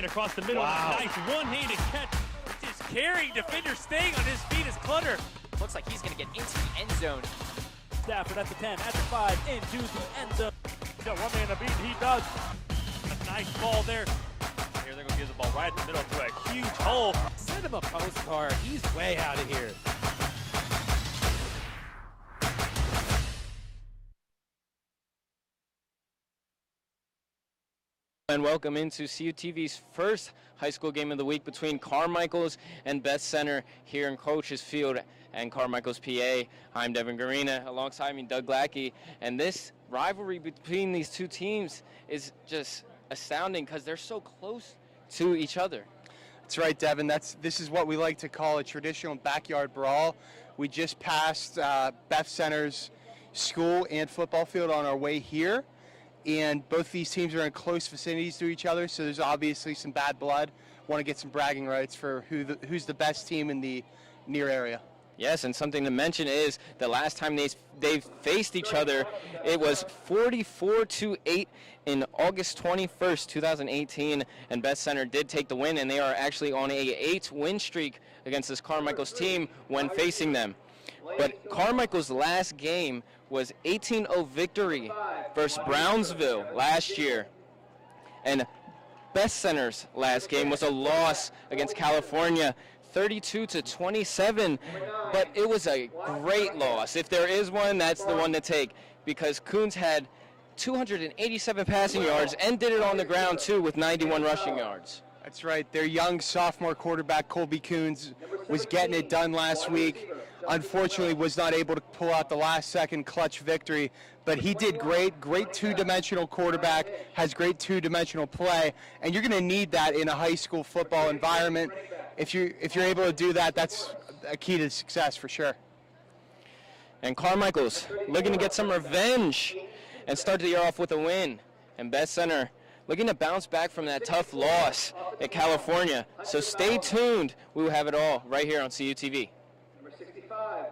Ryan across the middle. Wow. Nice one-handed catch. Just carrying defender, staying on his feet is Clutter. Looks like he's going to get into the end zone. Stafford at the 10, at the 5, into the end zone. He's got one man to beat, he does. A nice ball there. Here they're going to give the ball right in the middle to a huge hole. Send him a postcard. He's way out of here. And welcome into CUTV's first high school game of the week between Carmichaels and Beth-Center here in Coaches Field and Carmichaels, PA. I'm Devin Garina, alongside me Doug Lackey, and this rivalry between these two teams is just astounding because they're so close to each other. That's right, Devin. This is what we like to call a traditional backyard brawl. We just passed Beth-Center's school and football field on our way here. And both these teams are in close vicinities to each other, so there's obviously some bad blood. Want to get some bragging rights for who's the best team in the near area. Yes, and something to mention is the last time they faced each other, it was 44-8 in August 21st, 2018, and Beth-Center did take the win, and they are actually on a 8-win streak against this Carmichaels team when facing them. But Carmichael's last game was 18-0 victory versus Brownsville last year. And Beth-Center's last game was a loss against California, 32-27. But it was a great loss. If there is one, that's the one to take, because Coons had 287 passing yards and did it on the ground too with 91 rushing yards. That's right. Their young sophomore quarterback, Colby Coons, was getting it done last week. Unfortunately, was not able to pull out the last-second clutch victory, but he did great. Great two-dimensional quarterback, has great two-dimensional play, and you're going to need that in a high school football environment. If you're able to do that, that's a key to success for sure. And Carmichael's looking to get some revenge and start the year off with a win. And Beth-Center looking to bounce back from that tough loss at California. So stay tuned. We will have it all right here on CUTV. Number 65.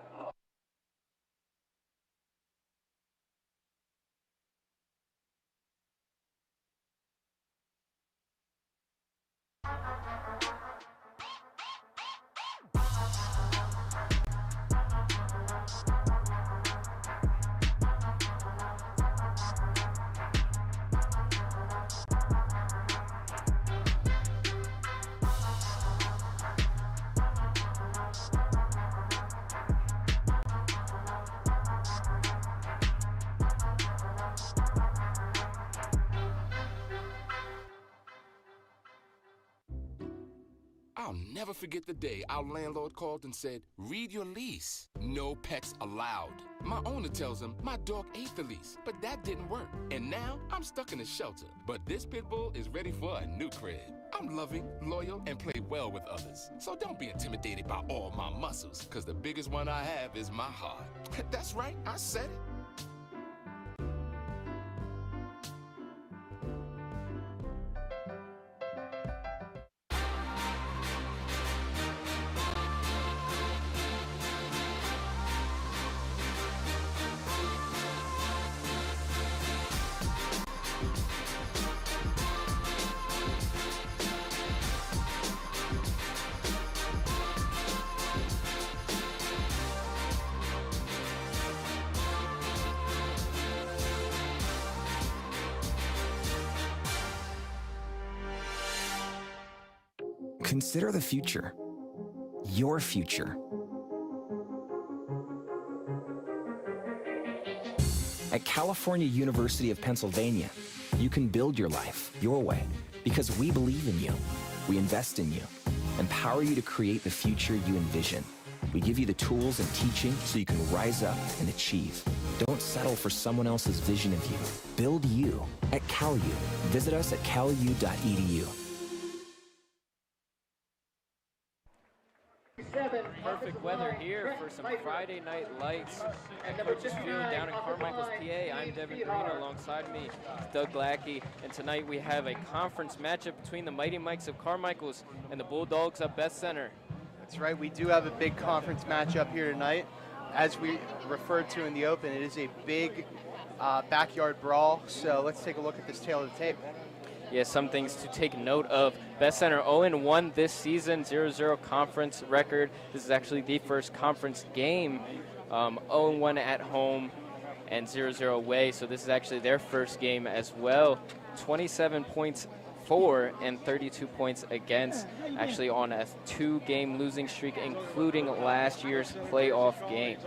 I'll never forget the day our landlord called and said, "Read your lease. No pets allowed." My owner tells him my dog ate the lease, but that didn't work. And now I'm stuck in a shelter. But this pit bull is ready for a new crib. I'm loving, loyal, and play well with others. So don't be intimidated by all my muscles, because the biggest one I have is my heart. That's right, I said it. Consider the future. Your future. At California University of Pennsylvania, you can build your life your way because we believe in you. We invest in you, empower you to create the future you envision. We give you the tools and teaching so you can rise up and achieve. Don't settle for someone else's vision of you. Build you at CalU. Visit us at calu.edu. Perfect weather here for some Friday night lights at Coaches Field down in Carmichaels, PA. I'm Devin Green. Alongside me is Doug Lackey, and tonight we have a conference matchup between the Mighty Mikes of Carmichaels and the Bulldogs of Beth-Center. That's right. We do have a big conference matchup here tonight. As we referred to in the open, it is a big backyard brawl. So let's take a look at this tail of the tape. Yeah, some things to take note of. Beth-Center 0-1 this season, 0-0 conference record. This is actually the first conference game, 0-1 at home and 0-0 away. So this is actually their first game as well. 27 points for and 32 points against, actually on a 2-game losing streak, including last year's playoff game.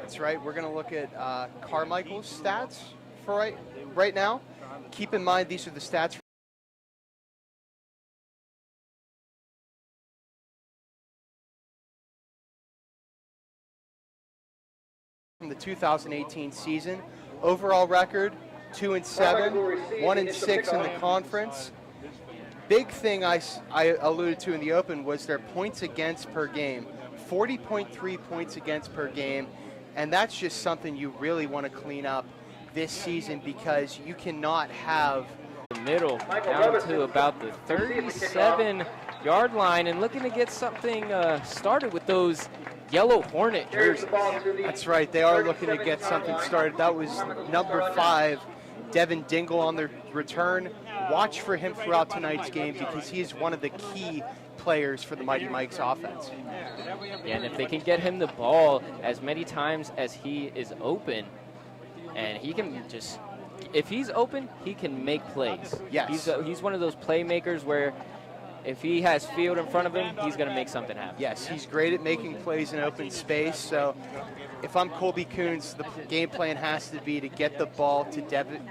That's right. We're going to look at Carmichaels' stats for right now. Keep in mind, these are the stats from the 2018 season. Overall record, 2-7, 1-6 in the conference. Big thing I alluded to in the open was their points against per game, 40.3 points against per game, and that's just something you really want to clean up this season, because you cannot have the middle down to about the 37-yard line, and looking to get something started with those yellow Hornet jerseys. That's right. They are looking to get something started. That was number 5, Devin Dingle, on the return. Watch for him throughout tonight's game, because he is one of the key players for the Mighty Mike's offense. Yeah, and if they can get him the ball as many times as he is open, and he can just, if he's open, he can make plays. Yes. He's one of those playmakers where if he has field in front of him, he's going to make something happen. Yes, he's great at making plays in open space. So if I'm Colby Coons, the game plan has to be to get the ball to Devin.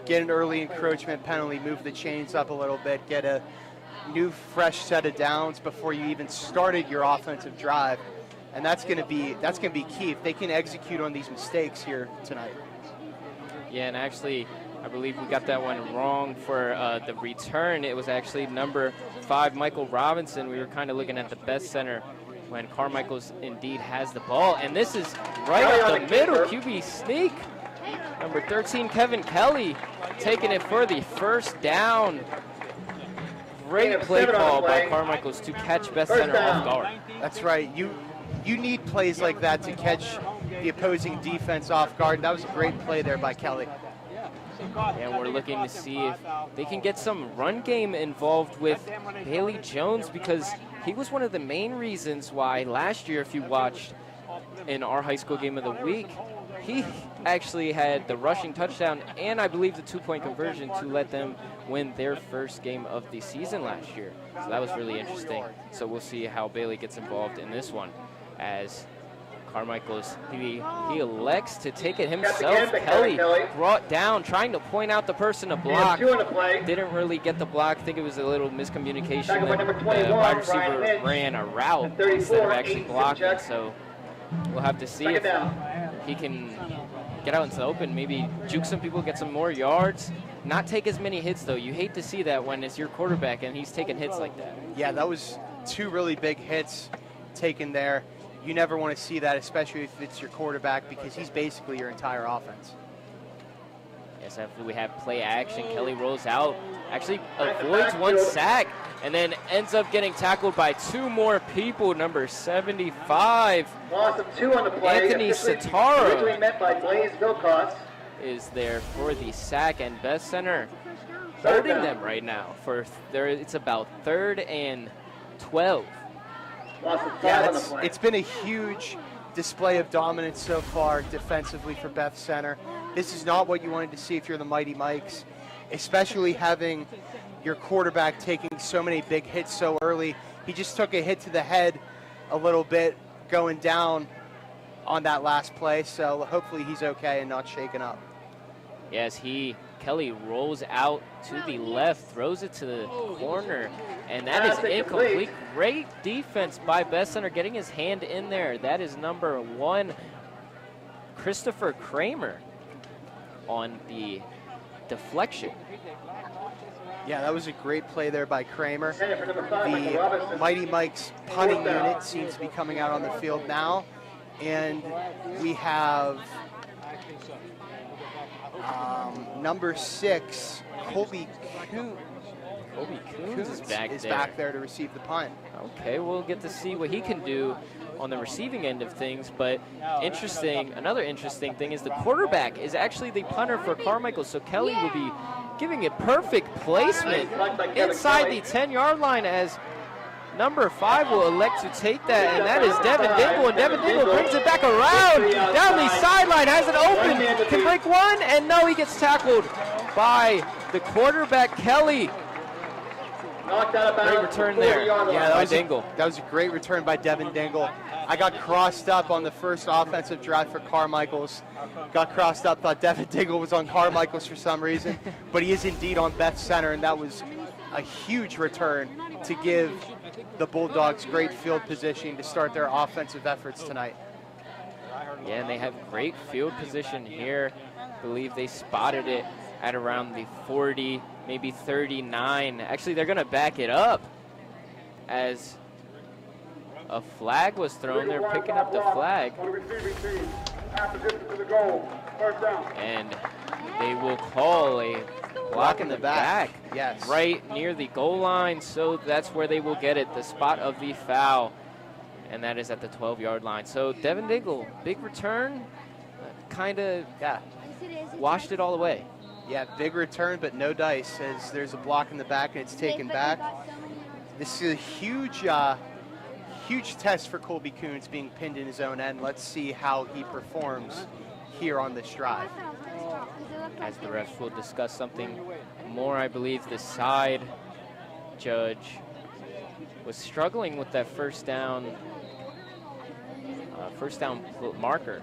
Get an early encroachment penalty, move the chains up a little bit, get a new fresh set of downs before you even started your offensive drive, and that's going to be key if they can execute on these mistakes here tonight. Yeah, and actually, I believe we got that one wrong for the return. It was actually number 5, Michael Robinson. We were kind of looking at the Beth-Center when Carmichaels indeed has the ball, and this is right up the middle, QB sneak. Number 13, Kevin Kelly, taking it for the first down. Great play call by Carmichaels to catch Beth-Center off guard. That's right. You need plays like that to catch the opposing defense off guard. That was a great play there by Kelly. And we're looking to see if they can get some run game involved with Bailey Jones, because he was one of the main reasons why last year, if you watched in our high school game of the week, he actually had the rushing touchdown and I believe the 2-point conversion to let them win their first game of the season last year. So that was really interesting. So we'll see how Bailey gets involved in this one, as Carmichaels, he elects to take it himself. Kelly brought down, trying to point out the person to block. Didn't really get the block. I think it was a little miscommunication. The wide receiver ran a route instead of actually blocking. So we'll have to see if he can get out into the open, maybe juke some people, get some more yards. Not take as many hits, though. You hate to see that when it's your quarterback and he's taking hits like that. Yeah, that was 2 really big hits taken there. You never want to see that, especially if it's your quarterback, because he's basically your entire offense. Yes, after we have play action, Kelly rolls out, actually avoids 1 sack, and then ends up getting tackled by 2 more people. Number 75, Anthony Satara, is there for the sack, and Beth-Center holding them right now. It's about 3rd and 12. Yeah, it's been a huge display of dominance so far defensively for Beth-Center. This is not what you wanted to see if you're the Mighty Mikes, especially having your quarterback taking so many big hits so early. He just took a hit to the head a little bit going down on that last play, so hopefully he's okay and not shaken up. Yes, Kelly rolls out to the left, throws it to the corner, and that is incomplete. Great defense by Beth-Center, getting his hand in there. That is number 1, Christopher Kramer, on the deflection. Yeah, that was a great play there by Kramer. The Mighty Mikes punting unit seems to be coming out on the field now, and we have number 6, Colby Coons. Colby Coons is back there to receive the punt. Okay, we'll get to see what he can do on the receiving end of things, but another interesting thing is the quarterback is actually the punter for Carmichaels, so Kelly will be giving it perfect placement inside the 10-yard line as number 5 will elect to take that, and that is Devin Dingle, and Devin Dingle brings it back around, down the sideline, has it open, can break one, and no, he gets tackled by the quarterback, Kelly. Great return there by Dingle. That was a great return by Devin Dingle. I got crossed up on the first offensive drive for Carmichaels. Got crossed up, thought Devin Dingle was on Carmichaels for some reason, but he is indeed on Beth-Center, and that was a huge return to give the Bulldogs great field positioning to start their offensive efforts tonight. Yeah, and they have great field position here. I believe they spotted it at around the 40, maybe 39. Actually, they're going to back it up as a flag was thrown. They're picking up the flag. And they will call a block in the back. Yes. Right near the goal line, so that's where they will get it, the spot of the foul. And that is at the 12-yard line. So Devin Dingle, big return, kind of washed it all away. Yeah, big return, but no dice as there's a block in the back and it's taken back. This is a huge test for Colby Coons being pinned in his own end. Let's see how he performs here on this drive. As the refs will discuss something more, I believe the side judge was struggling with that first down marker,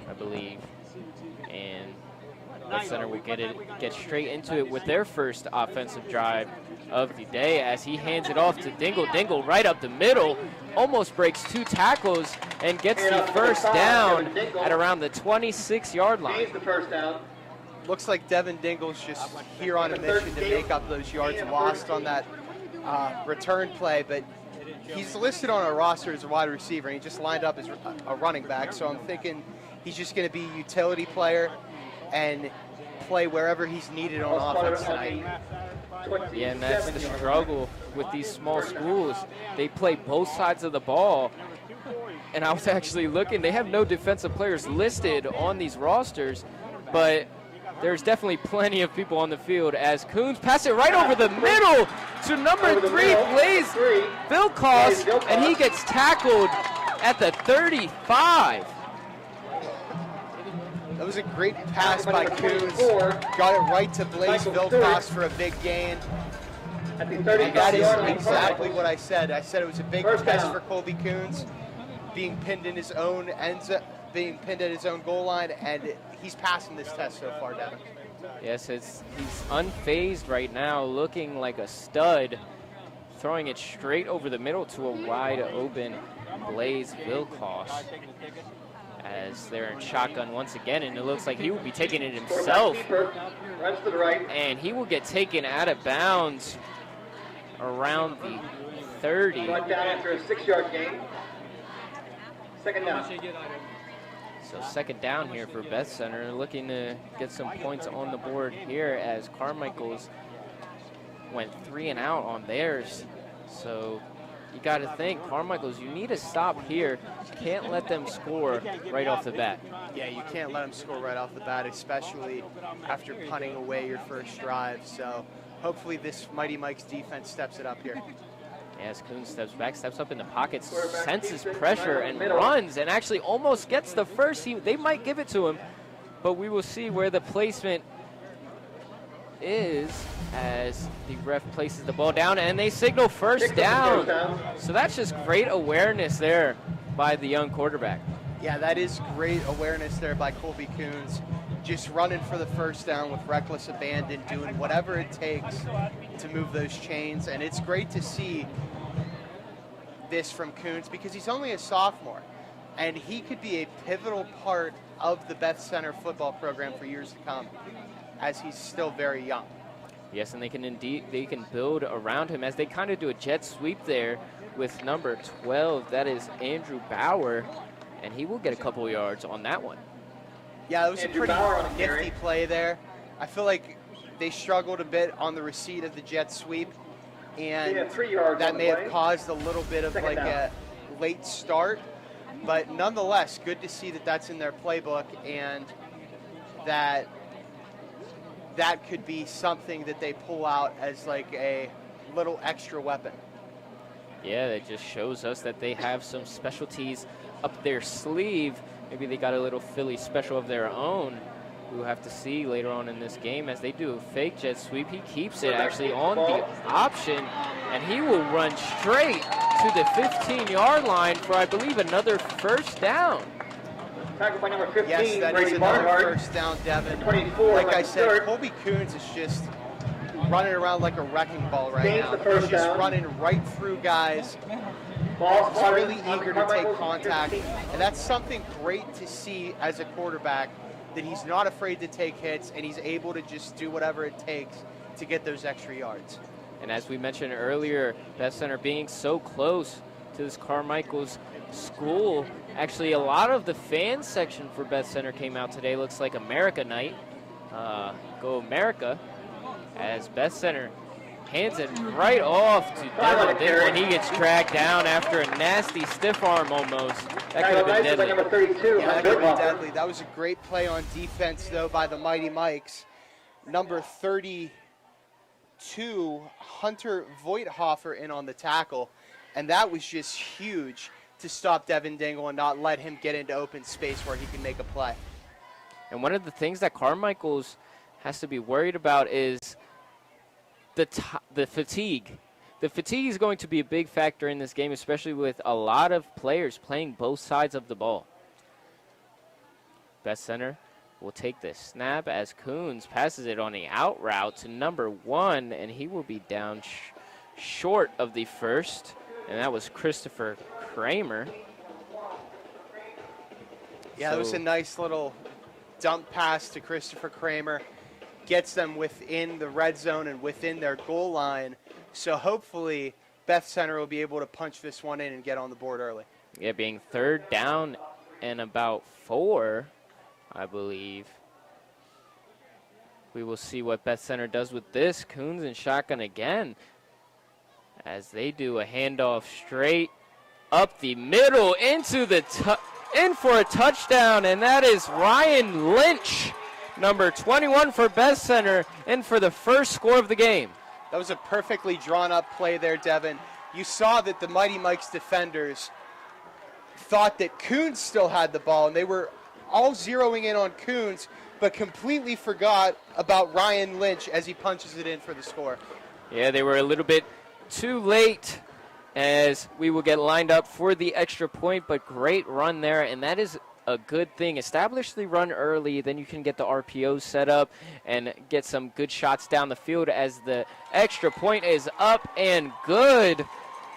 I believe, and Beth-Center will get straight into it with their first offensive drive of the day as he hands it off to Dingle. Dingle right up the middle, almost breaks 2 tackles and gets the first down at around the 26-yard line. Looks like Devin Dingle's just here on a mission to make up those yards lost on that return play, but he's listed on our roster as a wide receiver, and he just lined up as a running back, so I'm thinking he's just going to be a utility player and play wherever he's needed on offense tonight. Yeah, and that's the struggle with these small schools. They play both sides of the ball, and I was actually looking, they have no defensive players listed on these rosters, but there's definitely plenty of people on the field as Coons passes it right over the middle to number 3, Blaze Vilcos, and he gets tackled at the 35. That was a great pass by Coons. Got it right to Blaze Vilcos for a big gain. And that is exactly what I said. I said it was a big test for Colby Coons, being pinned in his own being pinned at his own goal line, and he's passing this test so far, Devin. Yes, he's unfazed right now, looking like a stud, throwing it straight over the middle to a wide open Blaze Vilcos. As they're in shotgun once again, and it looks like he will be taking it himself. And he will get taken out of bounds around the 30. Brought down after a 6-yard gain. Second down. So second down here for Beth-Center, looking to get some points on the board here as Carmichaels went 3 and out on theirs. So you got to think, Carmichaels, you need to stop here. Can't let them score right off the bat. Yeah, you can't let them score right off the bat, especially after punting away your first drive. So hopefully this Mighty Mike's defense steps it up here. As Coons steps back, steps up in the pocket, senses pressure and runs, and actually almost gets the first. They might give it to him, but we will see where the placement is as the ref places the ball down, and they signal first down. So that's just great awareness there by the young quarterback. Yeah, that is great awareness there by Colby Coons. Just running for the first down with reckless abandon, doing whatever it takes to move those chains. And it's great to see this from Coons because he's only a sophomore, and he could be a pivotal part of the Beth-Center football program for years to come, as he's still very young. Yes, and they can build around him as they kind of do a jet sweep there with number 12. That is Andrew Bauer, and he will get a couple yards on that one. Yeah, it was a pretty nifty play there. I feel like they struggled a bit on the receipt of the jet sweep, and that may have caused a little bit of like a late start. But nonetheless, good to see that that's in their playbook, and that could be something that they pull out as like a little extra weapon. Yeah, that just shows us that they have some specialties up their sleeve. Maybe they got a little Philly special of their own. We'll have to see later on in this game as they do a fake jet sweep. He keeps it actually on the option, and he will run straight to the 15-yard line for, I believe, another first down. Yes, that is another first down, Devin. Like I said, Colby Coons is just running around like a wrecking ball right now. He's just running right through guys. He's really eager to take contact, and that's something great to see as a quarterback, that he's not afraid to take hits, and he's able to just do whatever it takes to get those extra yards. And as we mentioned earlier, Beth-Center being so close to this Carmichaels school, actually a lot of the fan section for Beth-Center came out today. Looks like America night. Go America, as Beth-Center hands it right off to Devin Dingle, and he gets dragged down after a nasty stiff arm almost. That could have been deadly. Yeah, that could be deadly. That was a great play on defense, though, by the Mighty Mikes. Number 32, Hunter Voigthofer, in on the tackle, and that was just huge to stop Devin Dingle and not let him get into open space where he can make a play. And one of the things that Carmichaels has to be worried about is the fatigue. The fatigue is going to be a big factor in this game, especially with a lot of players playing both sides of the ball. Beth-Center will take this snap as Coons passes it on the out route to number 1, and he will be down short of the first, and that was Christopher Kramer. Yeah, it was a nice little dump pass to Christopher Kramer. Gets them within the red zone and within their goal line. So hopefully Beth-Center will be able to punch this one in and get on the board early. Yeah, being third down and about 4, I believe. We will see what Beth-Center does with this. Coons in shotgun again as they do a handoff straight up the middle into the in for a touchdown, and that is Ryan Lynch, number 21 for Beth-Center, in for the first score of the game. That was a perfectly drawn up play there, Devin. You saw that the Mighty Mikes defenders thought that Coons still had the ball, and they were all zeroing in on Coons, but completely forgot about Ryan Lynch as he punches it in for the score. Yeah, they were a little bit too late as we will get lined up for the extra point, but great run there, and that is a good thing. Establish the run early, then you can get the RPOs set up and get some good shots down the field as the extra point is up and good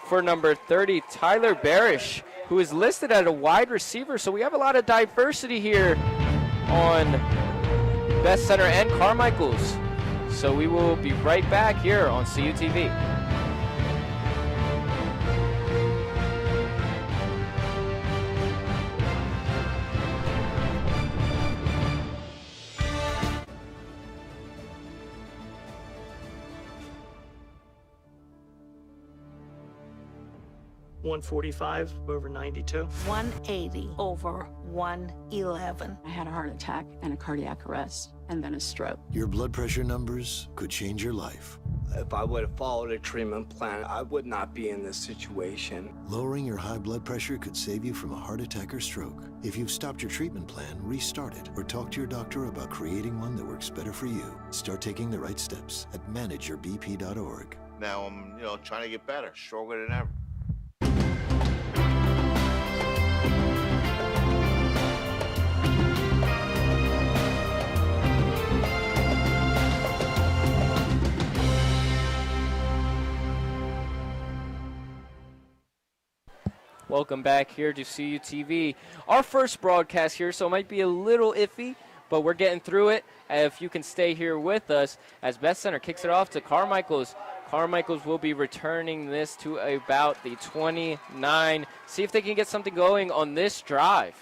for number 30, Tyler Barish, who is listed as a wide receiver. So we have a lot of diversity here on Beth-Center and Carmichaels. So we will be right back here on CUTV. $145 over 92. 180 over 111. I had a heart attack and a cardiac arrest. and then a stroke. Your blood pressure numbers could change your life. If I would have followed a treatment plan, I would not be in this situation. Lowering your high blood pressure could save you from a heart attack or stroke. If you've stopped your treatment plan, restart it or talk to your doctor about creating one that works better for you. Start taking the right steps at manageyourbp.org. Now I'm, trying to get better, stronger than ever. Welcome back here to CUTV. Our first broadcast here, so it might be a little iffy, but we're getting through it. If you can stay here with us as Beth-Center kicks it off to Carmichaels. Carmichaels will be returning this to about the 29. See if they can get something going on this drive.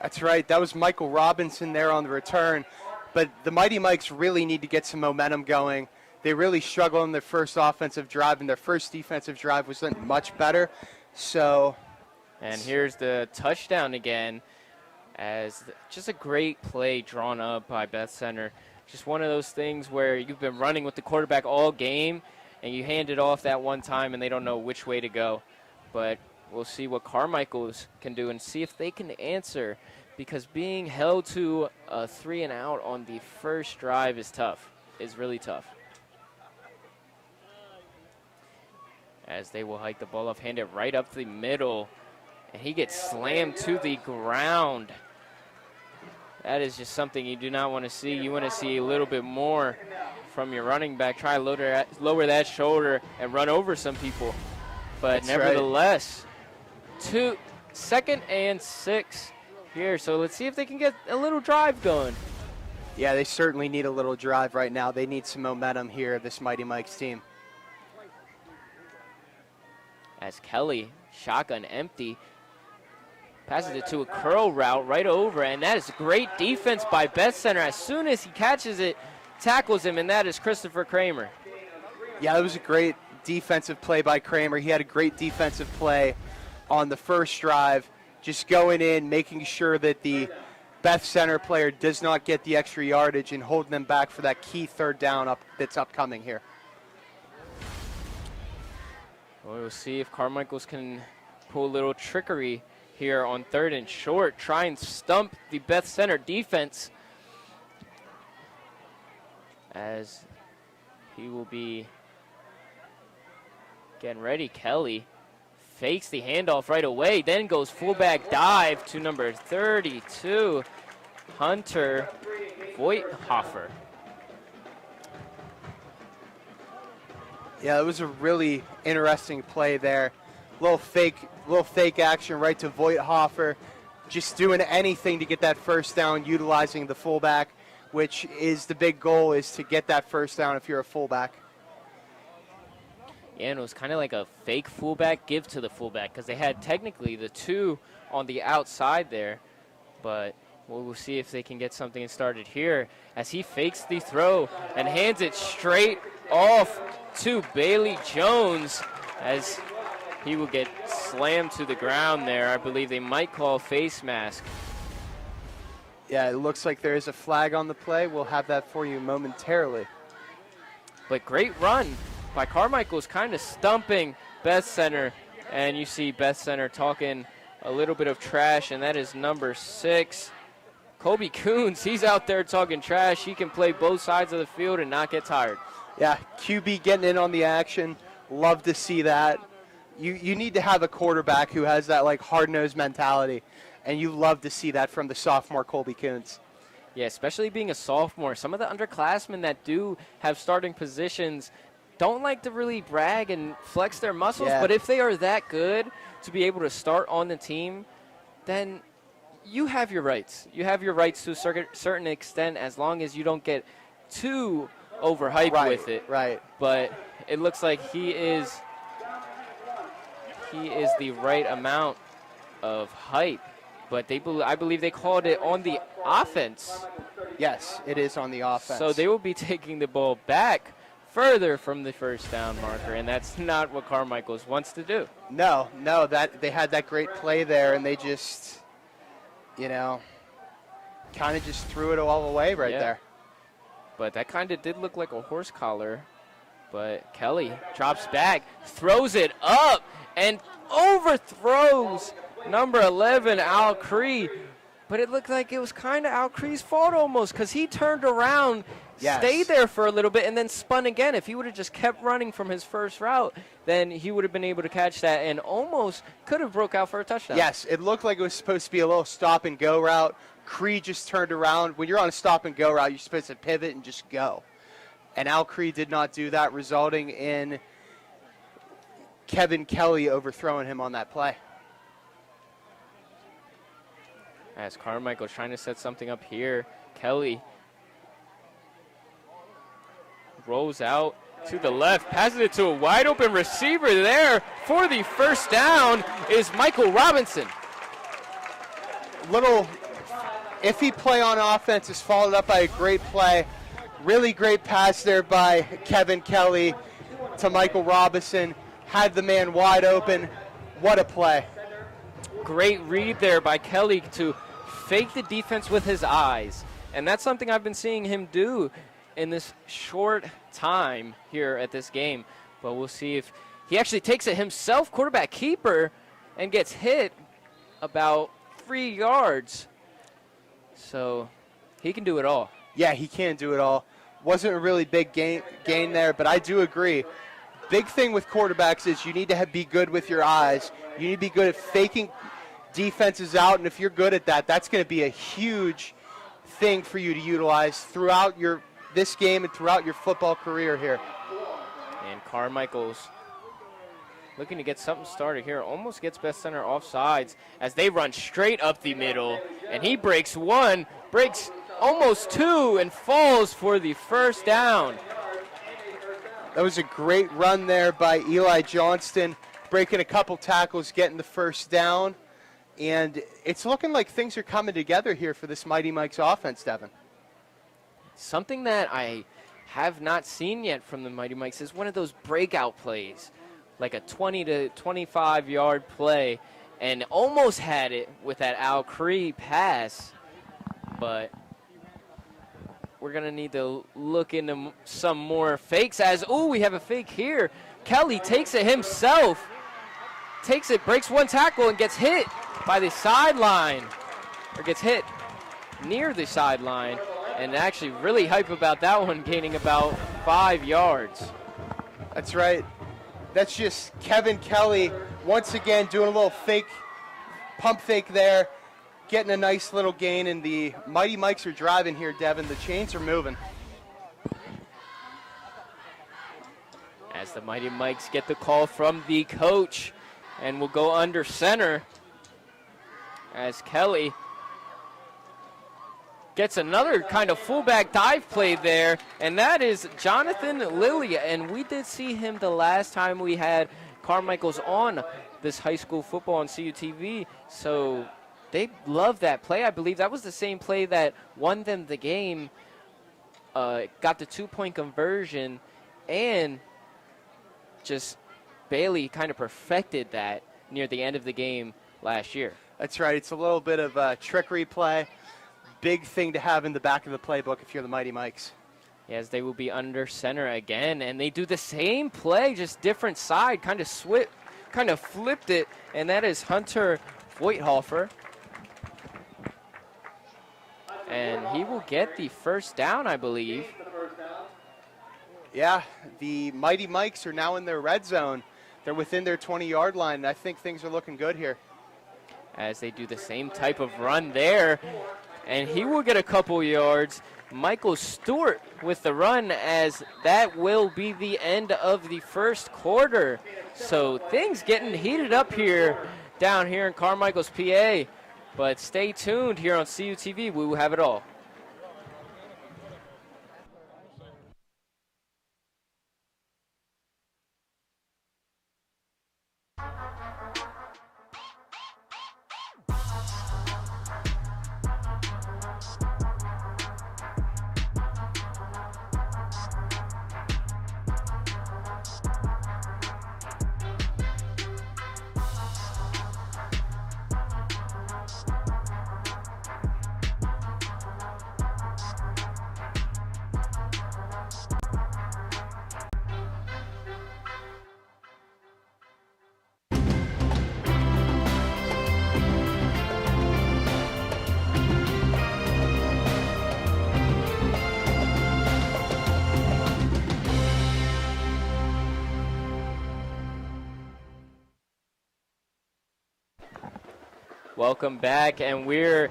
That's right. That was Michael Robinson there on the return. But the Mighty Mikes really need to get some momentum going. They really struggled on their first offensive drive, and their first defensive drive wasn't much better. So... And here's the touchdown again, as just a great play drawn up by Beth-Center. Just one of those things where you've been running with the quarterback all game, and you hand it off that one time, and they don't know which way to go. But we'll see what Carmichaels can do and see if they can answer, because being held to a 3-and-out on the first drive is tough, is really tough. As they will hike the ball off, hand it right up the middle. And he gets slammed to the ground. That is just something you do not want to see. You want to see a little bit more from your running back. Try to lower that shoulder and run over some people. But That's nevertheless, 2nd and 6 here. So let's see if they can get a little drive going. Yeah, they certainly need a little drive right now. They need some momentum here, this Mighty Mikes team. As Kelly, shotgun empty, passes it to a curl route right over, and that is great defense by Beth-Center. As soon as he catches it, tackles him, and that is Christopher Kramer. Yeah, it was a great defensive play by Kramer. He had a great defensive play on the first drive, just going in, making sure that the Beth-Center player does not get the extra yardage and holding them back for that key third down that's upcoming here. Well, we'll see if Carmichaels can pull a little trickery here on 3rd and short. Try and stump the Beth-Center defense, as he will be getting ready. Kelly fakes the handoff right away, then goes fullback dive to number 32, Hunter Voigthofer. Yeah, it was a really interesting play there. Little fake action right to Voigthofer, just doing anything to get that first down, utilizing the fullback, which is the big goal, is to get that first down if you're a fullback. Yeah, and it was kind of like a fake fullback give to the fullback, because they had technically the two on the outside there, but we'll see if they can get something started here as he fakes the throw and hands it straight off to Bailey Jones, as he will get slammed to the ground there. I believe they might call face mask. Yeah, it looks like there is a flag on the play. We'll have that for you momentarily. But great run by Carmichaels, kind of stumping Beth-Center. And you see Beth-Center talking a little bit of trash, and that is number 6. Kobe Coons, he's out there talking trash. He can play both sides of the field and not get tired. Yeah, QB getting in on the action. Love to see that. You need to have a quarterback who has that like hard-nosed mentality, and you love to see that from the sophomore Colby Coons. Yeah, especially being a sophomore. Some of the underclassmen that do have starting positions don't like to really brag and flex their muscles, but if they are that good to be able to start on the team, then you have your rights. You have your rights to a certain extent, as long as you don't get too overhyped with it. Right. But it looks like he is the right amount of hype. But I believe they called it on the offense. Yes, it is on the offense. So they will be taking the ball back further from the first down marker, and that's not what Carmichaels wants to do. No, that they had that great play there, and they just, kind of just threw it all away right there. but that kind of did look like a horse collar. But Kelly drops back, throws it up, and overthrows number 11, Al Cree. But it looked like it was kind of Al Cree's fault almost, because he turned around, stayed there for a little bit, and then spun again. If he would have just kept running from his first route, then he would have been able to catch that and almost could have broke out for a touchdown. Yes, it looked like it was supposed to be a little stop-and-go route. Cree just turned around. When you're on a stop-and-go route, you're supposed to pivot and just go. And Al Cree did not do that, resulting in Kevin Kelly overthrowing him on that play. As Carmichael's trying to set something up here, Kelly rolls out to the left, passes it to a wide open receiver there for the first down is Michael Robinson. Little iffy play on offense is followed up by a great play. Really great pass there by Kevin Kelly to Michael Robinson. Had the man wide open. What a play. Great read there by Kelly to fake the defense with his eyes. And that's something I've been seeing him do in this short time here at this game. But we'll see if he actually takes it himself, quarterback keeper, and gets hit about 3 yards. So he can do it all. Yeah, he can do it all. Wasn't a really big gain there, but I do agree. Big thing with quarterbacks is you need to be good with your eyes. You need to be good at faking defenses out, and if you're good at that, that's going to be a huge thing for you to utilize throughout this game and throughout your football career here. And Carmichaels looking to get something started here. Almost gets Beth-Center offsides as they run straight up the middle, and he breaks one, breaks almost two, and falls for the first down. That was a great run there by Eli Johnston, breaking a couple tackles, getting the first down. And it's looking like things are coming together here for this Mighty Mike's offense, Devin. Something that I have not seen yet from the Mighty Mikes is one of those breakout plays, like a 20 to 25-yard play, and almost had it with that Al Cree pass. But we're going to need to look into some more fakes as, we have a fake here. Kelly takes it himself. Takes it, breaks one tackle, and gets hit by the sideline, or gets hit near the sideline, and actually really hype about that one, gaining about 5 yards. That's right. That's just Kevin Kelly once again doing a little fake, pump fake there, getting a nice little gain, and the Mighty Mikes are driving here, Devin. The chains are moving. As the Mighty Mikes get the call from the coach, and will go under center as Kelly gets another kind of fullback dive play there, and that is Jonathan Lilly. And we did see him the last time we had Carmichaels on this high school football on CUTV, so they love that play. I believe that was the same play that won them the game, got the 2-point conversion, and just Bailey kind of perfected that near the end of the game last year. That's right. It's a little bit of a trickery play. Big thing to have in the back of the playbook if you're the Mighty Mikes. Yes, they will be under center again, and they do the same play, just different side, kind of flipped it, and that is Hunter Voigthofer. And he will get the first down, I believe. Yeah, the Mighty Mikes are now in their red zone. They're within their 20-yard line, and I think things are looking good here. As they do the same type of run there, and he will get a couple yards. Michael Stewart with the run, as that will be the end of the first quarter. So things getting heated up here, down here in Carmichaels, PA. But stay tuned here on CUTV. We will have it all. Welcome back, and we're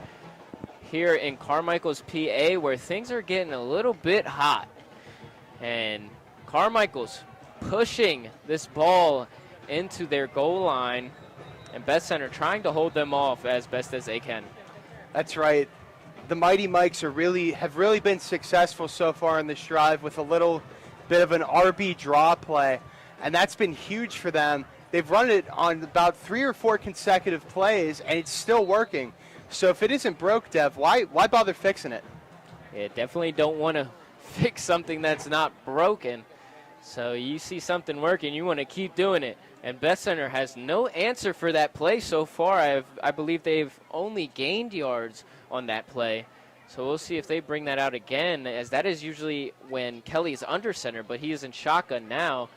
here in Carmichaels, PA, where things are getting a little bit hot. And Carmichaels pushing this ball into their goal line, and Beth-Center trying to hold them off as best as they can. That's right. The Mighty Mikes have really been successful so far in this drive with a little bit of an RB draw play, and that's been huge for them. They've run it on about 3 or 4 consecutive plays, and it's still working. So if it isn't broke, Dev, why bother fixing it? Yeah, definitely don't want to fix something that's not broken. So you see something working, you want to keep doing it. And Beth-Center has no answer for that play so far. I believe they've only gained yards on that play. So we'll see if they bring that out again, as that is usually when Kelly's under center, but he is in shotgun now.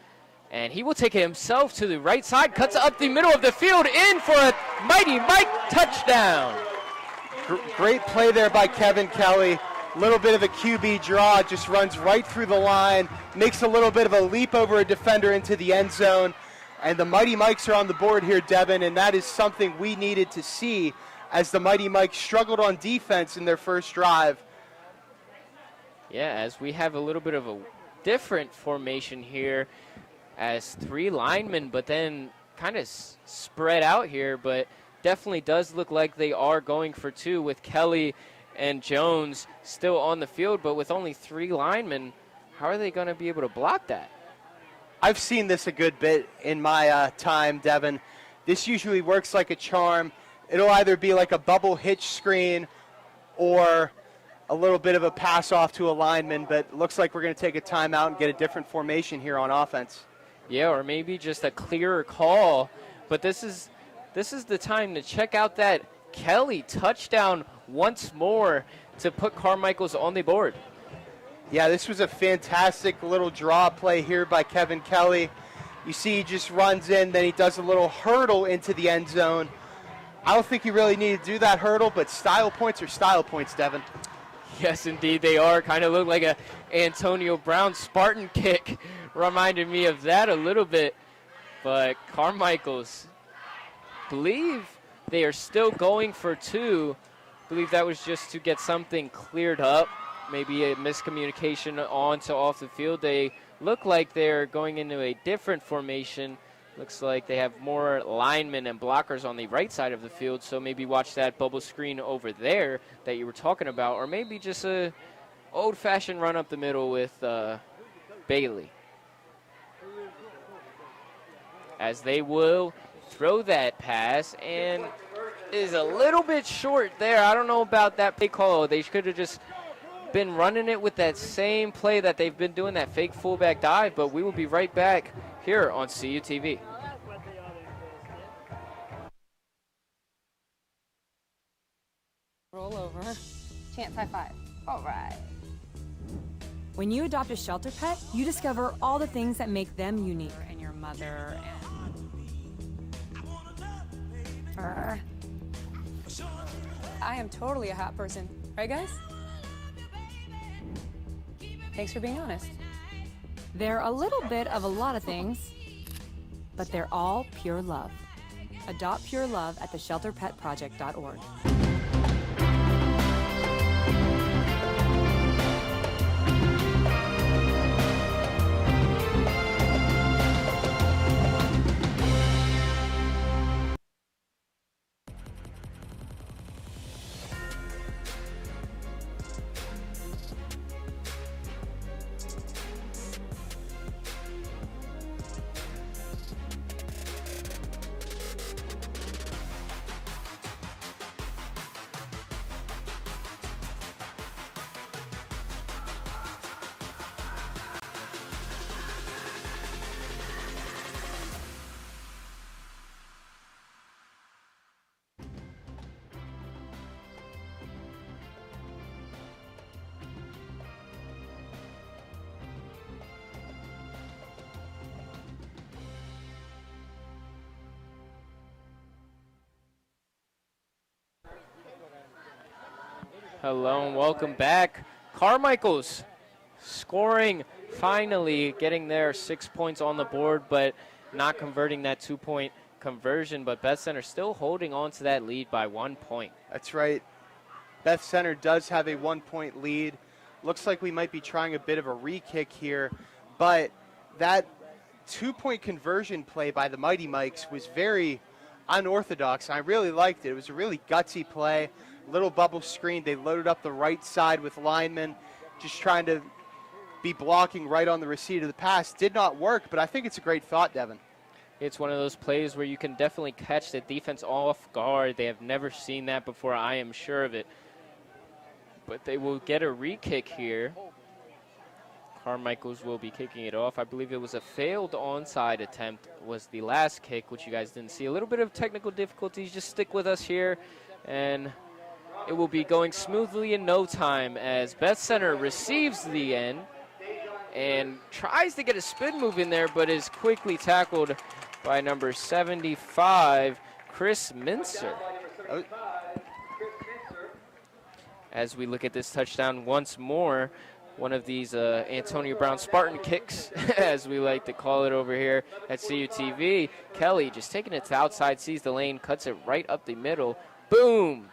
And he will take it himself to the right side, cuts up the middle of the field, in for a Mighty Mike touchdown. Great play there by Kevin Kelly. Little bit of a QB draw, just runs right through the line, makes a little bit of a leap over a defender into the end zone. And the Mighty Mikes are on the board here, Devin, and that is something we needed to see as the Mighty Mikes struggled on defense in their first drive. Yeah, as we have a little bit of a different formation here as 3 linemen, but then kind of spread out here, but definitely does look like they are going for 2 with Kelly and Jones still on the field, but with only 3 linemen, how are they going to be able to block that? I've seen this a good bit in my time, Devin. This usually works like a charm. It'll either be like a bubble hitch screen or a little bit of a pass off to a lineman, but it looks like we're going to take a timeout and get a different formation here on offense. Yeah, or maybe just a clearer call, but this is the time to check out that Kelly touchdown once more to put Carmichaels on the board. Yeah, this was a fantastic little draw play here by Kevin Kelly. You see he just runs in, then he does a little hurdle into the end zone. I don't think he really needed to do that hurdle, but style points are style points, Devin. Yes, indeed, they are. Kind of look like a Antonio Brown Spartan kick. Reminded me of that a little bit. But Carmichaels, believe they are still going for 2. Believe that was just to get something cleared up. Maybe a miscommunication on to off the field. They look like they're going into a different formation. Looks like they have more linemen and blockers on the right side of the field, so maybe watch that bubble screen over there that you were talking about, or maybe just a old-fashioned run up the middle with Bailey. As they will throw that pass, and is a little bit short there. I don't know about that play call. They could have just been running it with that same play that they've been doing, that fake fullback dive, but we will be right back here on CUTV. Roll over. Chance high 5. All right. When you adopt a shelter pet, you discover all the things that make them unique. And your mother and... I am totally a hot person. Right, guys? Thanks for being honest. They're a little bit of a lot of things, but they're all pure love. Adopt pure love at theshelterpetproject.org. Hello and welcome back. Carmichaels scoring, finally getting their 6 points on the board, but not converting that 2-point conversion, but Beth-Center still holding on to that lead by 1 point. That's right. Beth-Center does have a 1-point lead. Looks like we might be trying a bit of a re-kick here, but that 2-point conversion play by the Mighty Mikes was very unorthodox. I really liked it. It was a really gutsy play. Little bubble screen. They loaded up the right side with linemen, just trying to be blocking right on the receipt of the pass. Did not work, but I think it's a great thought, Devin. It's one of those plays where you can definitely catch the defense off guard. They have never seen that before, I am sure of it. But they will get a re-kick here. Carmichaels will be kicking it off. I believe it was a failed onside attempt was the last kick, which you guys didn't see. A little bit of technical difficulties. Just stick with us here, and it will be going smoothly in no time as Beth-Center receives the end and tries to get a spin move in there, but is quickly tackled by number 75, Chris Mincer. As we look at this touchdown once more, one of these Antonio Brown Spartan kicks, as we like to call it over here at CUTV. Kelly just taking it to outside, sees the lane, cuts it right up the middle. Boom!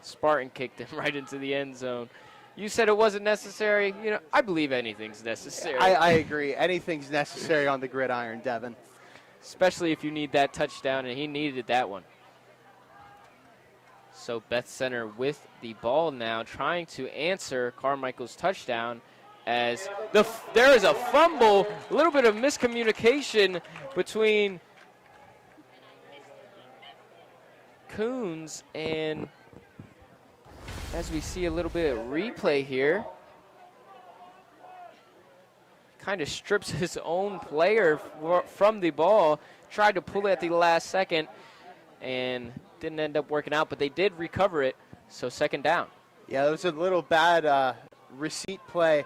Spartan kicked him right into the end zone. You said it wasn't necessary. You know, I believe anything's necessary. I agree. Anything's necessary on the gridiron, Devin. Especially if you need that touchdown, and he needed that one. So Beth-Center with the ball now, trying to answer Carmichael's touchdown as there is a fumble, a little bit of miscommunication between Coons and, as we see a little bit of replay here, kind of strips his own player from the ball, tried to pull it at the last second, and didn't end up working out, but they did recover it, so second down. Yeah, that was a little bad receipt play.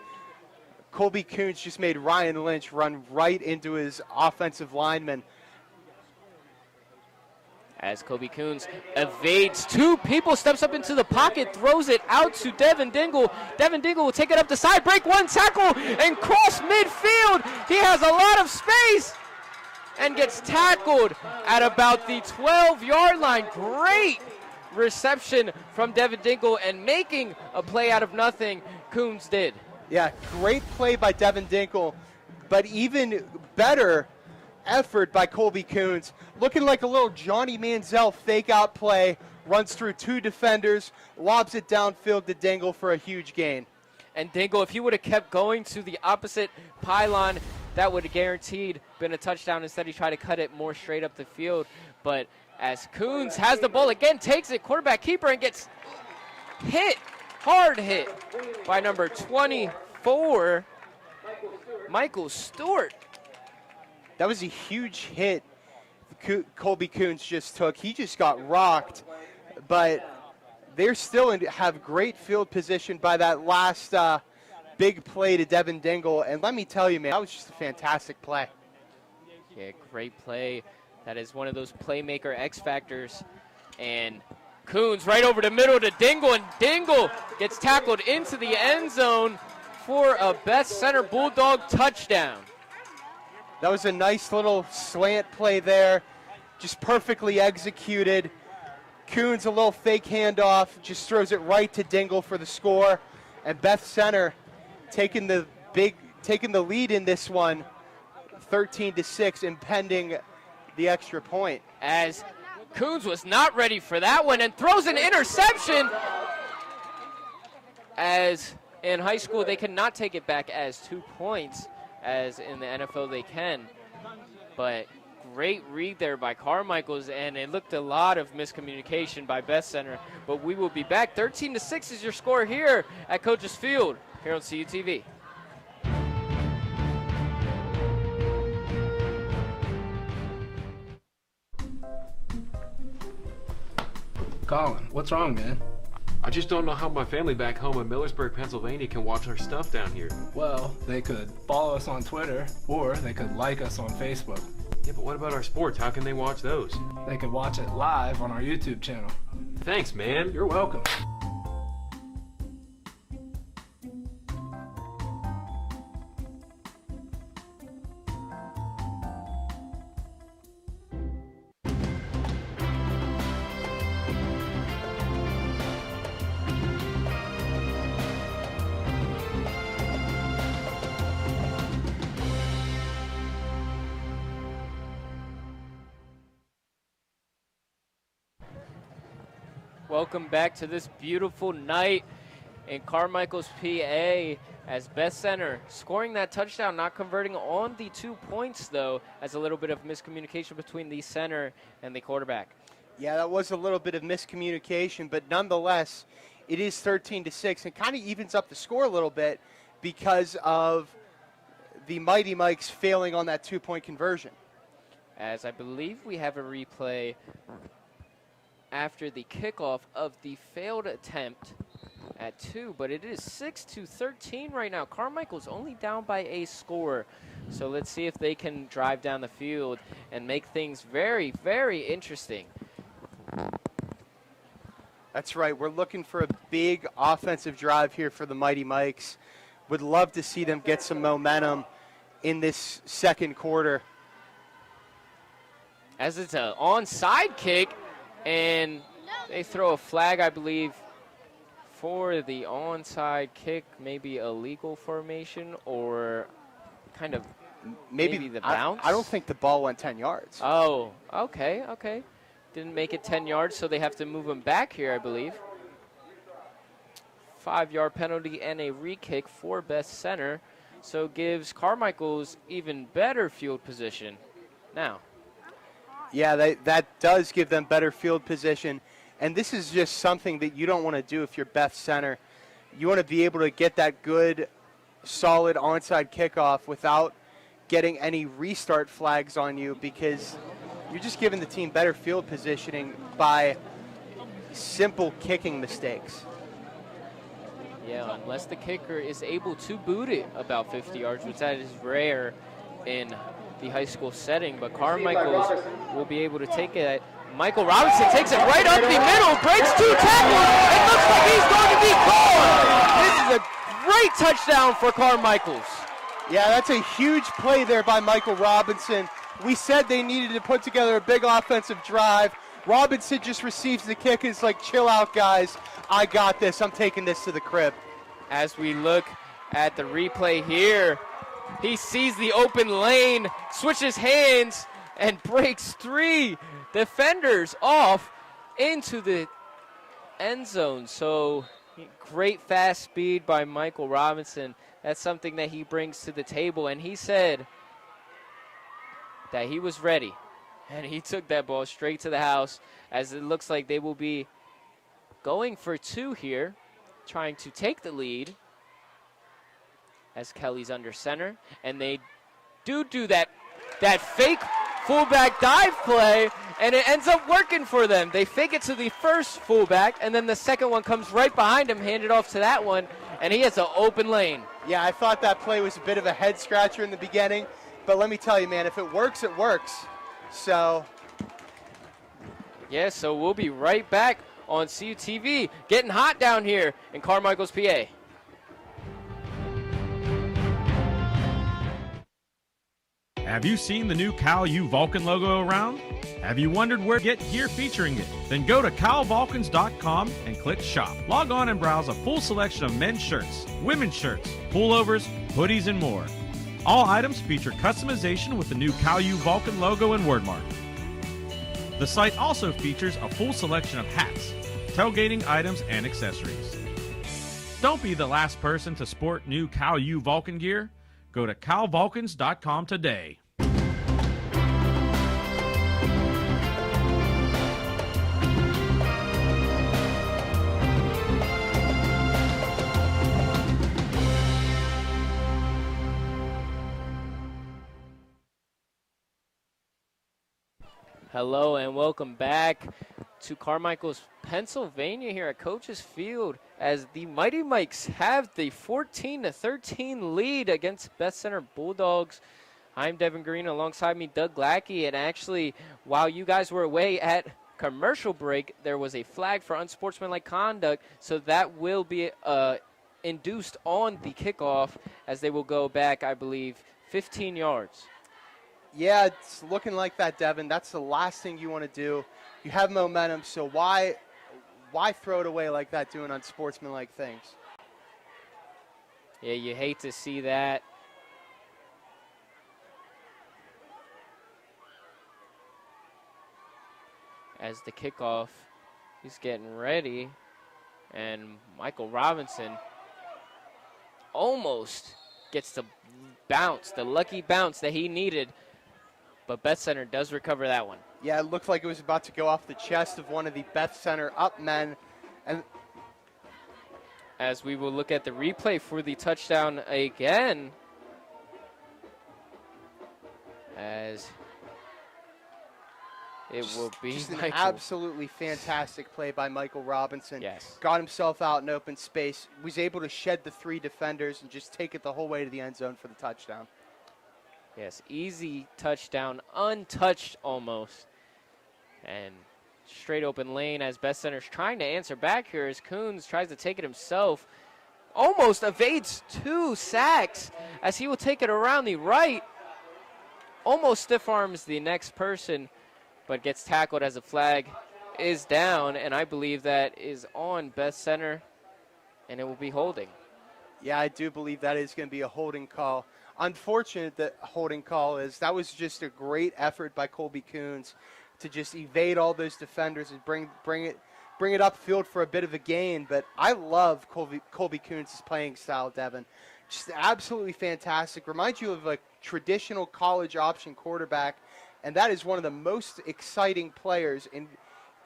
Colby Coons just made Ryan Lynch run right into his offensive lineman. As Colby Coons evades two people, steps up into the pocket, throws it out to Devin Dingle. Devin Dingle will take it up the side, break one tackle, and cross midfield. He has a lot of space and gets tackled at about the 12-yard line. Great reception from Devin Dingle, and making a play out of nothing, Coons did. Yeah, great play by Devin Dingle, but even better effort by Colby Coons. Looking like a little Johnny Manziel fake-out play, runs through two defenders, lobs it downfield to Dingle for a huge gain. And Dingle, if he would have kept going to the opposite pylon, that would have guaranteed been a touchdown. Instead, he tried to cut it more straight up the field. But as Coons has the ball again, takes it, quarterback keeper, and gets hit, hard hit, by number 24, Michael Stewart. That was a huge hit Colby Coons just took. He just got rocked, but they're still have great field position by that last big play to Devin Dingle. And let me tell you, man, that was just a fantastic play. Yeah, great play. That is one of those playmaker X factors. And Coons right over the middle to Dingle, and Dingle gets tackled into the end zone for a Beth-Center Bulldog touchdown. That was a nice little slant play there, just perfectly executed. Coons a little fake handoff, just throws it right to Dingle for the score, and Beth-Center taking the lead in this one, 13-6, impending the extra point. As Coons was not ready for that one and throws an interception. As in high school, they cannot take it back as 2 points, as in the NFL they can. But great read there by Carmichaels, and it looked a lot of miscommunication by Beth-Center. But we will be back. 13-6 is your score here at Coach's Field here on CUTV. Colin, what's wrong, man? I just don't know how my family back home in Millersburg, Pennsylvania can watch our stuff down here. Well, they could follow us on Twitter, or they could like us on Facebook. Yeah, but what about our sports? How can they watch those? They could watch it live on our YouTube channel. Thanks, man. You're welcome. Welcome back to this beautiful night in Carmichaels, PA, as Beth-Center scoring that touchdown, not converting on the 2 points, though, as a little bit of miscommunication between the center and the quarterback. Yeah, that was a little bit of miscommunication, but nonetheless, it is 13-6 and kind of evens up the score a little bit because of the Mighty Mikes failing on that 2-point conversion. As I believe we have a replay after the kickoff of the failed attempt at 2, but it is 6-13 right now. Carmichael's only down by a score. So let's see if they can drive down the field and make things very, very interesting. That's right. We're looking for a big offensive drive here for the Mighty Mikes. Would love to see them get some momentum in this second quarter. As it's an onside kick, and they throw a flag, I believe, for the onside kick, maybe a legal formation or kind of maybe the bounce. I don't think the ball went 10 yards. Oh, okay. Didn't make it 10 yards, so they have to move him back here, I believe. 5-yard penalty and a re-kick for Beth-Center, so gives Carmichael's even better field position now. Yeah, that does give them better field position. And this is just something that you don't want to do if you're Beth-Center. You want to be able to get that good, solid onside kickoff without getting any restart flags on you, because you're just giving the team better field positioning by simple kicking mistakes. Yeah, unless the kicker is able to boot it about 50 yards, which that is rare in the high school setting, but Carmichaels will be able to take it. Michael Robinson takes it right up the middle, breaks 2 tackles, and looks like he's going to be gone. This is a great touchdown for Carmichaels. Yeah, that's a huge play there by Michael Robinson. We said they needed to put together a big offensive drive. Robinson just receives the kick and is like, chill out, guys. I got this. I'm taking this to the crib. As we look at the replay here, he sees the open lane, switches hands, and breaks 3 defenders off into the end zone. So great fast speed by Michael Robinson. That's something that he brings to the table, and he said that he was ready, and he took that ball straight to the house, as it looks like they will be going for 2 here, trying to take the lead as Kelly's under center, and they do that fake fullback dive play, and it ends up working for them. They fake it to the first fullback, and then the second one comes right behind him, handed off to that one, and he has an open lane. Yeah, I thought that play was a bit of a head scratcher in the beginning, but let me tell you, man, if it works, it works. So. Yeah, so we'll be right back on CUTV. Getting hot down here in Carmichaels, PA. Have you seen the new Cal U Vulcan logo around? Have you wondered where to get gear featuring it? Then go to calvulcans.com and click shop. Log on and browse a full selection of men's shirts, women's shirts, pullovers, hoodies, and more. All items feature customization with the new Cal U Vulcan logo and wordmark. The site also features a full selection of hats, tailgating items, and accessories. Don't be the last person to sport new Cal U Vulcan gear. Go to calvulcans.com today. Hello and welcome back to Carmichaels, Pennsylvania here at Coach's Field, as the Mighty Mikes have the 14-13 lead against Beth-Center Bulldogs. I'm Devin Green, alongside me Doug Lackey, and actually while you guys were away at commercial break, there was a flag for unsportsmanlike conduct, so that will be induced on the kickoff, as they will go back, I believe, 15 yards. Yeah, it's looking like that, Devin. That's the last thing you want to do. You have momentum, so why throw it away like that, doing unsportsmanlike things? Yeah, you hate to see that. As the kickoff He's getting ready. And Michael Robinson almost gets the bounce, the lucky bounce that he needed. But Beth-Center does recover that one. Yeah, it looked like it was about to go off the chest of one of the Beth-Center up men. And as we will look at the replay for the touchdown again. As it will be just Michael. An absolutely fantastic play by Michael Robinson. Yes. Got himself out in open space, was able to shed the 3 defenders and just take it the whole way to the end zone for the touchdown. Yes, easy touchdown, untouched almost. And straight open lane as Beth-Center's trying to answer back here as Coons tries to take it himself. Almost evades 2 sacks as he will take it around the right. Almost stiff arms the next person, but gets tackled as the flag is down, and I believe that is on Beth-Center, and it will be holding. Yeah, I do believe that is going to be a holding call. Unfortunate that holding call is that was just a great effort by Colby Coons to just evade all those defenders and bring it upfield for a bit of a gain. But I love Colby Coons' playing style, Devin. Just absolutely fantastic. Reminds you of a traditional college option quarterback, and that is one of the most exciting players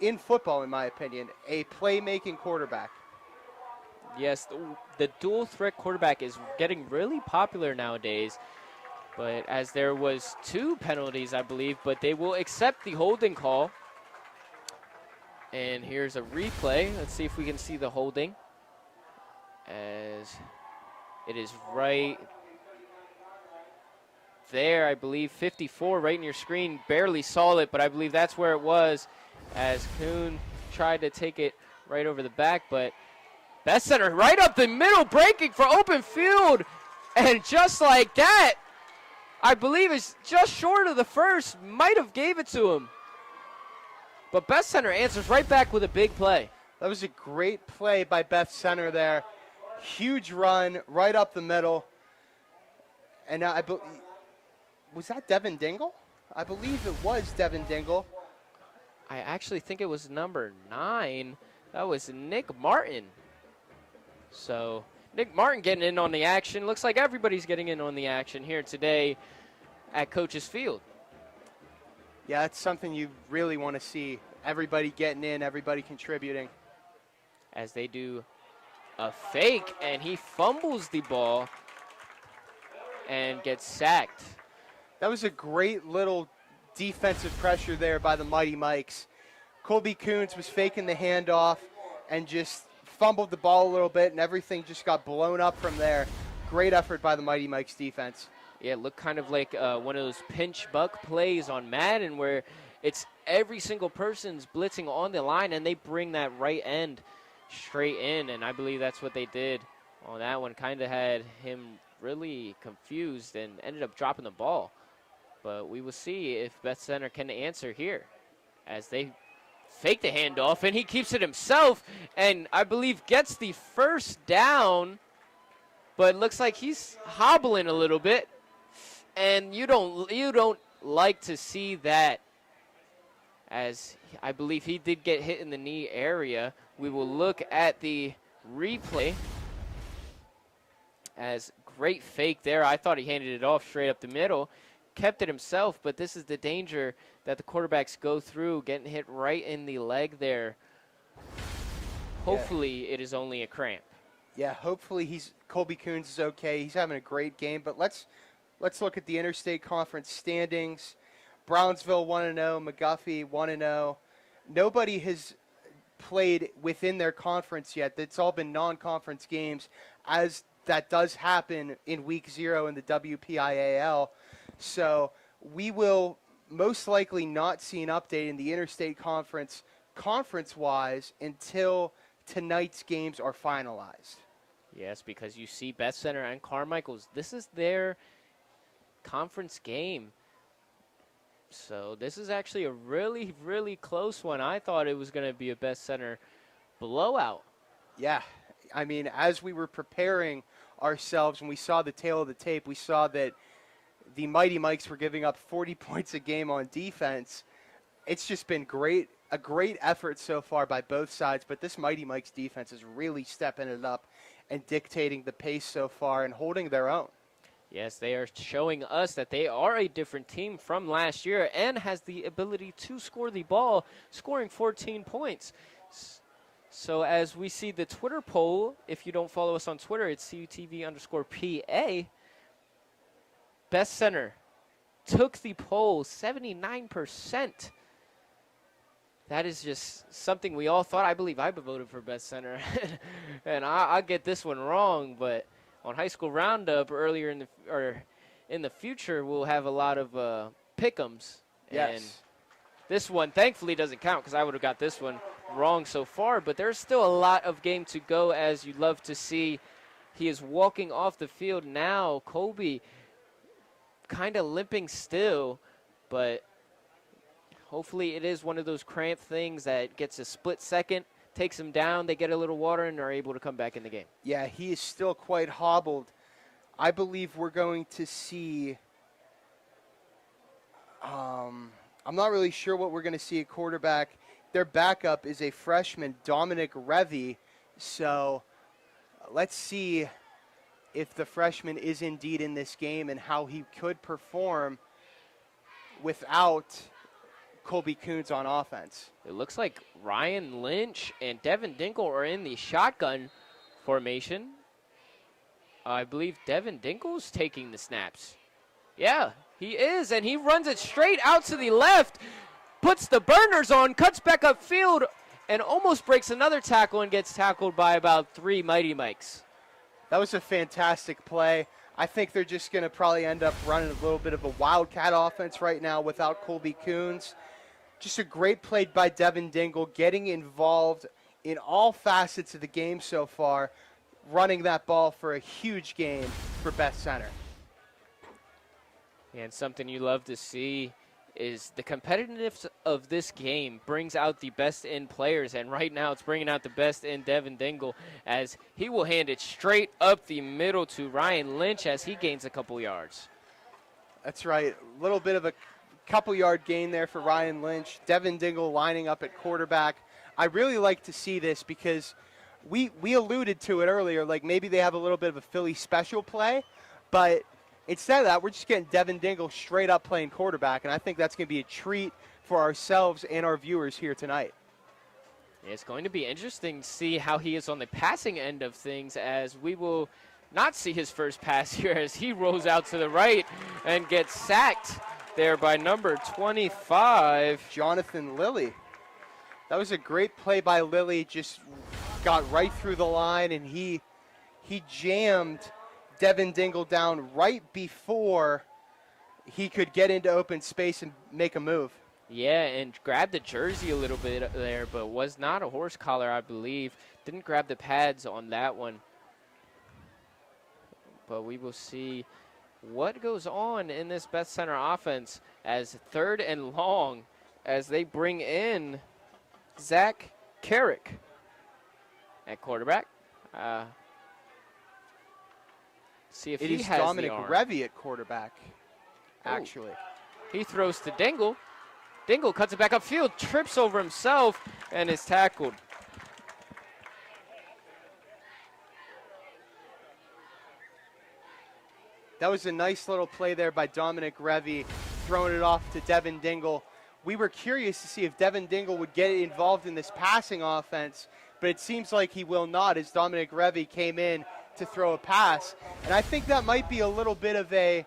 in football, in my opinion, a playmaking quarterback. Yes, the dual threat quarterback is getting really popular nowadays. But as there was 2 penalties, I believe, but they will accept the holding call. And here's a replay. Let's see if we can see the holding. As it is right there, I believe, 54 right in your screen. Barely saw it, but I believe that's where it was as Kuhn tried to take it right over the back, but Beth-Center right up the middle, breaking for open field. And just like that, I believe it's just short of the first. Might have gave it to him. But Beth-Center answers right back with a big play. That was a great play by Beth-Center there. Huge run right up the middle. And now was that Devin Dingle? I believe it was Devin Dingle. I actually think it was number 9. That was Nick Martin. So Nick Martin getting in on the action. Looks like everybody's getting in on the action here today at Coach's Field. Yeah, that's something you really want to see. Everybody getting in, everybody contributing. As they do a fake, and he fumbles the ball and gets sacked. That was a great little defensive pressure there by the Mighty Mikes. Colby Coons was faking the handoff and just fumbled the ball a little bit, and everything just got blown up from there. Great effort by the Mighty Mikes defense. Yeah, it looked kind of like one of those pinch buck plays on Madden where it's every single person's blitzing on the line, and they bring that right end straight in, and I believe that's what they did on that one. Kind of had him really confused and ended up dropping the ball. But we will see if Beth-Center can answer here as they fake the handoff, and he keeps it himself, and I believe gets the first down, but looks like he's hobbling a little bit, and you don't like to see that, as I believe he did get hit in the knee area. We will look at the replay as great fake there. I thought he handed it off straight up the middle. Kept it himself, but this is the danger that the quarterbacks go through, getting hit right in the leg there. Hopefully it is only a cramp. Yeah, hopefully Colby Coons is okay. He's having a great game, but let's look at the Interstate Conference standings. Brownsville 1-0, McGuffey 1-0. Nobody has played within their conference yet. It's all been non-conference games, as that does happen in week 0 in the WPIAL. So we will most likely not see an update in the Interstate Conference conference-wise until tonight's games are finalized. Yes, because you see Beth-Center and Carmichaels, this is their conference game. So this is actually a really, really close one. I thought it was going to be a Beth-Center blowout. Yeah, I mean, as we were preparing ourselves and we saw the tail of the tape, we saw that the Mighty Mikes were giving up 40 points a game on defense. It's just been great a great effort so far by both sides, but this Mighty Mike's defense is really stepping it up and dictating the pace so far and holding their own. Yes, they are showing us that they are a different team from last year and has the ability to score the ball, scoring 14 points. So as we see the Twitter poll, if you don't follow us on Twitter, it's CUTV_PA. Beth-Center took the poll, 79%. That is just something we all thought. I believe I voted for Beth-Center. And I'll get this one wrong, but on High School Roundup earlier in the future, we'll have a lot of pick'ems. Yes. And this one, thankfully, doesn't count because I would have got this one wrong so far. But there's still a lot of game to go, as you'd love to see. He is walking off the field now. Colby kind of limping still, but hopefully it is one of those cramp things that gets a split second, takes him down, they get a little water, and are able to come back in the game. Yeah, he is still quite hobbled. I believe we're going to see, I'm not really sure what we're going to see at quarterback. Their backup is a freshman, Dominic Revy. So let's see if the freshman is indeed in this game and how he could perform without Colby Coons on offense. It looks like Ryan Lynch and Devin Dinkle are in the shotgun formation. I believe Devin Dinkle's taking the snaps. Yeah, he is, and he runs it straight out to the left, puts the burners on, cuts back upfield, and almost breaks another tackle and gets tackled by about 3 Mighty Mikes. That was a fantastic play. I think they're just going to probably end up running a little bit of a wildcat offense right now without Colby Coons. Just a great play by Devin Dingle, getting involved in all facets of the game so far, running that ball for a huge game for Beth-Center. And something you love to see is the competitiveness of this game brings out the best in players, and right now it's bringing out the best in Devin Dingle as he will hand it straight up the middle to Ryan Lynch as he gains a couple yards. That's right, a little bit of a couple-yard gain there for Ryan Lynch. Devin Dingle lining up at quarterback. I really like to see this because we alluded to it earlier, like maybe they have a little bit of a Philly special play, but instead of that, we're just getting Devin Dingle straight up playing quarterback, and I think that's going to be a treat for ourselves and our viewers here tonight. It's going to be interesting to see how he is on the passing end of things, as we will not see his first pass here as he rolls out to the right and gets sacked there by number 25. Jonathan Lilly. That was a great play by Lilly, just got right through the line, and he jammed Devin Dingle down right before he could get into open space and make a move. Yeah, and grabbed the jersey a little bit there, but was not a horse collar, I believe. Didn't grab the pads on that one. But we will see what goes on in this Beth-Center offense as 3rd and long as they bring in Zach Carrick at quarterback. See if he has Dominic the arm. Revy at quarterback, actually. He throws to Dingle. Dingle cuts it back upfield, trips over himself, and is tackled. That was a nice little play there by Dominic Revy, throwing it off to Devin Dingle. We were curious to see if Devin Dingle would get involved in this passing offense, but it seems like he will not as Dominic Revy came in to throw a pass. And I think that might be a little bit of a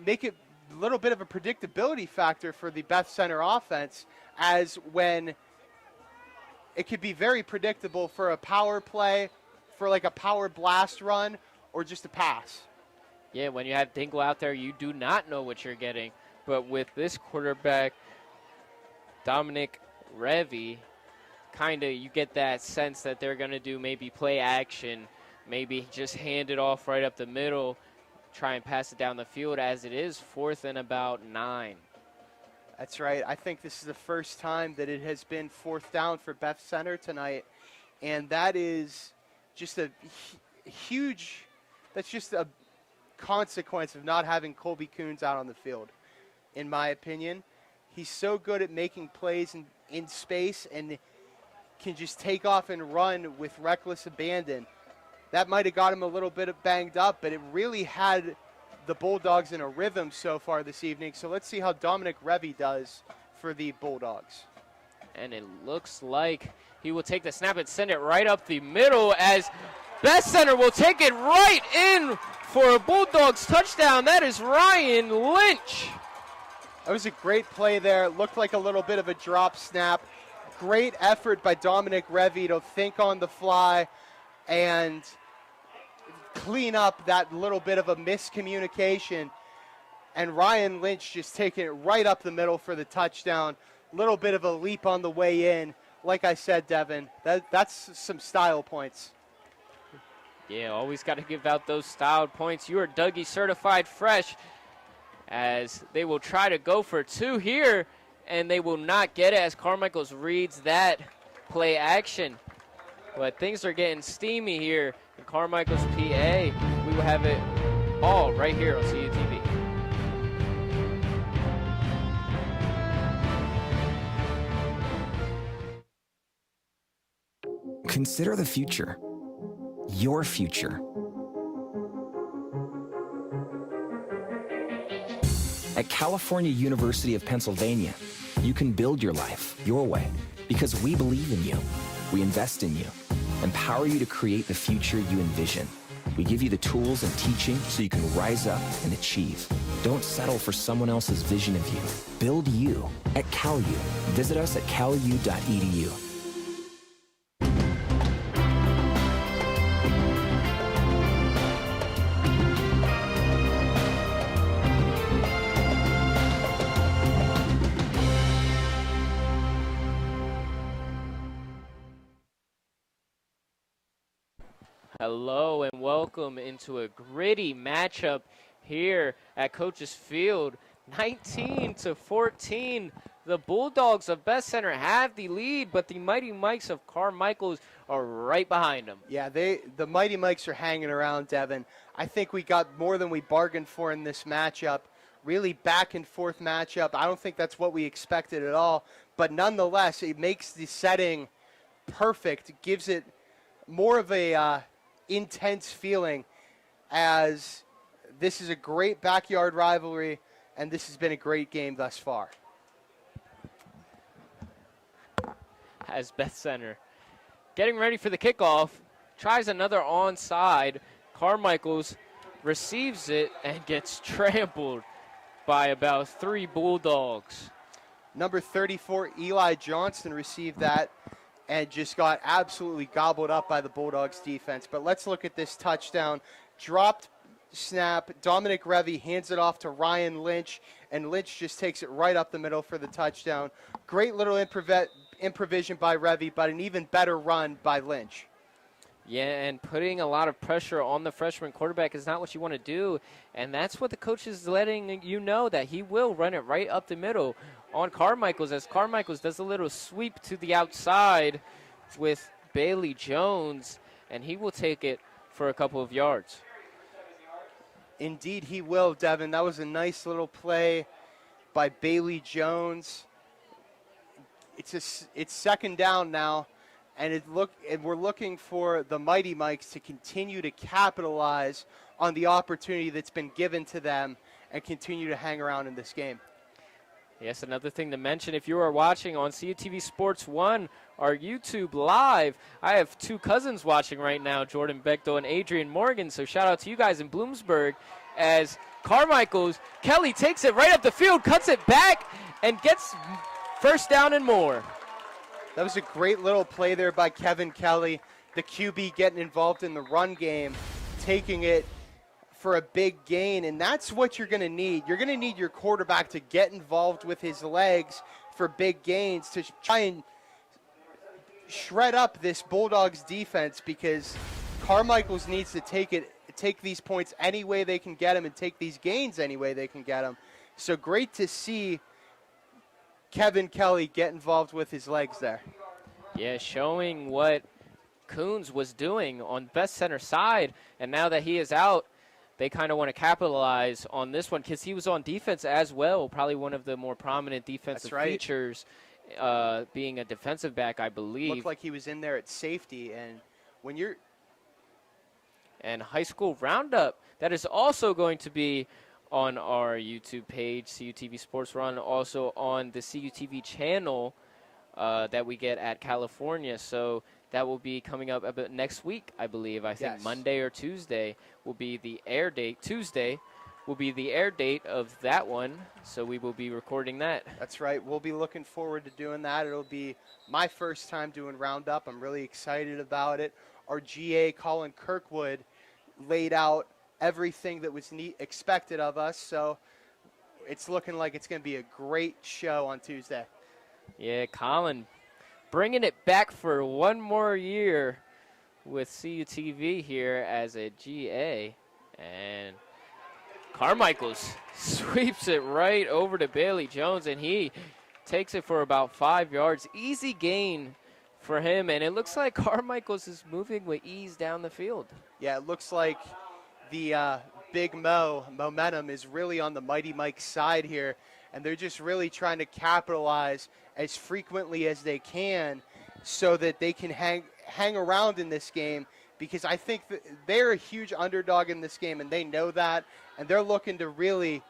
predictability factor for the Beth-Center offense, as when it could be very predictable for a power play, for like a power blast run, or just a pass. Yeah, when you have Dingle out there, you do not know what you're getting. But with this quarterback, Dominic Revy, you get that sense that they're going to do maybe play action, maybe just hand it off right up the middle, try and pass it down the field, as it is 4th and about 9. That's right. I think this is the first time that it has been 4th down for Beth-Center tonight, and that is just a huge, that's just a consequence of not having Colby Coons out on the field, in my opinion. He's so good at making plays in space and can just take off and run with reckless abandon. That might have got him a little bit banged up, but it really had the Bulldogs in a rhythm so far this evening. So let's see how Dominic Revy does for the Bulldogs. And it looks like he will take the snap and send it right up the middle as Beth-Center will take it right in for a Bulldogs touchdown. That is Ryan Lynch. That was a great play there. It looked like a little bit of a drop snap. Great effort by Dominic Revy to think on the fly and clean up that little bit of a miscommunication. And Ryan Lynch just taking it right up the middle for the touchdown. Little bit of a leap on the way in. Like I said, Devin, that's some style points. Yeah, always got to give out those styled points. You are Dougie certified fresh, as they will try to go for two here, and they will not get it as Carmichaels reads that play action. But things are getting steamy here in Carmichaels, PA. We will have it all right here on CUTV. Consider the future. Your future. At California University of Pennsylvania, you can build your life your way because we believe in you. We invest in you, empower you to create the future you envision. We give you the tools and teaching so you can rise up and achieve. Don't settle for someone else's vision of you. Build you at CalU. Visit us at calu.edu. Hello and welcome into a gritty matchup here at Coach's Field. 19-14, the Bulldogs of Beth-Center have the lead, but the Mighty Mikes of Carmichaels are right behind them. Yeah, the Mighty Mikes are hanging around, Devin. I think we got more than we bargained for in this matchup. Really back and forth matchup. I don't think that's what we expected at all, but nonetheless, it makes the setting perfect. It gives it more of a intense feeling, as this is a great backyard rivalry and this has been a great game thus far. As Beth-Center getting ready for the kickoff, tries another onside. Carmichaels receives it and gets trampled by about 3 Bulldogs. Number 34, Eli Johnston, received that and just got absolutely gobbled up by the Bulldogs defense. But let's look at this touchdown. Dropped snap. Dominic Revy hands it off to Ryan Lynch, and Lynch just takes it right up the middle for the touchdown. Great little improvisation by Revy, but an even better run by Lynch. Yeah, and putting a lot of pressure on the freshman quarterback is not what you want to do, and that's what the coach is letting you know, that he will run it right up the middle on Carmichaels, as Carmichaels does a little sweep to the outside with Bailey Jones, and he will take it for a couple of yards. Indeed he will, Devin. That was a nice little play by Bailey Jones. It's second down now, and we're looking for the Mighty Mikes to continue to capitalize on the opportunity that's been given to them and continue to hang around in this game. Yes, another thing to mention, if you are watching on CUTV Sports 1, our YouTube Live, I have 2 cousins watching right now, Jordan Bechtel and Adrian Morgan, so shout out to you guys in Bloomsburg, as Carmichaels, Kelly takes it right up the field, cuts it back, and gets first down and more. That was a great little play there by Kevin Kelly, the QB getting involved in the run game, taking it for a big gain, and that's what you're going to need. You're going to need your quarterback to get involved with his legs for big gains to try and shred up this Bulldogs defense, because Carmichaels needs to take these points any way they can get them and take these gains any way they can get them. So great to see Kevin Kelly get involved with his legs there. Yeah, showing what Coons was doing on Beth-Center side, and now that he is out, they kind of want to capitalize on this one because he was on defense as well, probably one of the more prominent defensive features, being a defensive back, I believe. Looked like he was in there at safety, and when you're... And high school roundup, that is also going to be on our YouTube page, CUTV Sports Run, also on the CUTV channel that we get at California. So that will be coming up about next week, I believe. I think Monday or Tuesday will be the air date. Tuesday will be the air date of that one, so we will be recording that. That's right. We'll be looking forward to doing that. It'll be my first time doing roundup. I'm really excited about it. Our GA, Colin Kirkwood, laid out everything that was expected of us, so it's looking like it's going to be a great show on Tuesday. Yeah, Colin bringing it back for one more year with CUTV here as a GA, and Carmichaels sweeps it right over to Bailey Jones, and he takes it for about 5 yards. Easy gain for him, and it looks like Carmichaels is moving with ease down the field. Yeah, it looks like the Big momentum is really on the Mighty Mike's side here, and they're just really trying to capitalize as frequently as they can so that they can hang around in this game, because I think that they're a huge underdog in this game, and they know that, and they're looking to really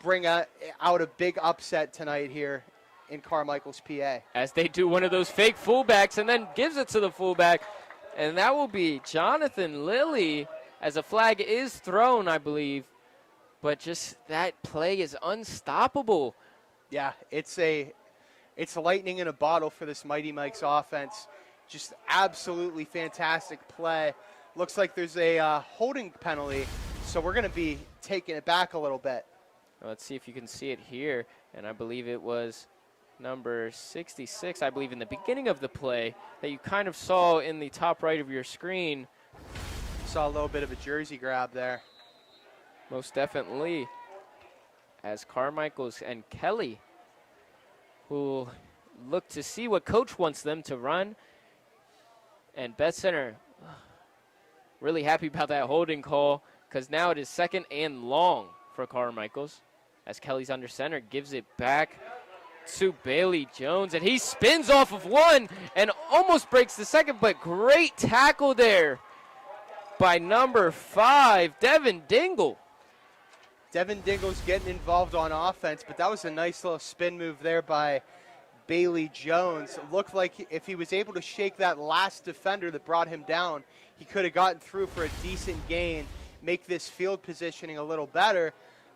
bring out a big upset tonight here in Carmichaels, PA. As they do one of those fake fullbacks and then gives it to the fullback, and that will be Jonathan Lilly, as a flag is thrown, I believe. But just that play is unstoppable. Yeah, it's lightning in a bottle for this Mighty Mike's offense. Just absolutely fantastic play. Looks like there's a holding penalty, so we're going to be taking it back a little bit. Let's see if you can see it here, and I believe it was number 66, I believe, in the beginning of the play that you kind of saw in the top right of your screen. Saw a little bit of a jersey grab there. Most definitely. As Carmichaels and Kelly will look to see what coach wants them to run. And Beth-Center really happy about that holding call, because now it is 2nd and long for Carmichaels, as Kelly's under center, gives it back to Bailey Jones, and he spins off of one and almost breaks the second, but great tackle there by number 5, Devin Dingle. Devin Dingle's getting involved on offense, but that was a nice little spin move there by Bailey Jones. It looked like if he was able to shake that last defender that brought him down, he could have gotten through for a decent gain, make this field positioning a little better,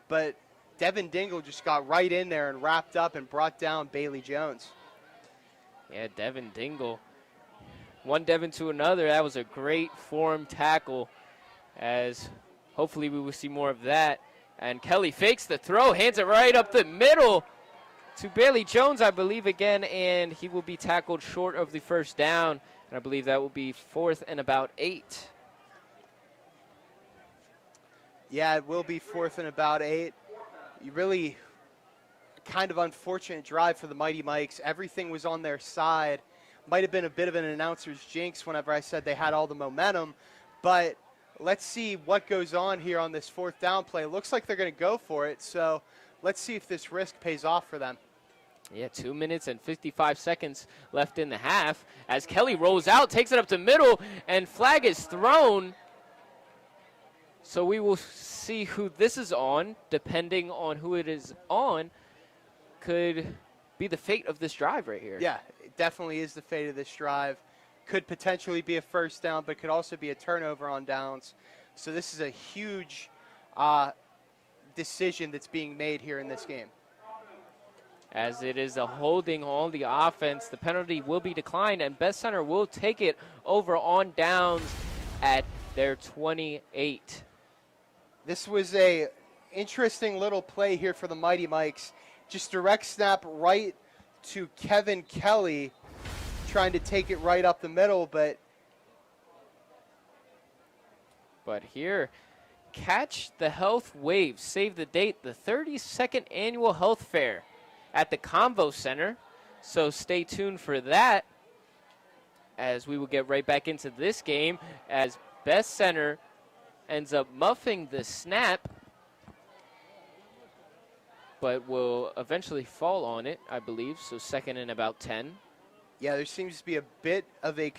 but Devin Dingle just got right in there and wrapped up and brought down Bailey Jones. Yeah, Devin Dingle. One Devin to another. That was a great form tackle, as hopefully we will see more of that. And Kelly fakes the throw, hands it right up the middle to Bailey Jones, I believe, again, and he will be tackled short of the first down. And I believe that will be 4th and about 8. Yeah, it will be 4th and about 8. You really kind of unfortunate drive for the Mighty Mikes. Everything was on their side. Might have been a bit of an announcer's jinx whenever I said they had all the momentum, but let's see what goes on here on this 4th down play. It looks like they're going to go for it, so let's see if this risk pays off for them. Yeah, 2 minutes and 55 seconds left in the half as Kelly rolls out, takes it up to middle, and flag is thrown. So we will see who this is on. Depending on who it is on, could be the fate of this drive right here. Yeah, it definitely is the fate of this drive. Could potentially be a first down, but could also be a turnover on downs. So this is a huge decision that's being made here in this game. As it is a holding on the offense, the penalty will be declined, and Beth-Center will take it over on downs at their 28. This was a interesting little play here for the Mighty Mikes. Just direct snap right to Kevin Kelly, trying to take it right up the middle, but here, catch the health wave, save the date, the 32nd annual health fair at the Convo Center. So stay tuned for that, as we will get right back into this game as Beth-Center ends up muffing the snap, but will eventually fall on it, I believe. So second and about 10. Yeah, there seems to be a bit of a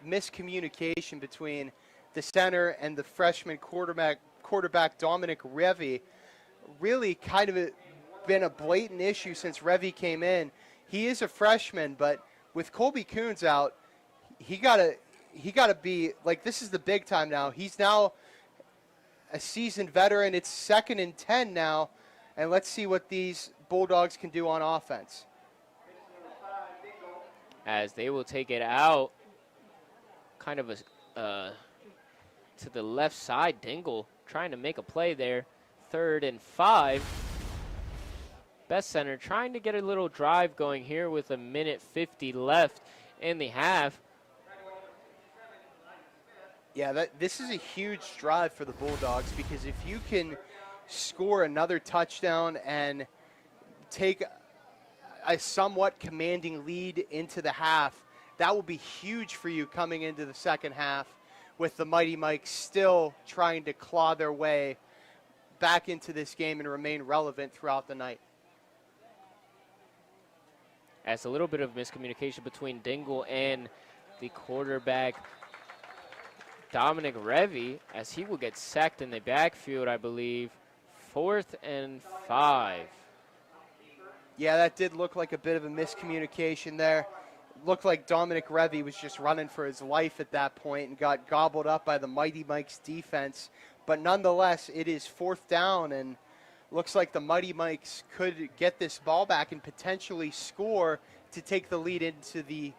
miscommunication between the center and the freshman quarterback Dominic Revy. Really kind of been a blatant issue since Revy came in. He is a freshman, but with Colby Coons out, he gotta be like, this is the big time now. He's now a seasoned veteran. It's 2nd and 10 now, and let's see what these Bulldogs can do on offense. As they will take it out, kind of to the left side. Dingle trying to make a play there. 3rd and 5. Beth-Center trying to get a little drive going here with 1:50 left in the half. Yeah, this is a huge drive for the Bulldogs, because if you can score another touchdown and take a somewhat commanding lead into the half, that will be huge for you coming into the second half, with the Mighty Mikes still trying to claw their way back into this game and remain relevant throughout the night. As a little bit of miscommunication between Dingle and the quarterback Dominic Revy, as he will get sacked in the backfield, I believe. 4th and 5. Yeah, that did look like a bit of a miscommunication there. Looked like Dominic Revy was just running for his life at that point and got gobbled up by the Mighty Mikes defense. But nonetheless, it is 4th down, and looks like the Mighty Mikes could get this ball back and potentially score to take the lead into the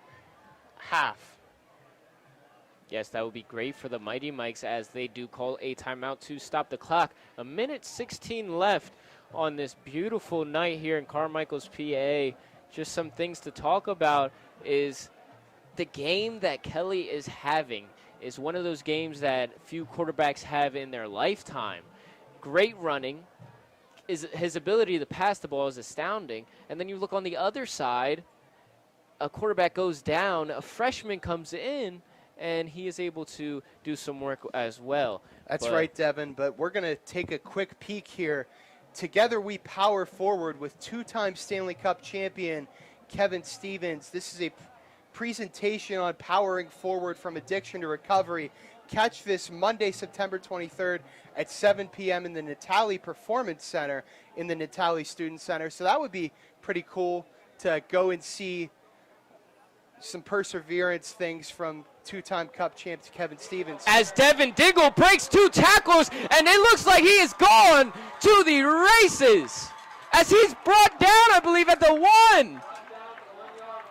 half. Yes, that would be great for the Mighty Mikes, as they do call a timeout to stop the clock. 1:16 left on this beautiful night here in Carmichaels, PA. Just some things to talk about is the game that Kelly is having is one of those games that few quarterbacks have in their lifetime. Great running. His ability to pass the ball is astounding. And then you look on the other side, a quarterback goes down, a freshman comes in, and he is able to do some work as well. That's right, Devin, but we're going to take a quick peek here. Together we power forward with 2-time Stanley Cup champion Kevin Stevens. This is a presentation on powering forward from addiction to recovery. Catch this Monday, September 23rd at 7 p.m. in the Natali Performance Center in the Natali Student Center. So that would be pretty cool to go and see some perseverance things from 2-time Cup champs Kevin Stevens. As Devin Dingle breaks 2 tackles, and it looks like he is gone to the races. As he's brought down, I believe, at the 1.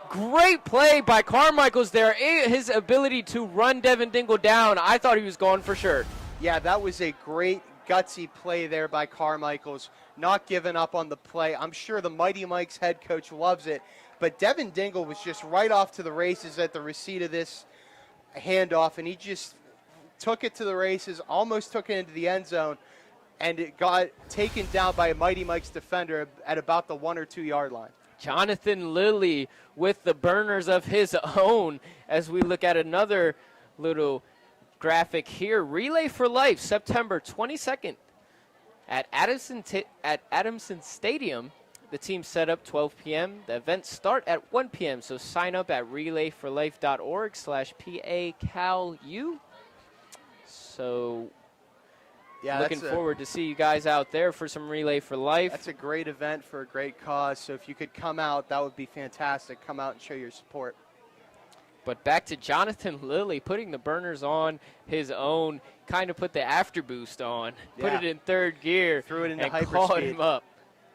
Great play by Carmichaels there. His ability to run Devin Dingle down, I thought he was gone for sure. Yeah, that was a great gutsy play there by Carmichaels. Not giving up on the play. I'm sure the Mighty Mikes head coach loves it. But Devin Dingle was just right off to the races at the receipt of this handoff, and he just took it to the races, almost took it into the end zone, and it got taken down by a Mighty Mikes defender at about the 1 or 2 yard line. Jonathan Lilly with the burners of his own, as we look at another little graphic here. Relay for Life, September 22nd at Adamson Stadium. The team set up 12 p.m. The events start at 1 p.m., so sign up at relayforlife.org/PACalU. So yeah, looking forward to see you guys out there for some Relay for Life. That's a great event for a great cause, so if you could come out, that would be fantastic. Come out and show your support. But back to Jonathan Lilly, putting the burners on his own, kind of put the after boost on, put it in 3rd gear, threw it into and hyperspeed. called him up.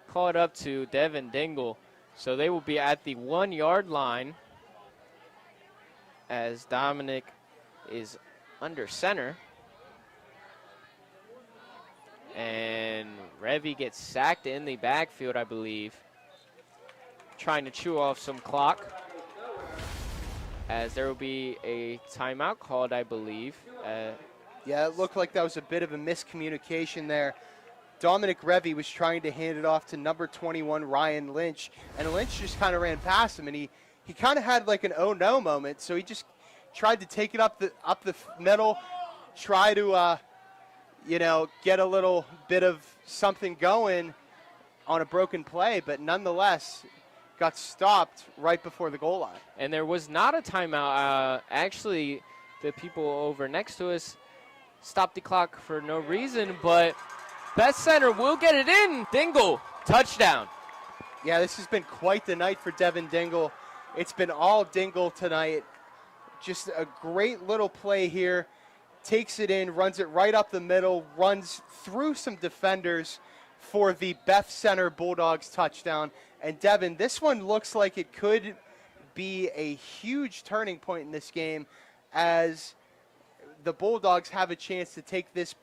Called up to Devin Dingle. So they will be at the 1 yard line as Dominic is under center. And Revy gets sacked in the backfield, I believe, trying to chew off some clock, as there will be a timeout called, I believe. Yeah, it looked like that was a bit of a miscommunication there. Dominic Revy was trying to hand it off to number 21, Ryan Lynch, and Lynch just kind of ran past him, and he kind of had like an oh no moment, so he just tried to take it up the middle, try to get a little bit of something going on a broken play, but nonetheless got stopped right before the goal line. And there was not a timeout. Actually, the people over next to us stopped the clock for no reason, but Beth-Center will get it in. Dingle, touchdown. Yeah, this has been quite the night for Devin Dingle. It's been all Dingle tonight. Just a great little play here. Takes it in, runs it right up the middle, runs through some defenders for the Beth-Center Bulldogs touchdown. And Devin, this one looks like it could be a huge turning point in this game as the Bulldogs have a chance to take this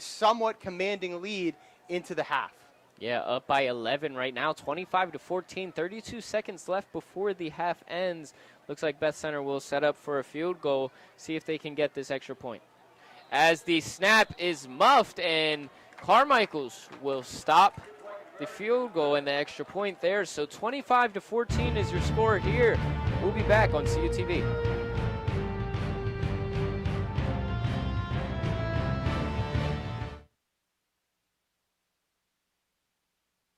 somewhat commanding lead into the half. Yeah, up by 11 right now, 25-14, 32 seconds left before the half ends. Looks like Beth-Center will set up for a field goal, see if they can get this extra point. As the snap is muffed, and Carmichaels will stop the field goal and the extra point there. So 25-14 is your score here. We'll be back on CUTV.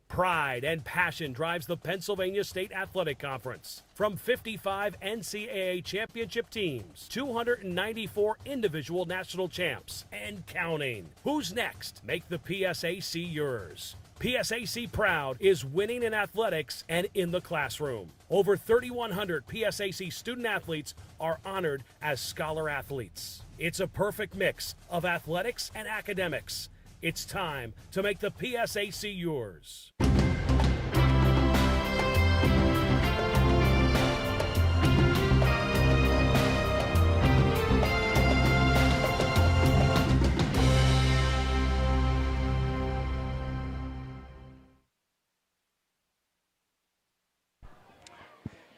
Pride and passion drives the Pennsylvania State Athletic Conference. From 55 NCAA championship teams, 294 individual national champs, and counting. Who's next? Make the PSAC yours. PSAC Proud is winning in athletics and in the classroom. Over 3,100 PSAC student athletes are honored as scholar athletes. It's a perfect mix of athletics and academics. It's time to make the PSAC yours.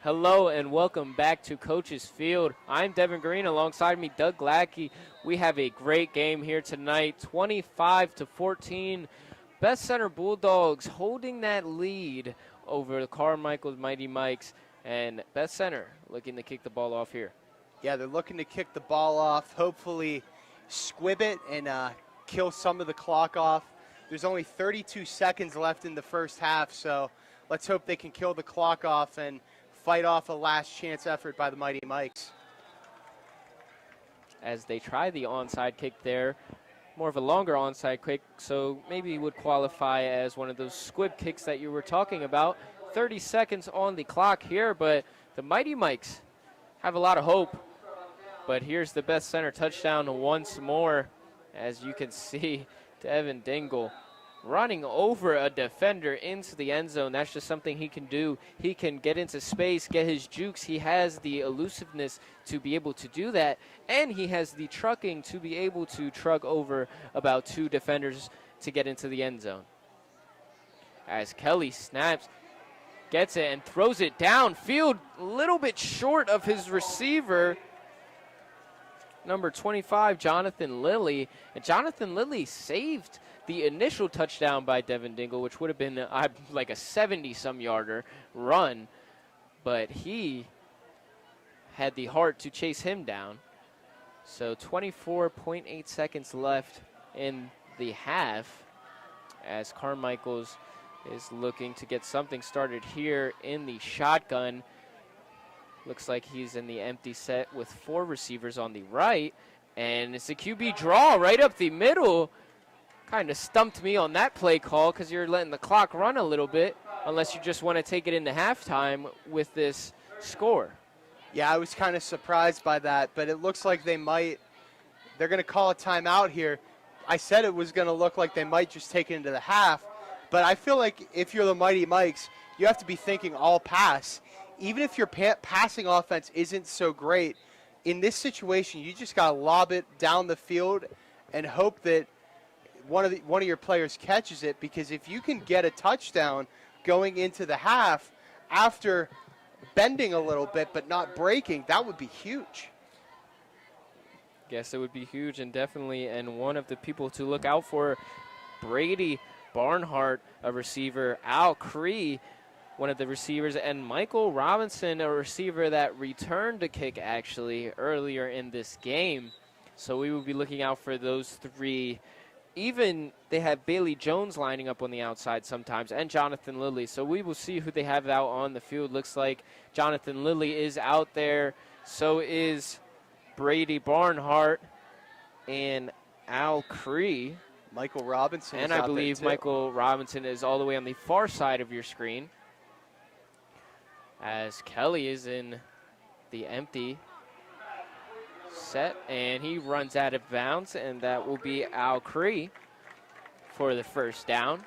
Hello and welcome back to Coach's Field. I'm Devin Green. Alongside me, Doug Glackey. We have a great game here tonight, 25-14. Beth-Center Bulldogs holding that lead over the Carmichaels Mighty Mikes, and Beth-Center looking to kick the ball off here. Yeah, they're looking to kick the ball off, hopefully squib it and kill some of the clock off. There's only 32 seconds left in the first half, so let's hope they can kill the clock off and fight off a last chance effort by the Mighty Mikes. As they try the onside kick there, more of a longer onside kick, so maybe would qualify as one of those squib kicks that you were talking about. 30 seconds on the clock here, but the Mighty Mikes have a lot of hope. But here's the Beth-Center touchdown once more. As you can see, Devin Dingle running over a defender into the end zone. That's just something he can do. He can get into space, get his jukes. He has the elusiveness to be able to do that, and he has the trucking to be able to truck over about two defenders to get into the end zone. As Kelly snaps, gets it, and throws it downfield, a little bit short of his receiver, number 25, Jonathan Lilly. And Jonathan Lilly saved the initial touchdown by Devin Dingle, which would have been like a 70-some-yarder run, but he had the heart to chase him down. So 24.8 seconds left in the half as Carmichaels is looking to get something started here in the shotgun. Looks like he's in the empty set with four receivers on the right, and it's a QB draw right up the middle. Kind of stumped me on that play call because you're letting the clock run a little bit unless you just want to take it into halftime with this score. Yeah, I was kind of surprised by that, but it looks like they're going to call a timeout here. I said it was going to look like they might just take it into the half, but I feel like if you're the Mighty Mikes, you have to be thinking all pass. Even if your passing offense isn't so great, in this situation, you just got to lob it down the field and hope that one of your players catches it, because if you can get a touchdown going into the half after bending a little bit but not breaking, that would be huge. Yes, it would be huge, and definitely, and one of the people to look out for, Brady Barnhart, a receiver, Al Cree, one of the receivers, and Michael Robinson, a receiver that returned a kick actually earlier in this game. So we will be looking out for those three even they have Bailey Jones lining up on the outside sometimes, and Jonathan Lilly. So we will see who they have out on the field. Looks like Jonathan Lilly is out there. So is Brady Barnhart and Al Cree. Michael Robinson and is I out believe there too. Michael Robinson is all the way on the far side of your screen, as Kelly is in the empty set, and he runs out of bounds, and that will be Al Cree for the first down.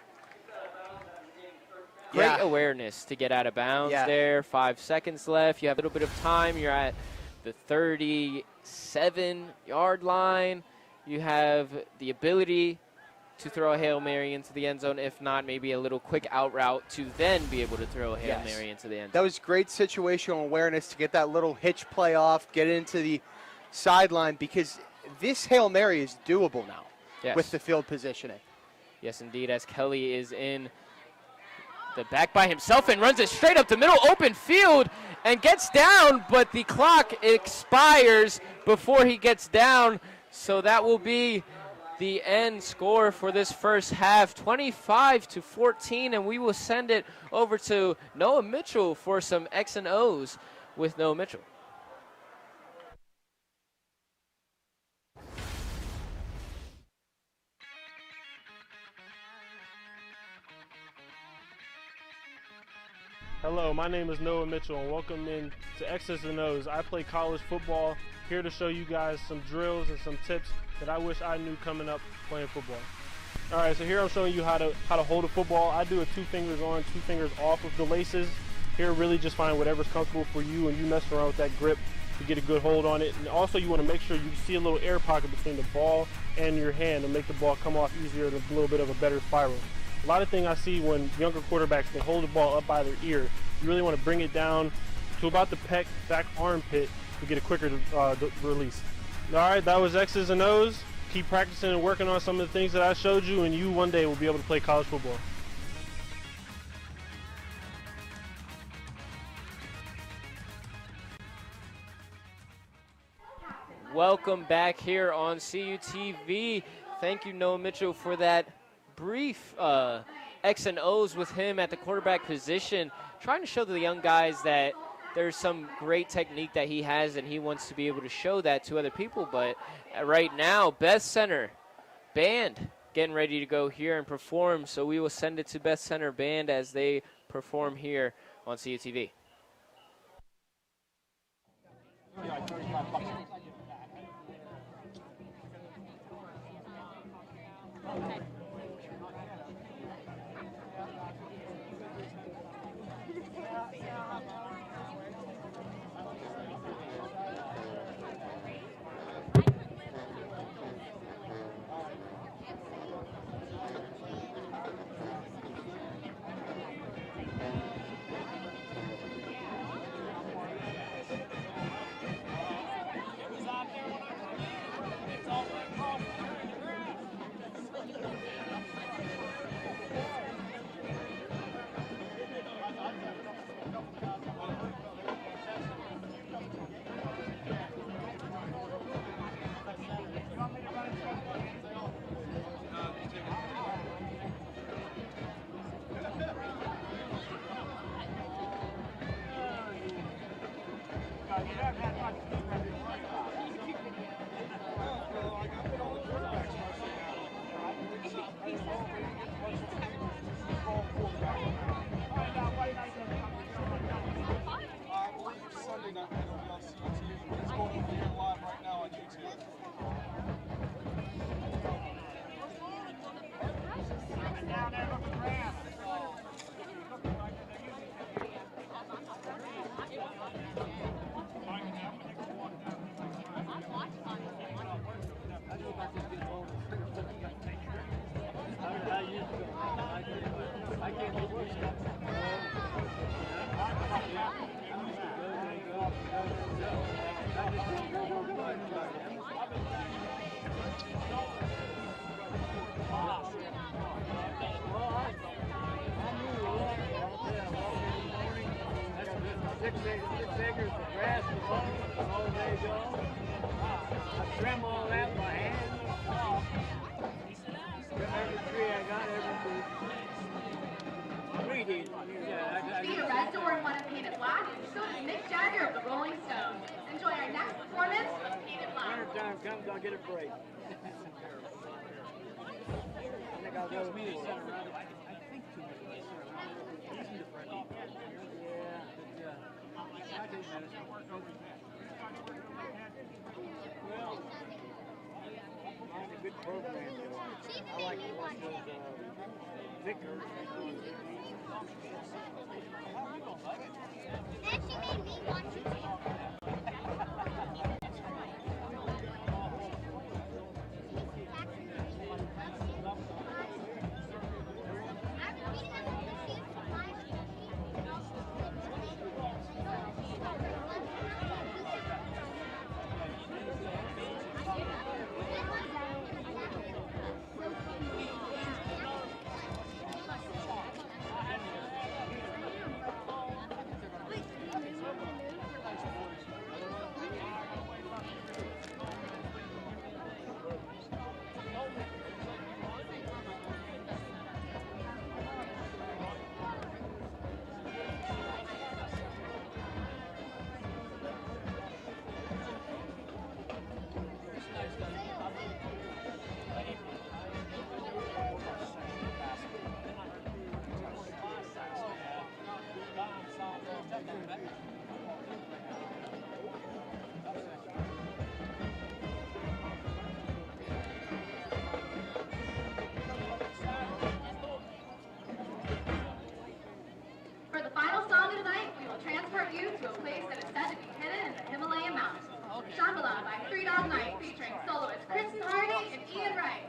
Great awareness to get out of bounds there. 5 seconds left. You have a little bit of time. You're at the 37-yard line. You have the ability to throw a Hail Mary into the end zone. If not, maybe a little quick out route to then be able to throw a Hail Mary into the end zone. That was great situational awareness to get that little hitch play off, get it into the sideline, because this Hail Mary is doable now with the field positioning. Yes, indeed, as Kelly is in the back by himself and runs it straight up the middle, open field, and gets down, but the clock expires before he gets down. So that will be the end score for this first half, 25-14, and we will send it over to Noah Mitchell for some X and O's with Noah Mitchell. Hello, my name is Noah Mitchell, and welcome in to X's and O's. I play college football, here to show you guys some drills and some tips that I wish I knew coming up playing football. All right, so here I'm showing you how to hold a football. I do a 2 fingers on, 2 fingers off of the laces. Here, really just find whatever's comfortable for you, and you mess around with that grip to get a good hold on it. And also, you want to make sure you see a little air pocket between the ball and your hand to make the ball come off easier and a little bit of a better spiral. A lot of things I see when younger quarterbacks, they hold the ball up by their ear. You really want to bring it down to about the pec, back armpit to get a quicker release. All right, that was X's and O's. Keep practicing and working on some of the things that I showed you, and you one day will be able to play college football. Welcome back here on CUTV. Thank you, Noah Mitchell, for that brief X and O's with him at the quarterback position, trying to show the young guys that there's some great technique that he has, and he wants to be able to show that to other people. But right now, Beth-Center band getting ready to go here and perform, so we will send it to Beth-Center band as they perform here on CUTV. Painted Black, and so does Mick Jagger of the Rolling Stones. Enjoy our next performance of Painted Black. Time comes, I'll get a break. I think I'll go with it. It's a good program. I like to watch those Vickers. And she made me want to too. For the final song of the night, we will transport you to a place that is said to be hidden in the Himalayan mountains. Shambhala by Three Dog Night, featuring soloists Kristen Hardy and Ian Wright.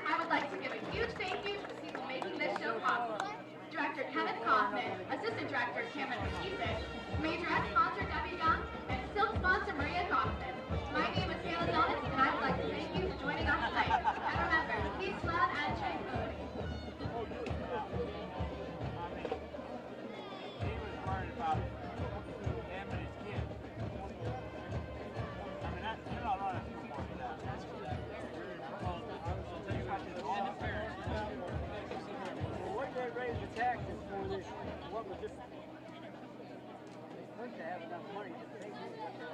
I would like to give a huge thank you to the people making this show possible. Director Kevin Kaufman, Assistant Director Cameron McKeesick, Majorette sponsor Debbie Young, and Silk sponsor Maria Kaufman. My name is Taylor Donis, and I would like to thank you for joining us tonight. And remember, peace, love, and tranquility. Taxes for this, what was this? They supposed to have enough money to pay for what they're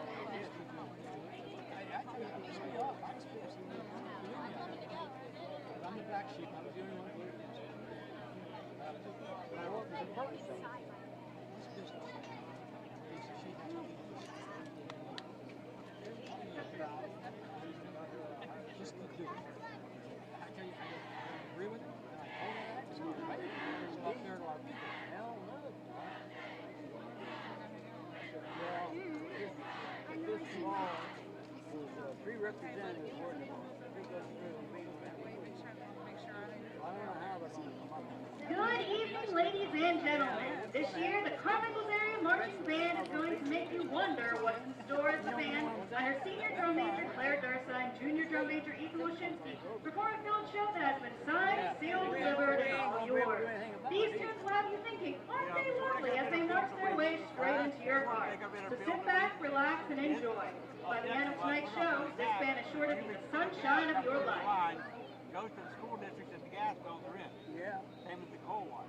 I'm the black sheep. I'm the only one who lives. I work with the purpose of this business. Just keep doing it. I tell you, I agree with it. It's not fair to our people. Hell no. Well, this law was three representatives working on it. I think that's true. I don't know how they're going to come up with it. Good evening, ladies and gentlemen. This year, the Carmichaels Area Marching Band is going to make you wonder what's in store at the band under Senior Drum Major Claire Dursa and Junior Drum Major Major Ethan Lashinsky, perform a film show that has been signed, sealed, delivered, and all yours. These tunes will have you thinking, aren't they lovely, as they march their way straight into your heart. So sit back, relax, and enjoy. By the end of tonight's show, this band is sure to be the sunshine of your life. Goes to the school district that the gas bills are in. Yeah. Same as the coal one.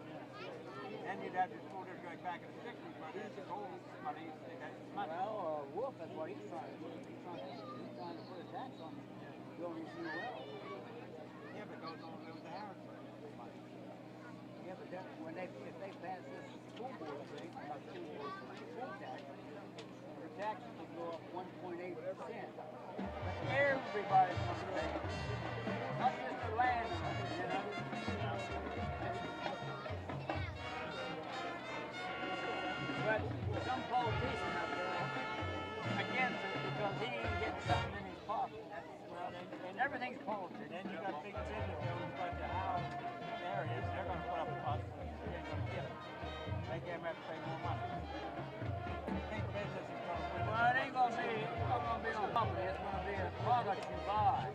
Then you'd have your school district back in the 60s, but it's the coal money, they got money. Well, Wolf, that's what he's trying to do. He's trying to put a tax on it. Building new wells. Yeah, but it goes on with the Harrisburg money. Yeah, but then when if they pass this school board thing about school tax, the taxes will go up 1.8%. But everybody's going to pay. Not just the landowners, you know. But some politician up there against it because he ain't getting something in his pocket. And everything's politics. Then you got big business that owns a bunch of house areas. They're going to put up a fuss. They ain't going to get it. They can't have to pay more money. Big business is going to win. Well, it ain't going to be on property. It's going to be a product you buy.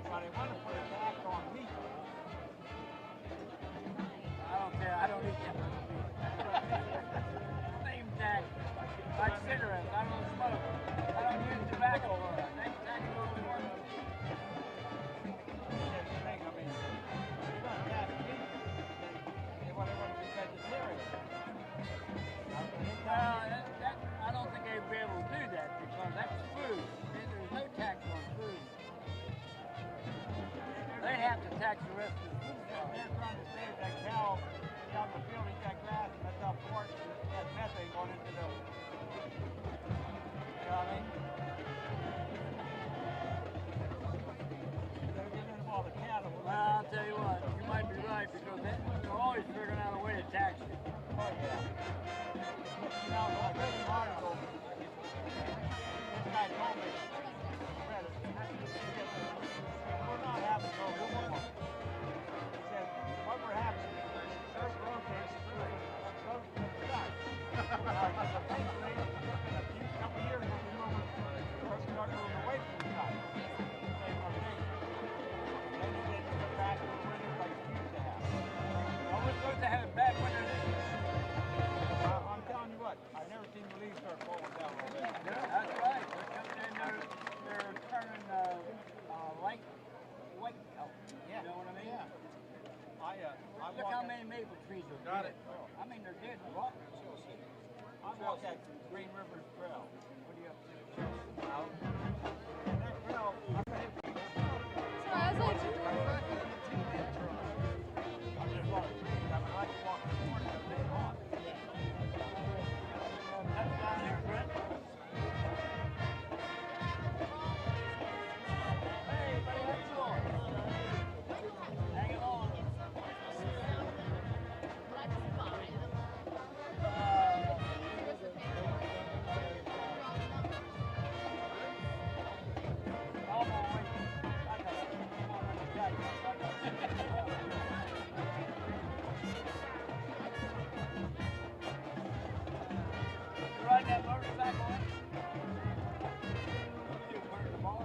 But they want to put a tax on meat. I don't care. I don't eat that much meat. Same tax. Like cigarettes. I don't smoke. I don't use tobacco. Same tax is only one. I mean, you're going to tax meat. They want everyone to be vegetarian. Well, I don't think they'd be able to do that because that's food. There's no tax on food. They'd have to tax the rest of the food. They're trying to save that cow out in the field, eat that grass, and that's how pork has methane going into the. You know what I mean? They're getting rid of all the cattle. Well, I'll tell you what, you might be right because they're always figuring out a way to tax you. Oh, yeah. Now, I read an article. This guy told me, we're not having no reform. He said, what we're having is first rotates through the side. Eventually, in a couple years, we'll start moving away from the side. Same rotation. Then you get back to the winter like you used to have. Well, we're supposed to have bad winter this year. I'm telling you what, I've never seen the leaves start falling down already. That's right. They're coming in, they're turning light color. Yeah. You know what I mean? Yeah. Look how many maple trees are dead. I mean, they're dead rock. I walked that Green River Trail. What are you up to? Out. And that trail, I'm ready to go. So I was like, I'm just walking. I like to walk in the morning and stay hot. That's down there, Brent. Hey, buddy, how you doing? Hanging on. Ride that motorcycle in? You burn the bar?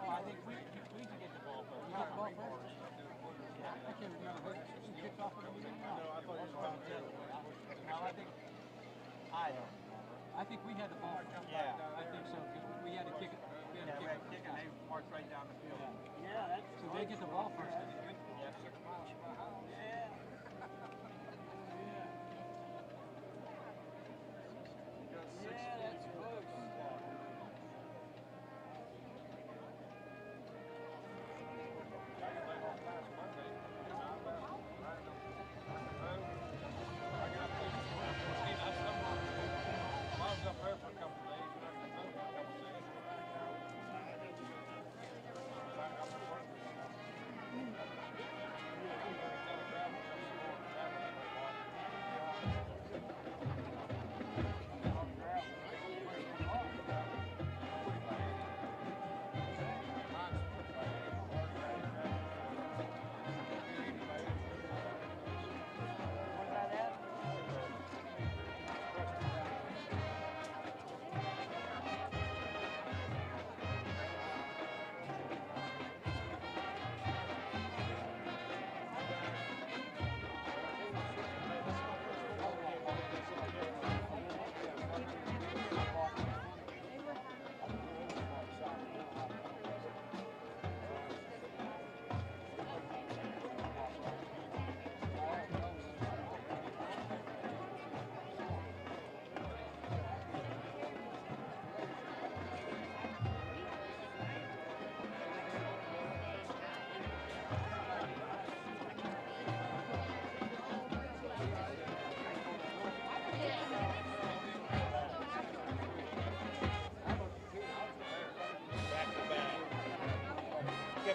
I think we should get the ball first. I can't remember. You kicked off with everything? No, I thought you were about to. No, I think I don't remember. I think we had the ball. Yeah, I think so, because we had to kick it. We had to kick it, and they marched right down the field. Yeah, that's so they get the ball first. Yeah. Yeah, that's close.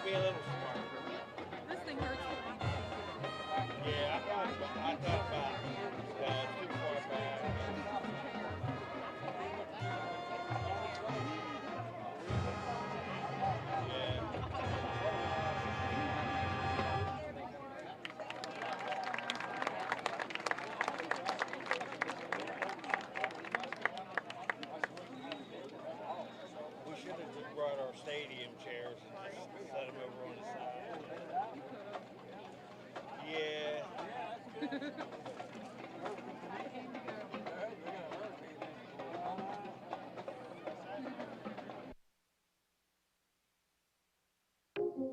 Be a little smarter. This thing hurts. Yeah, I thought about too far back. We should have just brought our stadium chairs and just set them over on the side. Yeah.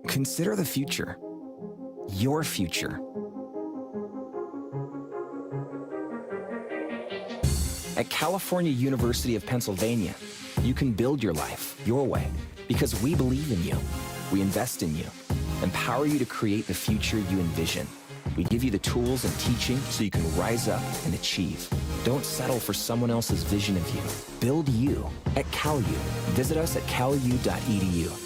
Consider the future. Your future. At California University of Pennsylvania, you can build your life your way because we believe in you. We invest in you, empower you to create the future you envision. We give you the tools and teaching so you can rise up and achieve. Don't settle for someone else's vision of you. Build you at CalU. Visit us at calu.edu.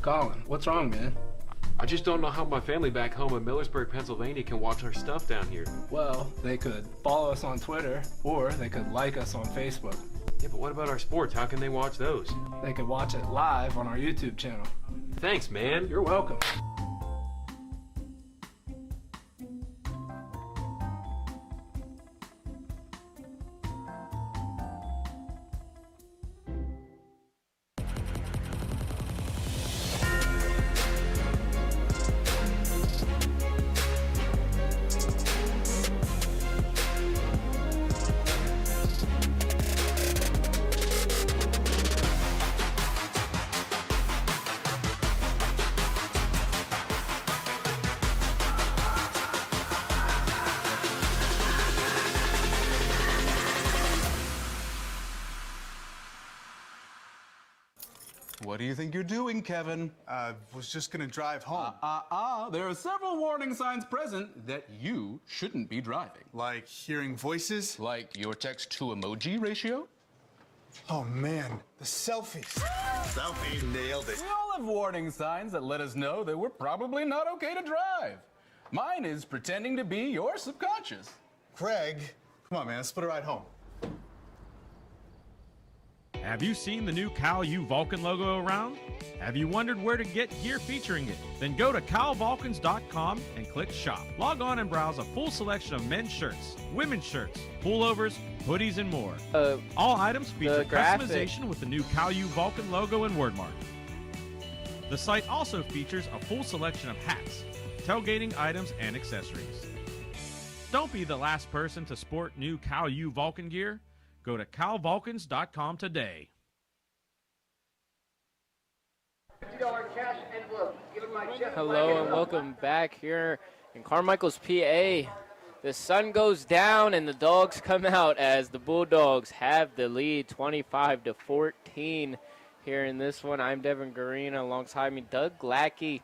Colin, what's wrong, man? I just don't know how my family back home in Millersburg, Pennsylvania can watch our stuff down here. Well, they could follow us on Twitter, or they could like us on Facebook. Yeah, but what about our sports? How can they watch those? They could watch it live on our YouTube channel. Thanks, man. You're welcome. What do you think you're doing, Kevin? Was just gonna drive home. There are several warning signs present that you shouldn't be driving. Like hearing voices? Like your text-to-emoji ratio? Oh man, the selfies. Selfies. Nailed it. We all have warning signs that let us know that we're probably not okay to drive. Mine is pretending to be your subconscious. Craig, come on man, let's split a ride home. Have you seen the new Cal U Vulcan logo around? Have you wondered where to get gear featuring it? Then go to calvulcans.com and click shop. Log on and browse a full selection of men's shirts, women's shirts, pullovers, hoodies, and more. All items feature customization with the new Cal U Vulcan logo and wordmark. The site also features a full selection of hats, tailgating items, and accessories. Don't be the last person to sport new Cal U Vulcan gear. Go to calvulcans.com today. $50 cash envelope given by Jeff. Hello and welcome back here in Carmichaels, PA. The sun goes down and the dogs come out as the Bulldogs have the lead 25-14 here in this one. I'm Devin Garina, alongside me Doug Glackey.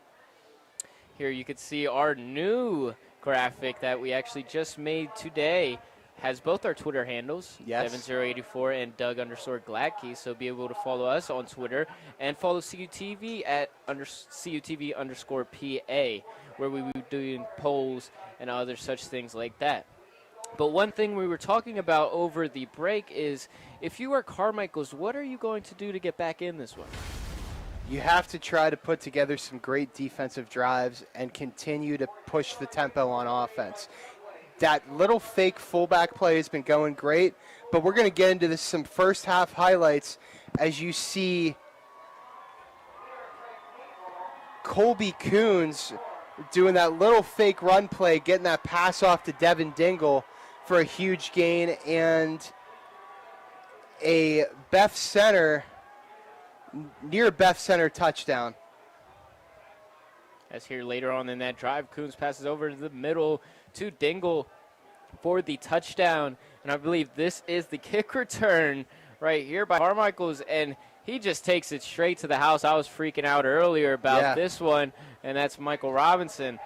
Here you can see our new graphic that we actually just made today. Has both our Twitter handles, Devin084 and Doug_Glackey, so be able to follow us on Twitter and follow CUTV at CUTV_PA, where we will be doing polls and other such things like that. But one thing we were talking about over the break is, if you are Carmichaels, what are you going to do to get back in this one? You have to try to put together some great defensive drives and continue to push the tempo on offense. That little fake fullback play has been going great, but we're going to get into some first half highlights as you see Colby Coons doing that little fake run play, getting that pass off to Devin Dingle for a huge gain, and a Beth-Center, near Beth-Center touchdown. As here later on in that drive, Coons passes over to the middle to Dingle for the touchdown. And I believe this is the kick return right here by Carmichaels, and he just takes it straight to the house. I was freaking out earlier about this one, and that's Michael Robinson.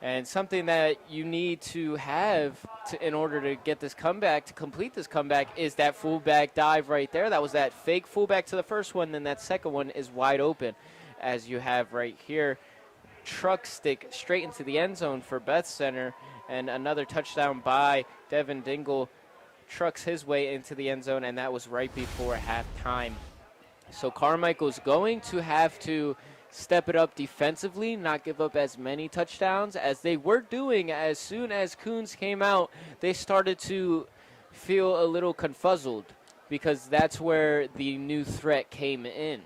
And something that you need to have in order to get this comeback, to complete this comeback, is that fullback dive right there. That was that fake fullback to the first one, then that second one is wide open, as you have right here. Truck stick straight into the end zone for Beth-Center, and another touchdown by Devin Dingle trucks his way into the end zone, and that was right before halftime. So Carmichael's going to have to step it up defensively, not give up as many touchdowns as they were doing. As soon as Coons came out, they started to feel a little confuzzled, because that's where the new threat came in.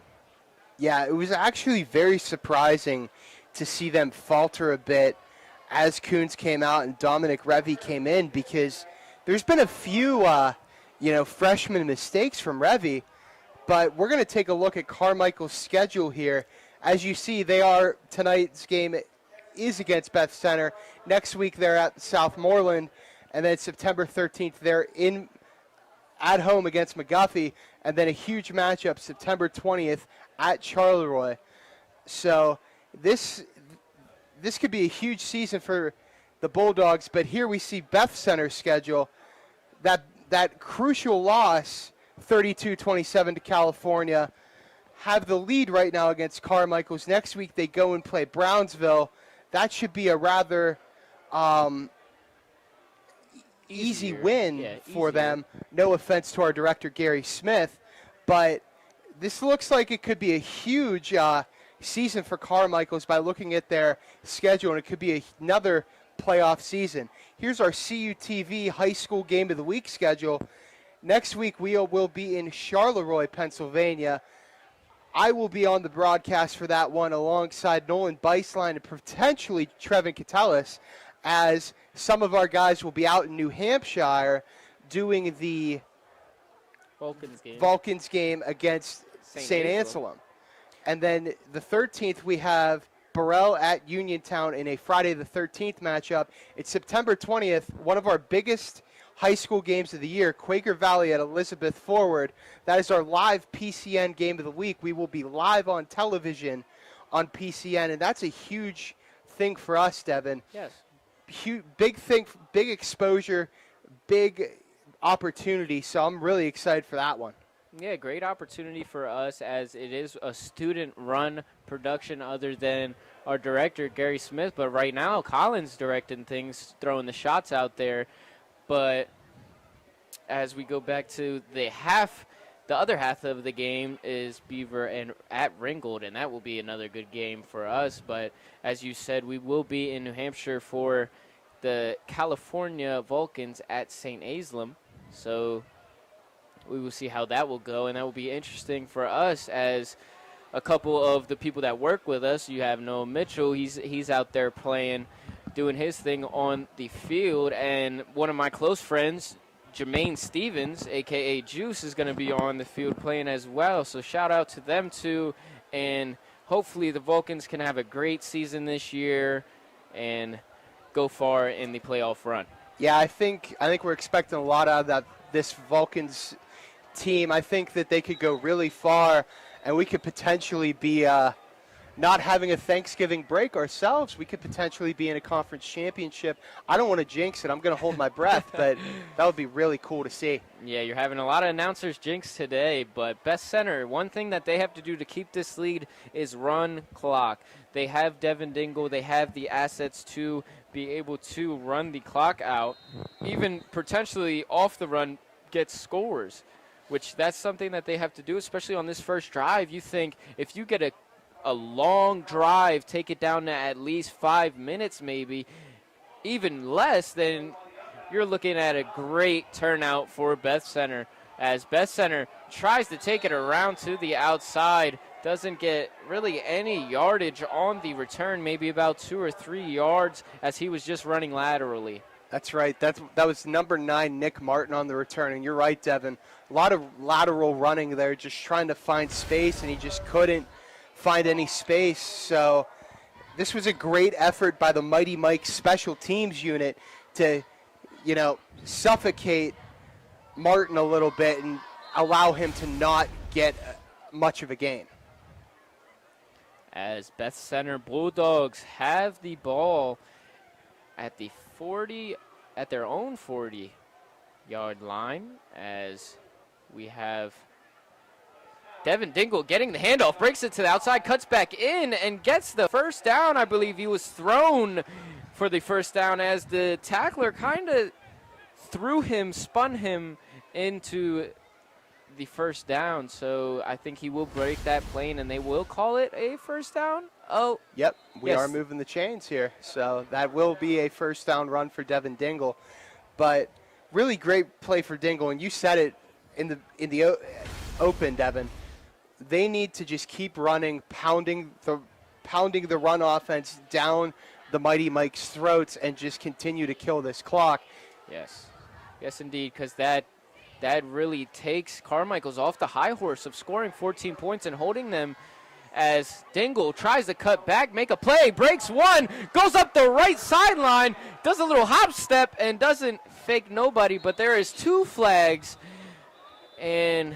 Yeah, it was actually very surprising to see them falter a bit as Coons came out and Dominic Revy came in, because there's been a few, freshman mistakes from Revy. But we're going to take a look at Carmichael's schedule here. As you see, tonight's game is against Beth-Center. Next week they're at Southmoreland, and then September 13th they're at home against McGuffey, and then a huge matchup September 20th at Charleroi. So this could be a huge season for the Bulldogs, but here we see Beth-Center's schedule. That crucial loss, 32-27 to California, have the lead right now against Carmichaels. Next week they go and play Brownsville. That should be a rather easy win for them. No offense to our director, Gary Smith, but this looks like it could be a huge season for Carmichaels by looking at their schedule, and it could be another playoff season. Here's our CUTV High School Game of the Week schedule. Next week we will be in Charleroi, Pennsylvania. I will be on the broadcast for that one alongside Nolan Beislein and potentially Trevin Catellus, as some of our guys will be out in New Hampshire doing the Vulcans game against St. Anselm. And then the 13th we have Burrell at Uniontown in a Friday the 13th matchup. It's September 20th, one of our biggest high school games of the year, Quaker Valley at Elizabeth Forward. That is our live PCN game of the week. We will be live on television on PCN, and that's a huge thing for us, Devin. Yes. Big thing, big exposure, big opportunity, so I'm really excited for that one. Yeah, great opportunity for us, as it is a student-run production other than our director, Gary Smith. But right now, Colin's directing things, throwing the shots out there. But as we go back to the half the other half of the game is Beaver and at Ringgold, and that will be another good game for us. But as you said, we will be in New Hampshire for the California Vulcans at St. Aislinn. So we will see how that will go, and that will be interesting for us as a couple of the people that work with us. You have Noah Mitchell. He's out there playing, doing his thing on the field, and one of my close friends, Jermaine Stevens, a.k.a. Juice, is going to be on the field playing as well. So shout out to them too, and hopefully the Vulcans can have a great season this year and go far in the playoff run. Yeah, I think we're expecting a lot out of this Vulcans team. I think that they could go really far, and we could potentially be not having a Thanksgiving break ourselves. We could potentially be in a conference championship. I don't want to jinx it. I'm going to hold my breath, but that would be really cool to see. Yeah, you're having a lot of announcers jinx today, but Beth-Center, one thing that they have to do to keep this lead is run clock. They have Devin Dingle. They have the assets to be able to run the clock out, even potentially off the run get scores, which that's something that they have to do, especially on this first drive. You think if you get a long drive, take it down to at least 5 minutes maybe, even less, then you're looking at a great turnout for Beth-Center, as Beth-Center tries to take it around to the outside, doesn't get really any yardage on the return, maybe about 2 or 3 yards, as he was just running laterally. That's right. That was number 9, Nick Martin, on the return. And you're right, Devin. A lot of lateral running there, just trying to find space, and he just couldn't find any space. So this was a great effort by the Mighty Mike's special teams unit to, suffocate Martin a little bit and allow him to not get much of a gain. As Beth-Center Bulldogs have the ball at the 40, at their own 40-yard line, as we have Devin Dingle getting the handoff, breaks it to the outside, cuts back in, and gets the first down. I believe he was thrown for the first down as the tackler kind of threw him, spun him into the first down. So I think he will break that plane, and they will call it a first down. Oh, yep, we yes. are moving the chains here. So that will be a first down run for Devin Dingle. But really great play for Dingle, and you said it in the open, Devin. They need to just keep running, pounding the run offense down the Mighty Mike's throats, and just continue to kill this clock. Yes, indeed, because that really takes Carmichaels off the high horse of scoring 14 points and holding them, as Dingle tries to cut back, make a play, breaks one, goes up the right sideline, does a little hop step, and doesn't fake nobody, but there is 2 flags, and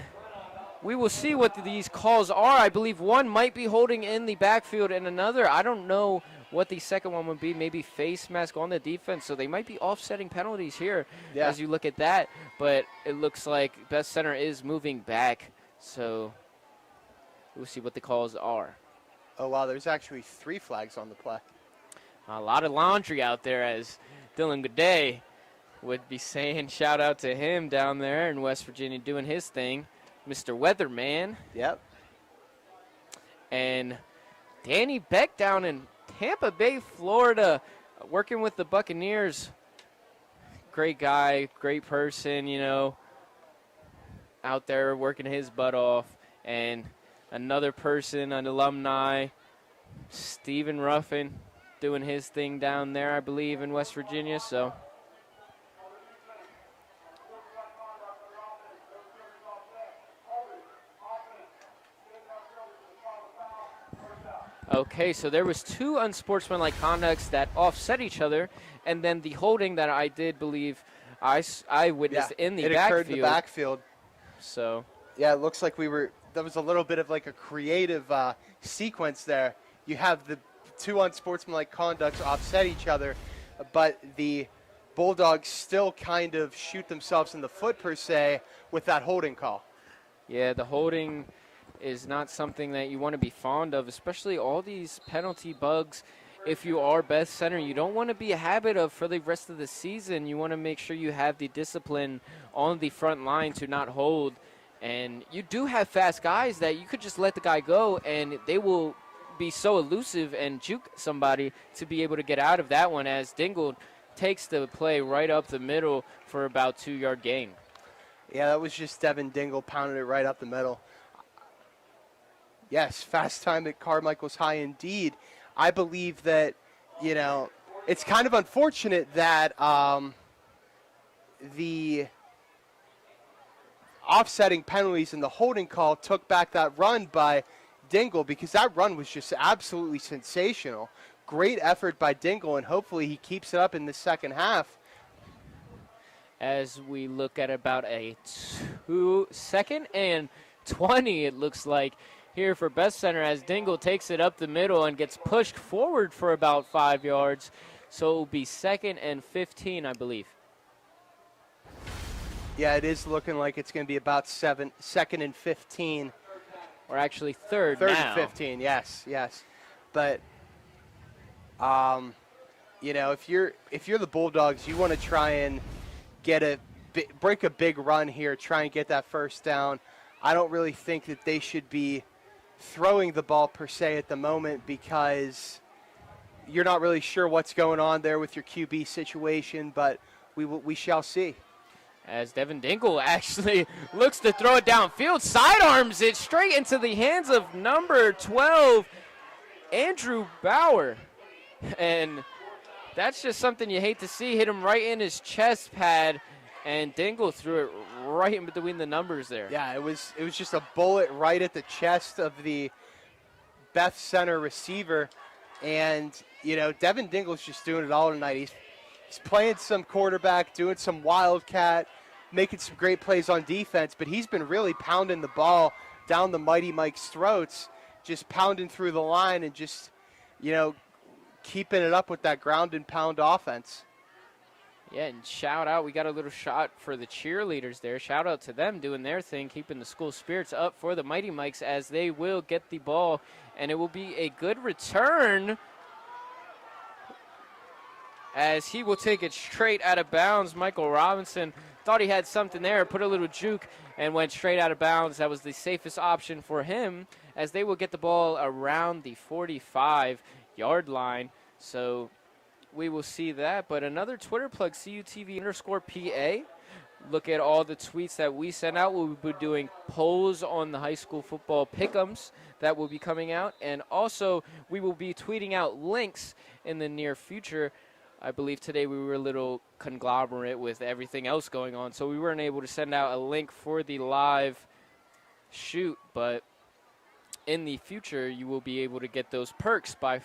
we will see what these calls are. I believe one might be holding in the backfield, and another, I don't know what the second one would be, maybe face mask on the defense. So they might be offsetting penalties here as you look at that. But it looks like Beth-Center is moving back. So we'll see what the calls are. Oh, wow, there's actually 3 flags on the play. A lot of laundry out there, as Dylan Goday would be saying. Shout out to him down there in West Virginia doing his thing. Mr. Weatherman. Yep. And Danny Beck down in Tampa Bay, Florida, working with the Buccaneers. Great guy, great person, out there working his butt off. And another person, an alumni, Stephen Ruffin, doing his thing down there, I believe, in West Virginia. So okay, so there was 2 unsportsmanlike conducts that offset each other, and then the holding that I did believe I witnessed in the backfield. It occurred in the backfield. So yeah, it looks like there was a little bit of like a creative sequence there. You have the 2 unsportsmanlike conducts offset each other, but the Bulldogs still kind of shoot themselves in the foot, per se, with that holding call. Yeah, the holding is not something that you want to be fond of, especially all these penalty bugs. If you are Beth-Center, you don't want to be a habit of for the rest of the season. You want to make sure you have the discipline on the front line to not hold And you do have fast guys that you could just let the guy go, and they will be so elusive and juke somebody to be able to get out of that one, as Dingle takes the play right up the middle for about 2-yard gain. Yeah, that was just Devin Dingle pounding it right up the middle. Yes, fast time at Carmichaels High indeed. I believe that, it's kind of unfortunate that the offsetting penalties and the holding call took back that run by Dingle, because that run was just absolutely sensational. Great effort by Dingle, and hopefully he keeps it up in the second half. As we look at about a 2-second and 20, it looks like, here for Beth-Center, as Dingle takes it up the middle and gets pushed forward for about 5 yards. So it will be 2nd and 15, I believe. Yeah, it is looking like it's going to be about 2nd and 15. Or actually third now. 3rd and 15, yes. But, if you're the Bulldogs, you want to try and break a big run here, try and get that first down. I don't really think that they should be throwing the ball per se at the moment, because you're not really sure what's going on there with your QB situation, but we shall see. As Devin Dingle actually looks to throw it downfield, sidearms it straight into the hands of number 12, Andrew Bauer. And that's just something you hate to see. Hit him right in his chest pad, and Dingle threw it right in between the numbers there. Yeah, it was just a bullet right at the chest of the Beth-Center receiver. And, Devin Dingle's just doing it all tonight. He's playing some quarterback, doing some wildcat, making some great plays on defense, but he's been really pounding the ball down the Mighty Mike's throats, just pounding through the line and just, keeping it up with that ground and pound offense. Yeah, and shout out, we got a little shot for the cheerleaders there. Shout out to them doing their thing, keeping the school spirits up for the Mighty Mikes, as they will get the ball, and it will be a good return, as he will take it straight out of bounds. Michael Robinson thought he had something there, put a little juke, and went straight out of bounds. That was the safest option for him, as they will get the ball around the 45-yard line. So we will see that. But another Twitter plug, CUTV_PA. Look at all the tweets that we send out. We'll be doing polls on the high school football pick'ems that will be coming out. And also, we will be tweeting out links in the near future. I believe today we were a little conglomerate with everything else going on, so we weren't able to send out a link for the live shoot. But in the future, you will be able to get those perks by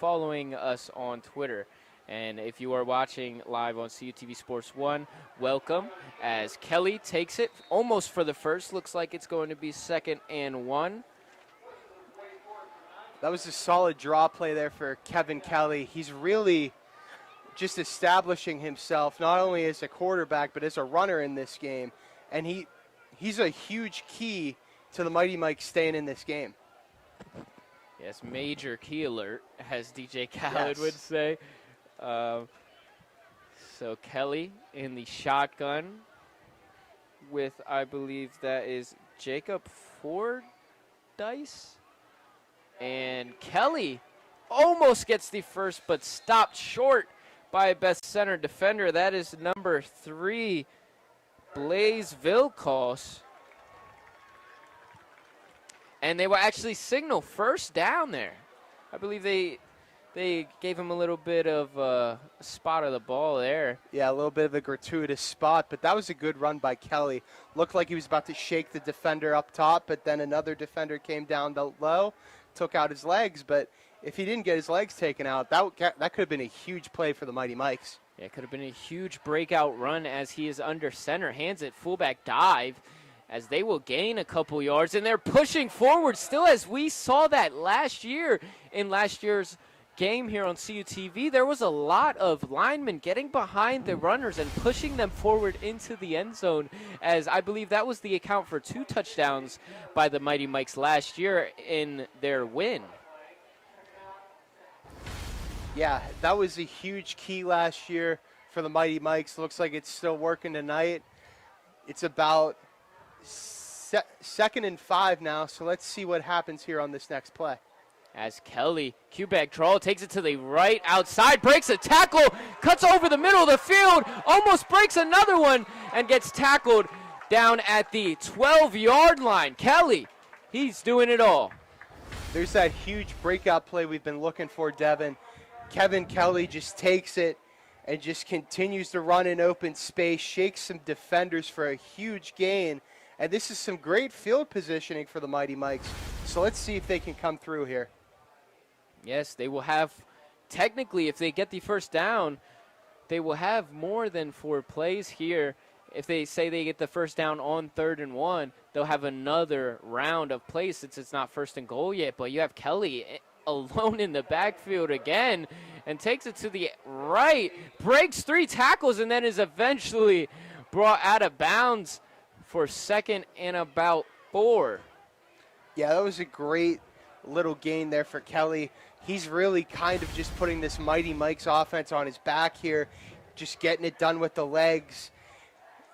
following us on Twitter. And if you are watching live on CUTV Sports 1, welcome, as Kelly takes it almost for the first. Looks like it's going to be 2nd and 1. That was a solid draw play there for Kevin Kelly. He's really just establishing himself not only as a quarterback but as a runner in this game. And he's a huge key to the Mighty Mike staying in this game. Yes, major key alert, as DJ Khaled would say. So Kelly in the shotgun with, I believe that is Jacob Fordyce. And Kelly almost gets the first, but stopped short by a Beth-Center defender. That is number 3, Blaze Vilcos. And they will actually signal first down there. I believe they gave him a little bit of a spot of the ball there. Yeah, a little bit of a gratuitous spot, but that was a good run by Kelly. Looked like he was about to shake the defender up top, but then another defender came down low, took out his legs. But if he didn't get his legs taken out, that could have been a huge play for the Mighty Mikes. Yeah, it could have been a huge breakout run, as he is under center, hands it fullback dive, as they will gain a couple yards, and they're pushing forward still, as we saw that last year in last year's game here on CUTV. There was a lot of linemen getting behind the runners and pushing them forward into the end zone, as I believe that was the account for 2 touchdowns by the Mighty Mikes last year in their win. Yeah, that was a huge key last year for the Mighty Mikes. Looks like it's still working tonight. It's about second and 5 now, so let's see what happens here on this next play. As Kelly, Q-back draw, takes it to the right outside, breaks a tackle, cuts over the middle of the field, almost breaks another one, and gets tackled down at the 12-yard line. Kelly, he's doing it all. There's that huge breakout play we've been looking for, Devin. Kevin Kelly just takes it and just continues to run in open space, shakes some defenders for a huge gain. And this is some great field positioning for the Mighty Mikes. So let's see if they can come through here. Yes, they will have, technically, if they get the first down, they will have more than 4 plays here. If they say they get the first down on 3rd and 1, they'll have another round of plays since it's not 1st and goal yet. But you have Kelly alone in the backfield again and takes it to the right, breaks 3 tackles, and then is eventually brought out of bounds for 2nd and about 4. Yeah, that was a great little gain there for Kelly. He's really kind of just putting this Mighty Mike's offense on his back here, just getting it done with the legs.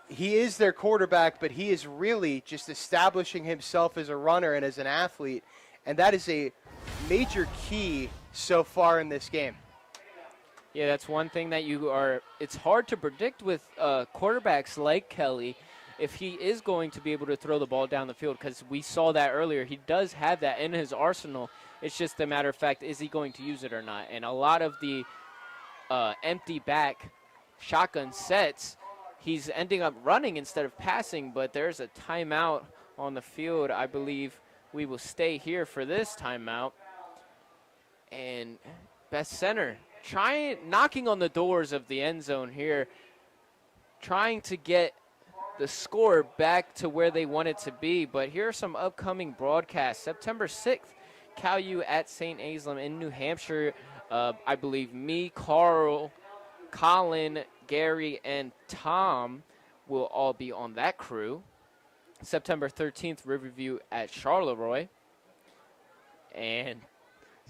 He is their quarterback, but he is really just establishing himself as a runner and as an athlete, and that is a major key so far in this game. Yeah, that's one thing that it's hard to predict with quarterbacks like Kelly if he is going to be able to throw the ball down the field, because we saw that earlier. He does have that in his arsenal. It's just a matter of fact, is he going to use it or not? And a lot of the empty back shotgun sets, he's ending up running instead of passing, but there's a timeout on the field. I believe we will stay here for this timeout. And Beth-Center knocking on the doors of the end zone here, trying to get the score back to where they want it to be. But here are some upcoming broadcasts. September 6th, Cal U at St. Anselm in New Hampshire. I believe me, Carl, Colin, Gary, and Tom will all be on that crew. September 13th, Riverview at Charleroi. And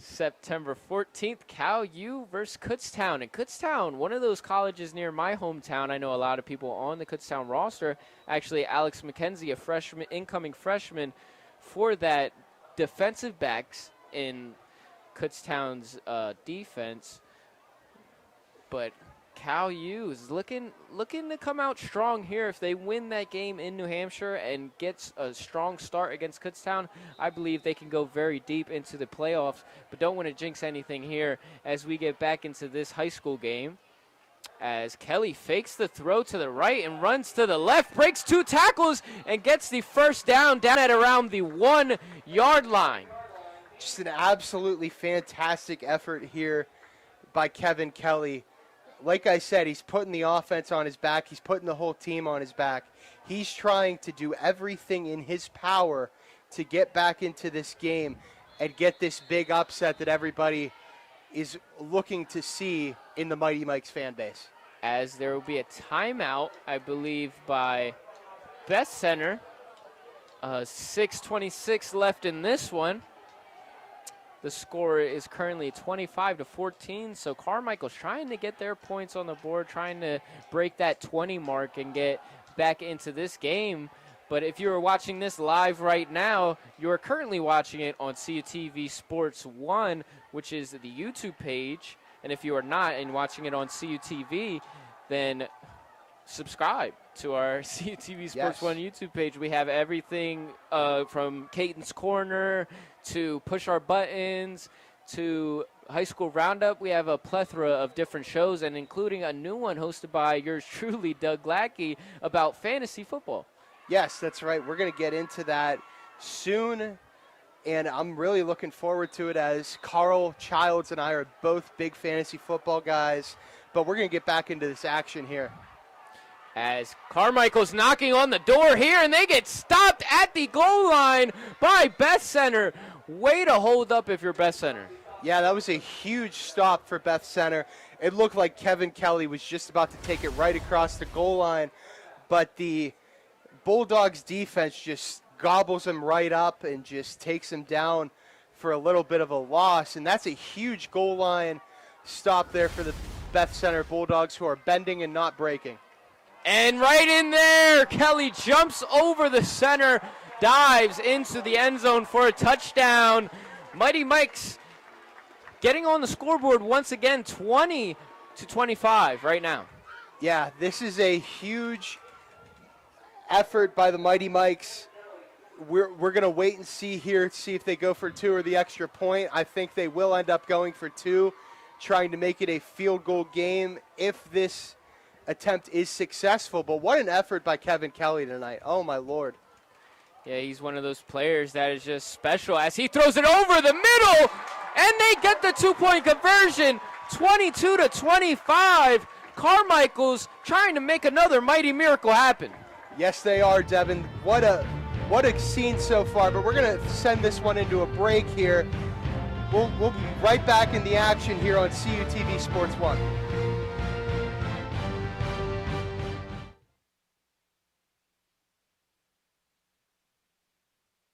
September 14th, Cal U versus Kutztown. And Kutztown, one of those colleges near my hometown. I know a lot of people on the Kutztown roster. Actually, Alex McKenzie, a freshman, incoming freshman for that defensive backs in Kutztown's defense. But Cal U is looking to come out strong here. If they win that game in New Hampshire and gets a strong start against Kutztown, I believe they can go very deep into the playoffs, but don't want to jinx anything here as we get back into this high school game. As Kelly fakes the throw to the right and runs to the left, breaks 2 tackles, and gets the first down at around the 1-yard line. Just an absolutely fantastic effort here by Kevin Kelly. Like I said, he's putting the offense on his back. He's putting the whole team on his back. He's trying to do everything in his power to get back into this game and get this big upset that everybody is looking to see in the Mighty Mikes fan base. As there will be a timeout, I believe, by Beth-Center. 6:26 left in this one. The score is currently 25-14, so Carmichael's trying to get their points on the board, trying to break that 20 mark and get back into this game. But if you are watching this live right now, you are currently watching it on CUTV Sports 1, which is the YouTube page. And if you are not and watching it on CUTV, then subscribe to our CUTV Sports 1 YouTube page. We have everything from Caton's Corner to Push Our Buttons to High School Roundup. We have a plethora of different shows, and including a new one hosted by yours truly, Doug Lackey, about fantasy football. Yes, that's right. We're going to get into that soon, and I'm really looking forward to it, as Carl Childs and I are both big fantasy football guys. But we're going to get back into this action here. As Carmichael's knocking on the door here, and they get stopped at the goal line by Beth-Center. Way to hold up if you're Beth-Center. Yeah, that was a huge stop for Beth-Center. It looked like Kevin Kelly was just about to take it right across the goal line, but the Bulldogs defense just gobbles him right up and just takes him down for a little bit of a loss, and that's a huge goal line stop there for the Beth-Center Bulldogs, who are bending and not breaking. And right in there, Kelly jumps over the center, dives into the end zone for a touchdown. Mighty Mike's getting on the scoreboard once again, 20-25 right now. Yeah, this is a huge effort by the Mighty Mikes. We're going to wait and see here, see if they go for 2 or the extra point. I think they will end up going for 2, trying to make it a field goal game if this attempt is successful. But what an effort by Kevin Kelly tonight. Oh, my Lord. Yeah, he's one of those players that is just special as he throws it over the middle, and they get the 2-point conversion, 22-25. Carmichaels trying to make another mighty miracle happen. Yes, they are, Devin. What a scene so far, but we're going to send this one into a break here. We'll be right back in the action here on CUTV Sports 1.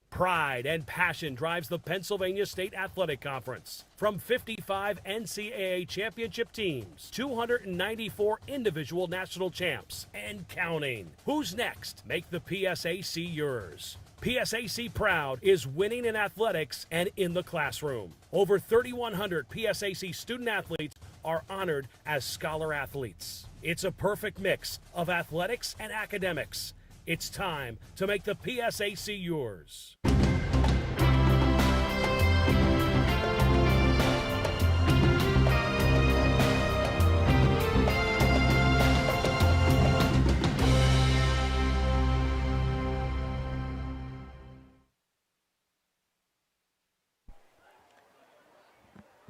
Pride and passion drives the Pennsylvania State Athletic Conference. From 55 NCAA championship teams, 294 individual national champs, and counting. Who's next? Make the PSAC yours. PSAC Proud is winning in athletics and in the classroom. Over 3,100 PSAC student athletes are honored as scholar athletes. It's a perfect mix of athletics and academics. It's time to make the PSAC yours.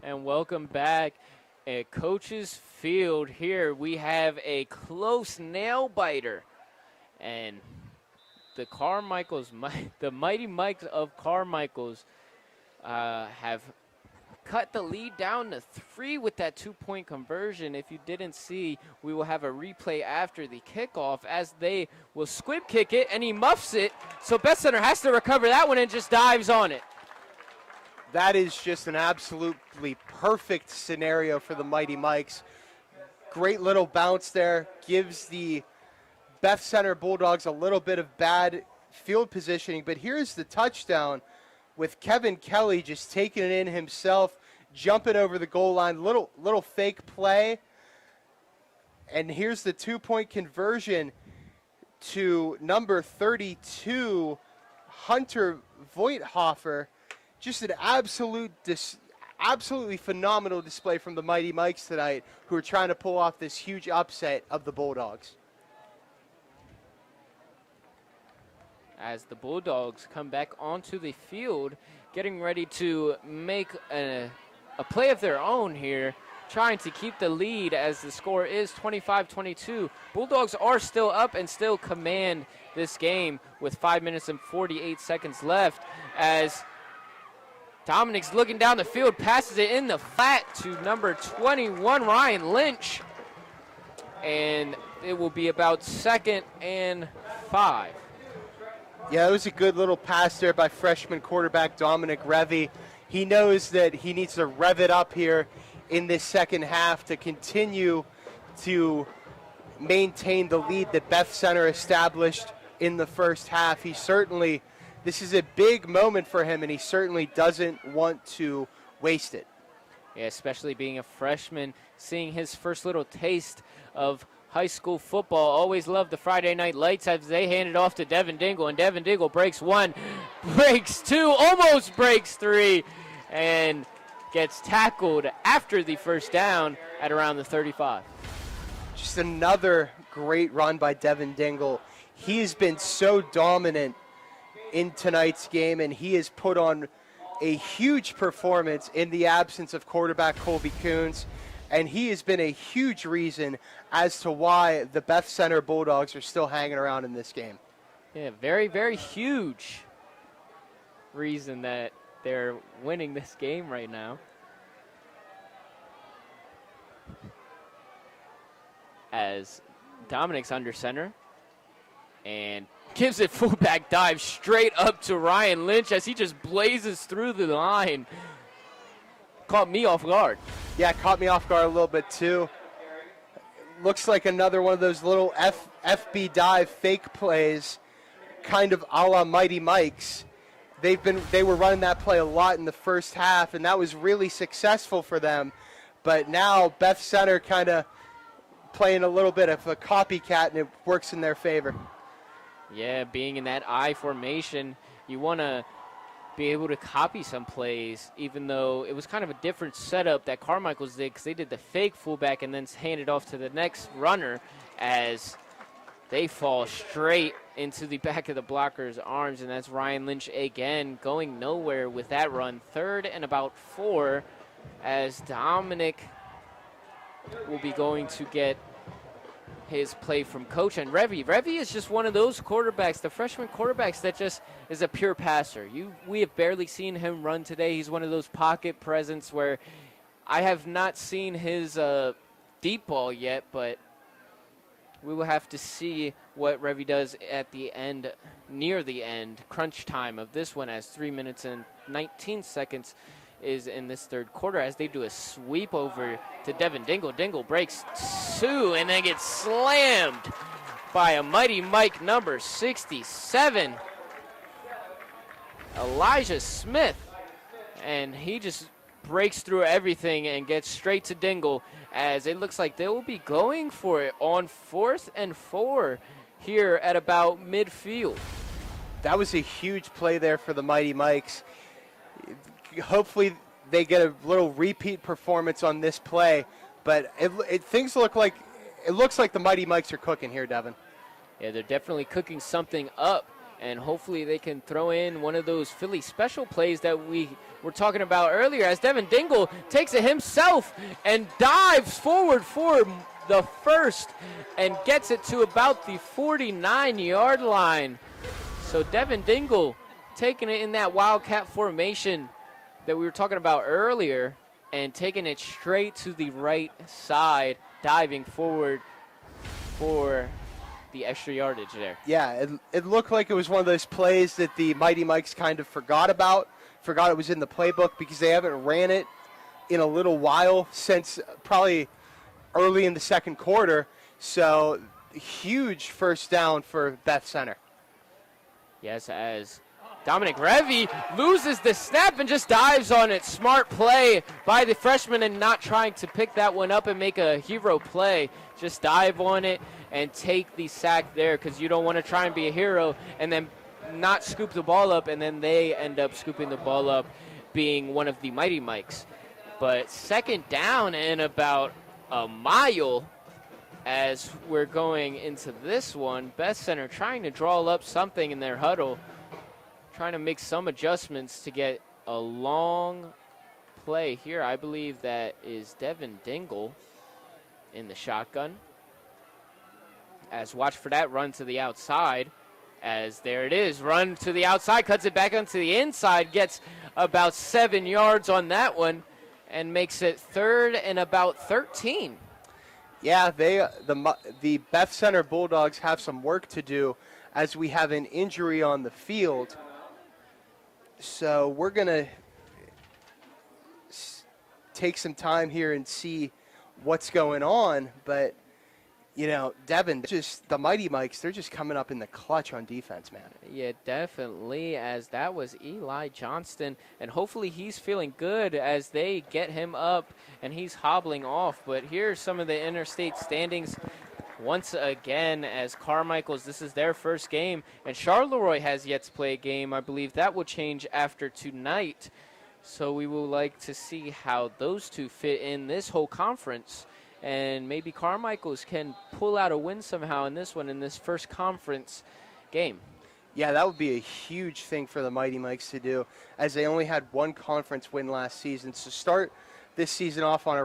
And welcome back at Coach's Field. Here we have a close nail biter. And the Carmichaels, the Mighty Mikes of Carmichaels have cut the lead down to 3 with that 2-point conversion. If you didn't see, we will have a replay after the kickoff as they will squib kick it, and he muffs it. So Beth-Center has to recover that one and just dives on it. That is just an absolutely perfect scenario for the Mighty Mikes. Great little bounce there. Gives the Beth-Center Bulldogs a little bit of bad field positioning. But here's the touchdown with Kevin Kelly just taking it in himself, jumping over the goal line. Little fake play. And here's the 2-point conversion to number 32, Hunter Voigthofer. Just an absolutely phenomenal display from the Mighty Mikes tonight, who are trying to pull off this huge upset of the Bulldogs. As the Bulldogs come back onto the field, getting ready to make a play of their own here, trying to keep the lead as the score is 25-22. Bulldogs are still up and still command this game with 5 minutes and 48 seconds left as Dominic's looking down the field, passes it in the flat to number 21, Ryan Lynch. And it will be about 2nd and 5. Yeah, it was a good little pass there by freshman quarterback Dominic Revy. He knows that he needs to rev it up here in this second half to continue to maintain the lead that Beth-Center established in the first half. This is a big moment for him, and he certainly doesn't want to waste it. Yeah, especially being a freshman, seeing his first little taste of high school football. Always loved the Friday Night Lights as they hand it off to Devin Dingle, and Devin Dingle breaks 1, breaks 2, almost breaks 3, and gets tackled after the first down at around the 35. Just another great run by Devin Dingle. He has been so dominant in tonight's game, and he has put on a huge performance in the absence of quarterback Colby Coons, and he has been a huge reason as to why the Beth-Center Bulldogs are still hanging around in this game. Yeah, very, very huge reason that they're winning this game right now. As Dominic's under center and gives it fullback dive straight up to Ryan Lynch as he just blazes through the line. Caught me off guard. Yeah, caught me off guard a little bit too. Looks like another one of those little FB dive fake plays kind of a la Mighty Mike's. They were running that play a lot in the first half, and that was really successful for them. But now Beth-Center kind of playing a little bit of a copycat, and it works in their favor. Yeah, being in that I formation, you want to be able to copy some plays, even though it was kind of a different setup that Carmichaels did, because they did the fake fullback and then hand it off to the next runner as they fall straight into the back of the blocker's arms, and that's Ryan Lynch again going nowhere with that run. 3rd and about 4 as Dominic will be going to get his play from coach. And Revy is just one of those quarterbacks, the freshman quarterbacks, that just is a pure passer. We have barely seen him run today. He's one of those pocket presence where I have not seen his deep ball yet, but we will have to see what Revy does at the end, near the end, crunch time of this one, as 3 minutes and 19 seconds is in this third quarter, as they do a sweep over to Devin Dingle. Dingle breaks 2 and then gets slammed by a Mighty Mike number 67, Elijah Smith. And he just breaks through everything and gets straight to Dingle, as it looks like they will be going for it on 4th and 4 here at about midfield. That was a huge play there for the Mighty Mikes. Hopefully they get a little repeat performance on this play, but things look like the Mighty Mikes are cooking here, Devin. Yeah, they're definitely cooking something up, and hopefully they can throw in one of those Philly special plays that we were talking about earlier, as Devin Dingle takes it himself and dives forward for the first and gets it to about the 49-yard line. So Devin Dingle taking it in that Wildcat formation that we were talking about earlier and taking it straight to the right side, diving forward for the extra yardage there. Yeah, it looked like it was one of those plays that the Mighty Mikes kind of forgot it was in the playbook, because they haven't ran it in a little while, since probably early in the second quarter. So huge first down for Beth-Center. Yes, as Dominic Revy loses the snap and just dives on it. Smart play by the freshman, and not trying to pick that one up and make a hero play. Just dive on it and take the sack there, because you don't want to try and be a hero and then not scoop the ball up, and then they end up scooping the ball up, being one of the Mighty Mikes. But 2nd down and about a mile as we're going into this one. Beth-Center trying to draw up something in their huddle, trying to make some adjustments to get a long play here. I believe that is Devin Dingle in the shotgun. As watch for that run to the outside, as there it is, run to the outside, cuts it back onto the inside, gets about 7 yards on that one, and makes it 3rd and about 13. Yeah, the Beth-Center Bulldogs have some work to do, as we have an injury on the field. So we're going to take some time here and see what's going on. But, Devin, the Mighty Mikes, they're just coming up in the clutch on defense, man. Yeah, definitely, as that was Eli Johnston. And hopefully he's feeling good as they get him up and he's hobbling off. But here's some of the interstate standings. Once again, as Carmichaels, this is their first game, and Charleroi has yet to play a game. I believe that will change after tonight. So we will like to see how those two fit in this whole conference, and maybe Carmichaels can pull out a win somehow in this one, in this first conference game. Yeah, that would be a huge thing for the Mighty Mikes to do, as they only had one conference win last season. So start this season off on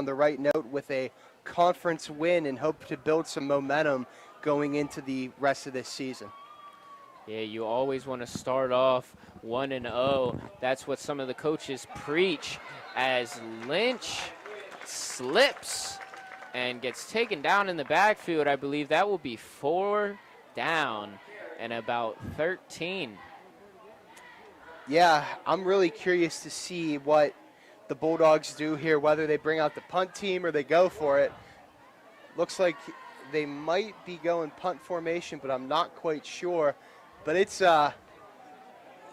the right note with a conference win, and hope to build some momentum going into the rest of this season. Yeah, you always want to start off 1-0. That's what some of the coaches preach, as Lynch slips and gets taken down in the backfield. I believe that will be 4 down and about 13. Yeah, I'm really curious to see what the Bulldogs do here, whether they bring out the punt team or they go for it. Looks like they might be going punt formation, but I'm not quite sure. But it's,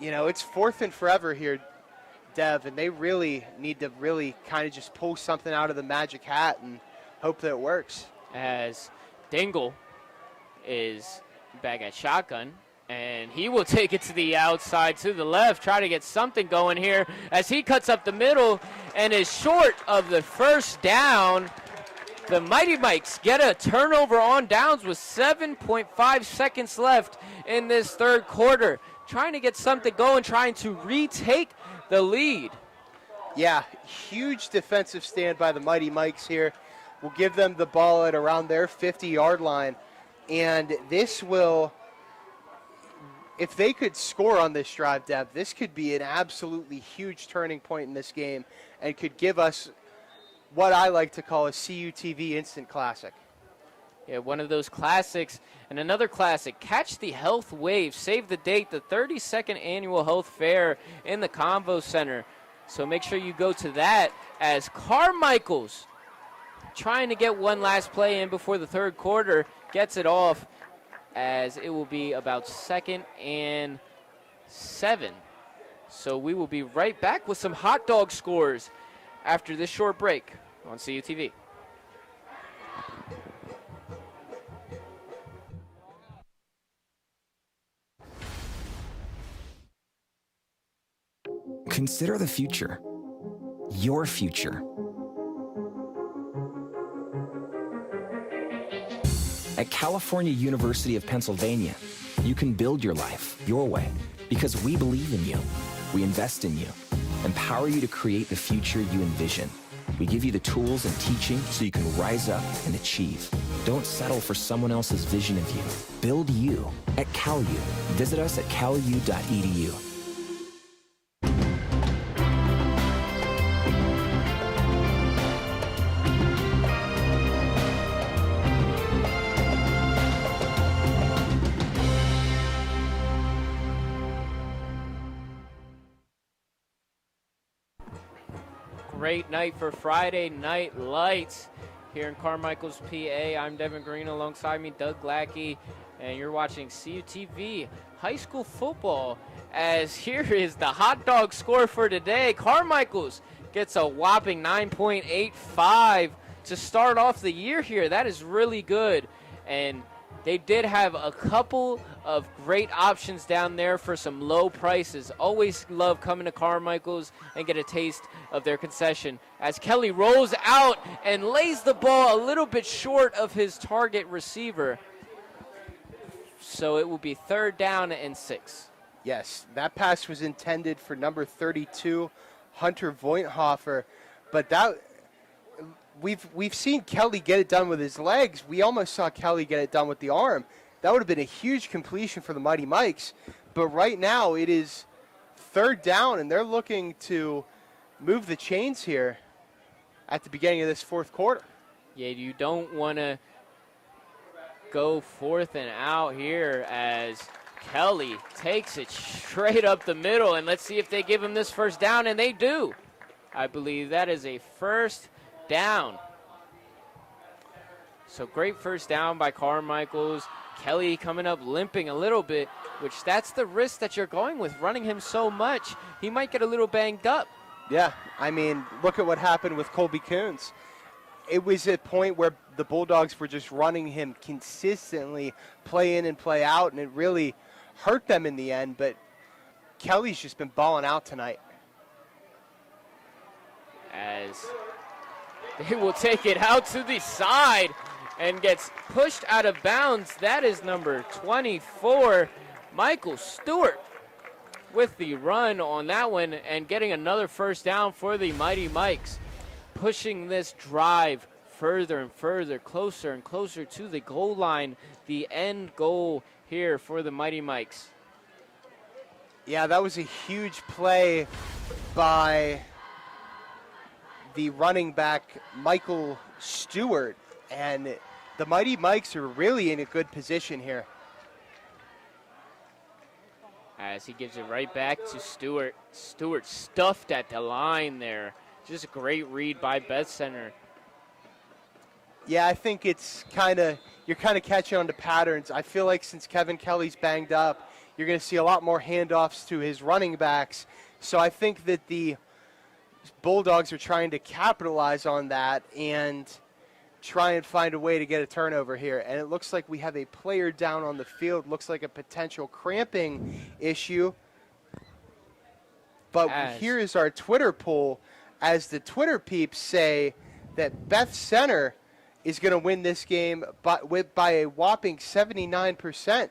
it's fourth and forever here, Dev, and they really need to kind of just pull something out of the magic hat and hope that it works. As Dingle is back at shotgun, and he will take it to the outside, to the left, try to get something going here as he cuts up the middle and is short of the first down. The Mighty Mikes get a turnover on downs with 7.5 seconds left in this third quarter. Trying to get something going, trying to retake the lead. Yeah, huge defensive stand by the Mighty Mikes here. We'll give them the ball at around their 50-yard line. And this will, if they could score on this drive, Deb, this could be an absolutely huge turning point in this game and could give us what I like to call a CUTV instant classic. Yeah, one of those classics. And another classic, Catch the Health Wave. Save the date, the 32nd Annual Health Fair in the Convo Center. So make sure you go to that as Carmichaels, trying to get one last play in before the third quarter, gets it off as it will be about 2nd and 7. So we will be right back with some hot dog scores after this short break on CUTV. Consider the future. Your future. At California University of Pennsylvania, you can build your life your way because we believe in you. We invest in you, empower you to create the future you envision. We give you the tools and teaching so you can rise up and achieve. Don't settle for someone else's vision of you. Build you at CalU. Visit us at calu.edu. Great night for Friday Night Lights here in Carmichaels, PA. I'm Devin Green, alongside me Doug Glackey, and you're watching CUTV High School Football. As here is the hot dog score for today. Carmichaels gets a whopping 9.85 to start off the year here. That is really good, and they did have a couple of great options down there for some low prices. Always love coming to Carmichaels and get a taste of their concession. As Kelly rolls out and lays the ball a little bit short of his target receiver. So it will be 3rd down and 6. Yes, that pass was intended for number 32, Hunter Voigthofer, but that we've seen Kelly get it done with his legs. We almost saw Kelly get it done with the arm. That would have been a huge completion for the Mighty Mikes. But right now it is 3rd down, and they're looking to move the chains here at the beginning of this 4th quarter. Yeah, you don't want to go 4th and out here as Kelly takes it straight up the middle. And let's see if they give him this 1st down, and they do. I believe that is a 1st down. So great 1st down by Carmichaels. Kelly coming up limping a little bit, which that's the risk that you're going with, running him so much. He might get a little banged up. Yeah, I mean, look at what happened with Colby Coons. It was a point where the Bulldogs were just running him consistently, play in and play out, and it really hurt them in the end, but Kelly's just been balling out tonight. As they will take it out to the side and gets pushed out of bounds. That is number 24, Michael Stewart, with the run on that one and getting another 1st down for the Mighty Mikes, pushing this drive further and further, closer and closer to the goal line, the end goal here for the Mighty Mikes. Yeah, that was a huge play by the running back, Michael Stewart, and the Mighty Mikes are really in a good position here. As he gives it right back to Stewart. Stewart stuffed at the line there. Just a great read by Beth-Center. Yeah, I think it's you're kind of catching on to patterns. I feel like since Kevin Kelly's banged up, You're going to see a lot more handoffs to his running backs. So I think that the Bulldogs are trying to capitalize on that and try and find a way to get a turnover here. And it looks like we have a player down on the field. Looks like a potential cramping issue. But here is our Twitter poll, as the Twitter peeps say that Beth-Center is going to win this game by a whopping 79%.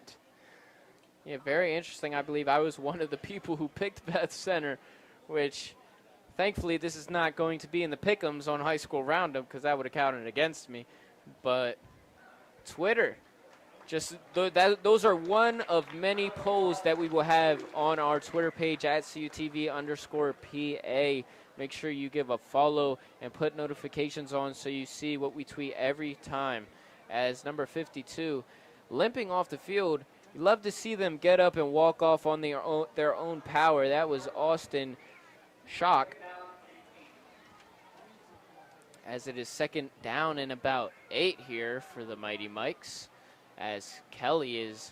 Yeah, very interesting. I believe I was one of the people who picked Beth-Center, which thankfully this is not going to be in the pick'ems on High School Roundup because that would have counted against me. But Twitter, just those are one of many polls that we will have on our Twitter page at CUTV_PA. Make sure you give a follow and put notifications on so you see what we tweet every time. As number 52, limping off the field, you love to see them get up and walk off on their own power. That was Austin Schock. As it is second down and about 8 here for the Mighty Mikes, as Kelly is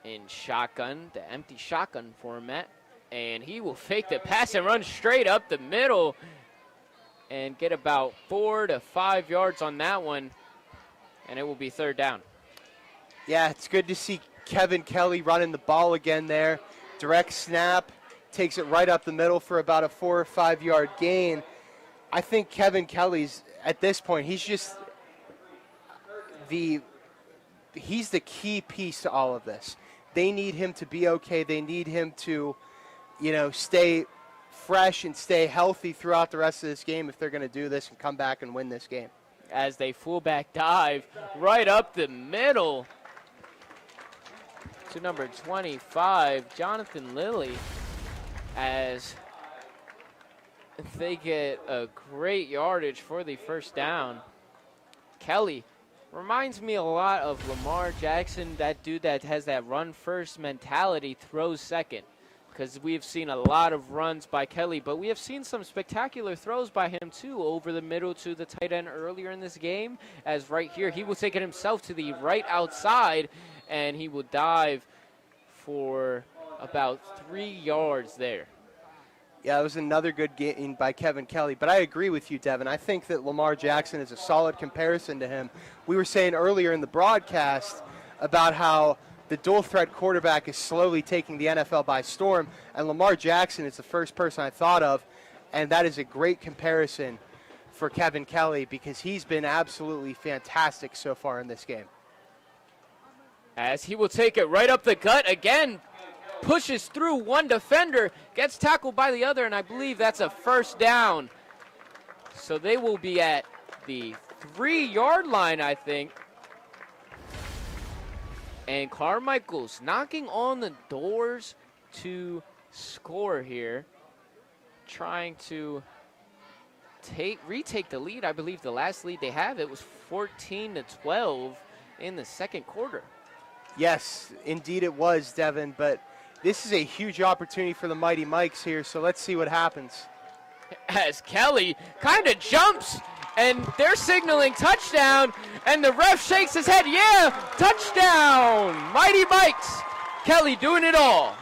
in shotgun, the empty shotgun format, and he will fake the pass and run straight up the middle and get about 4 to 5 yards on that one, and it will be third down. Yeah, it's good to see Kevin Kelly running the ball again there. Direct snap, takes it right up the middle for about a 4 or 5 yard gain. I think Kevin Kelly's, at this point, he's just he's the key piece to all of this. They need him to be okay. They need him to, stay fresh and stay healthy throughout the rest of this game if they're going to do this and come back and win this game. As they fullback dive right up the middle to number 25, Jonathan Lilly, as they get a great yardage for the first down. Kelly reminds me a lot of Lamar Jackson, that dude that has that run-first mentality, throws second. Because we have seen a lot of runs by Kelly, but we have seen some spectacular throws by him too, over the middle to the tight end earlier in this game. As right here, he will take it himself to the right outside, and he will dive for about 3 yards there. Yeah, it was another good gain by Kevin Kelly. But I agree with you, Devin. I think that Lamar Jackson is a solid comparison to him. We were saying earlier in the broadcast about how the dual-threat quarterback is slowly taking the NFL by storm, and Lamar Jackson is the first person I thought of, and that is a great comparison for Kevin Kelly because he's been absolutely fantastic so far in this game. As he will take it right up the gut again, pushes through one defender, gets tackled by the other, and I believe that's a first down. So they will be at the 3-yard line, I think. And Carmichaels knocking on the doors to score here, trying to retake the lead. I believe the last lead they have, it was 14-12 in the second quarter. Yes, indeed it was, Devin, but this is a huge opportunity for the Mighty Mikes here, so let's see what happens. As Kelly kind of jumps, and they're signaling touchdown, and the ref shakes his head. Yeah, touchdown, Mighty Mikes. Kelly doing it all.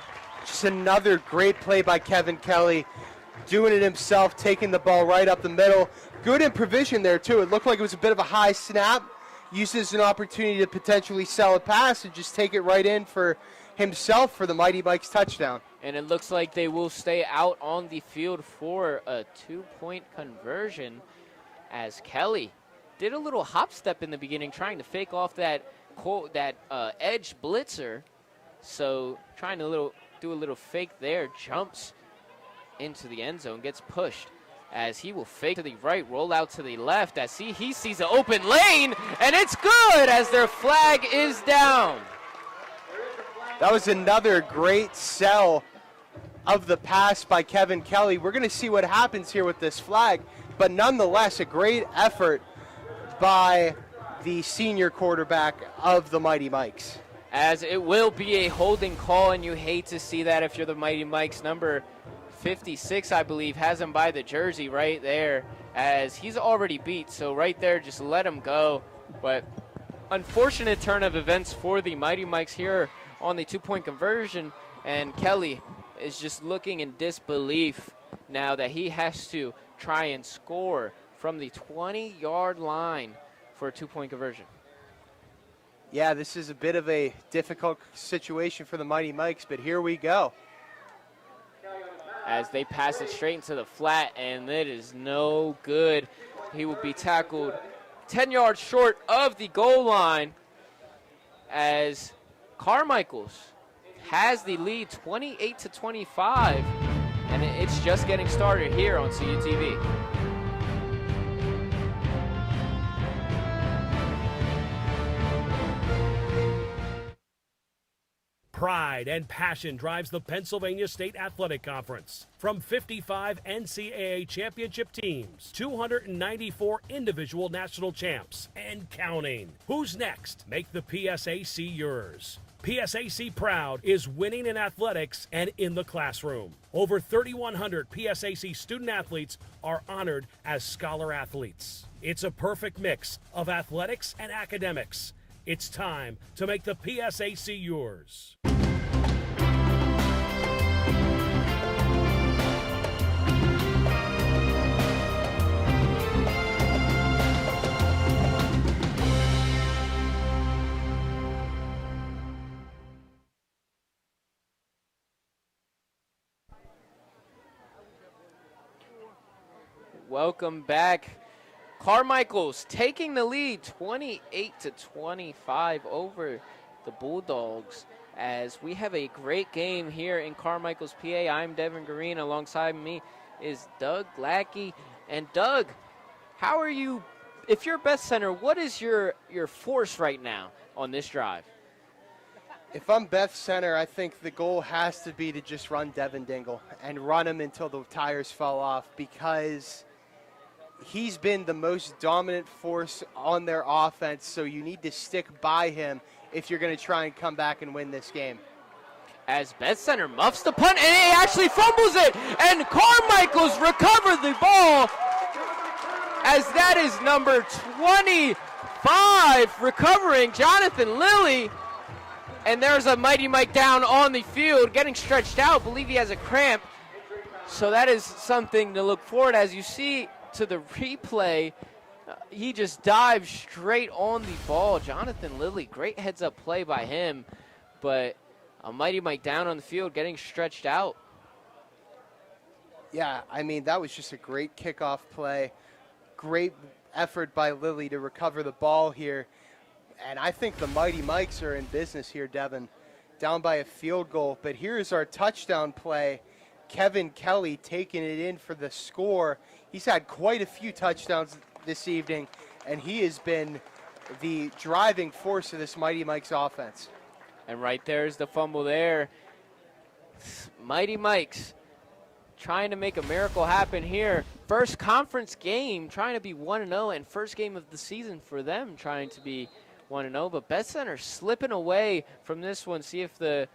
Just another great play by Kevin Kelly, doing it himself, taking the ball right up the middle. Good improvisation there, too. It looked like it was a bit of a high snap. Uses an opportunity to potentially sell a pass and just take it right in for himself for the Mighty Mikes touchdown. And it looks like they will stay out on the field for a 2-point conversion, as Kelly did a little hop step in the beginning, trying to fake off that edge blitzer. So trying to do a little fake there, jumps into the end zone, gets pushed. As he will fake to the right, roll out to the left, as he sees an open lane, and it's good as their flag is down. That was another great sell of the pass by Kevin Kelly. We're going to see what happens here with this flag, but nonetheless, a great effort by the senior quarterback of the Mighty Mikes. As it will be a holding call, and you hate to see that if you're the Mighty Mikes. Number 56, I believe, has him by the jersey right there, as he's already beat. So right there, just let him go. But unfortunate turn of events for the Mighty Mikes here on the two-point conversion, and Kelly is just looking in disbelief now that he has to try and score from the 20-yard line for a two-point conversion. Yeah, this is a bit of a difficult situation for the Mighty Mikes, but here we go. As they pass it straight into the flat, and it is no good. He will be tackled 10 yards short of the goal line as Carmichaels has the lead 28-25, and it's just getting started here on CUTV. Pride and passion drives the Pennsylvania State Athletic Conference. From 55 NCAA championship teams, 294 individual national champs, and counting. Who's next? Make the PSAC yours. PSAC Proud is winning in athletics and in the classroom. Over 3,100 PSAC student athletes are honored as scholar athletes. It's a perfect mix of athletics and academics. It's time to make the PSAC yours. Welcome back. Carmichaels taking the lead 28-25 over the Bulldogs as we have a great game here in Carmichaels, PA. I'm Devin Green. Alongside me is Doug Lackey. And Doug, how are you? If you're Beth-Center, what is your force right now on this drive? If I'm Beth-Center, I think the goal has to be to just run Devin Dingle and run him until the tires fall off, because he's been the most dominant force on their offense, so you need to stick by him if you're going to try and come back and win this game. As Beth-Center muffs the punt, and he actually fumbles it, and Carmichaels recovered the ball, as that is number 25 recovering, Jonathan Lilly. And there's a Mighty Mike down on the field, getting stretched out. Believe he has a cramp. So that is something to look forward. As you see to the replay, he just dives straight on the ball. Jonathan Lilly, great heads-up play by him. But a Mighty Mike down on the field, getting stretched out. Yeah, I mean, that was just a great kickoff play. Great effort by Lilly to recover the ball here. And I think the Mighty Mikes are in business here, Devin, down by a field goal. But here's our touchdown play. Kevin Kelly taking it in for the score. He's had quite a few touchdowns this evening, and he has been the driving force of this Mighty Mikes offense. And right there's the fumble there. Mighty Mikes trying to make a miracle happen here. First conference game, trying to be 1-0, and first game of the season for them, trying to be 1-0, but Beth-Center slipping away from this one. See if the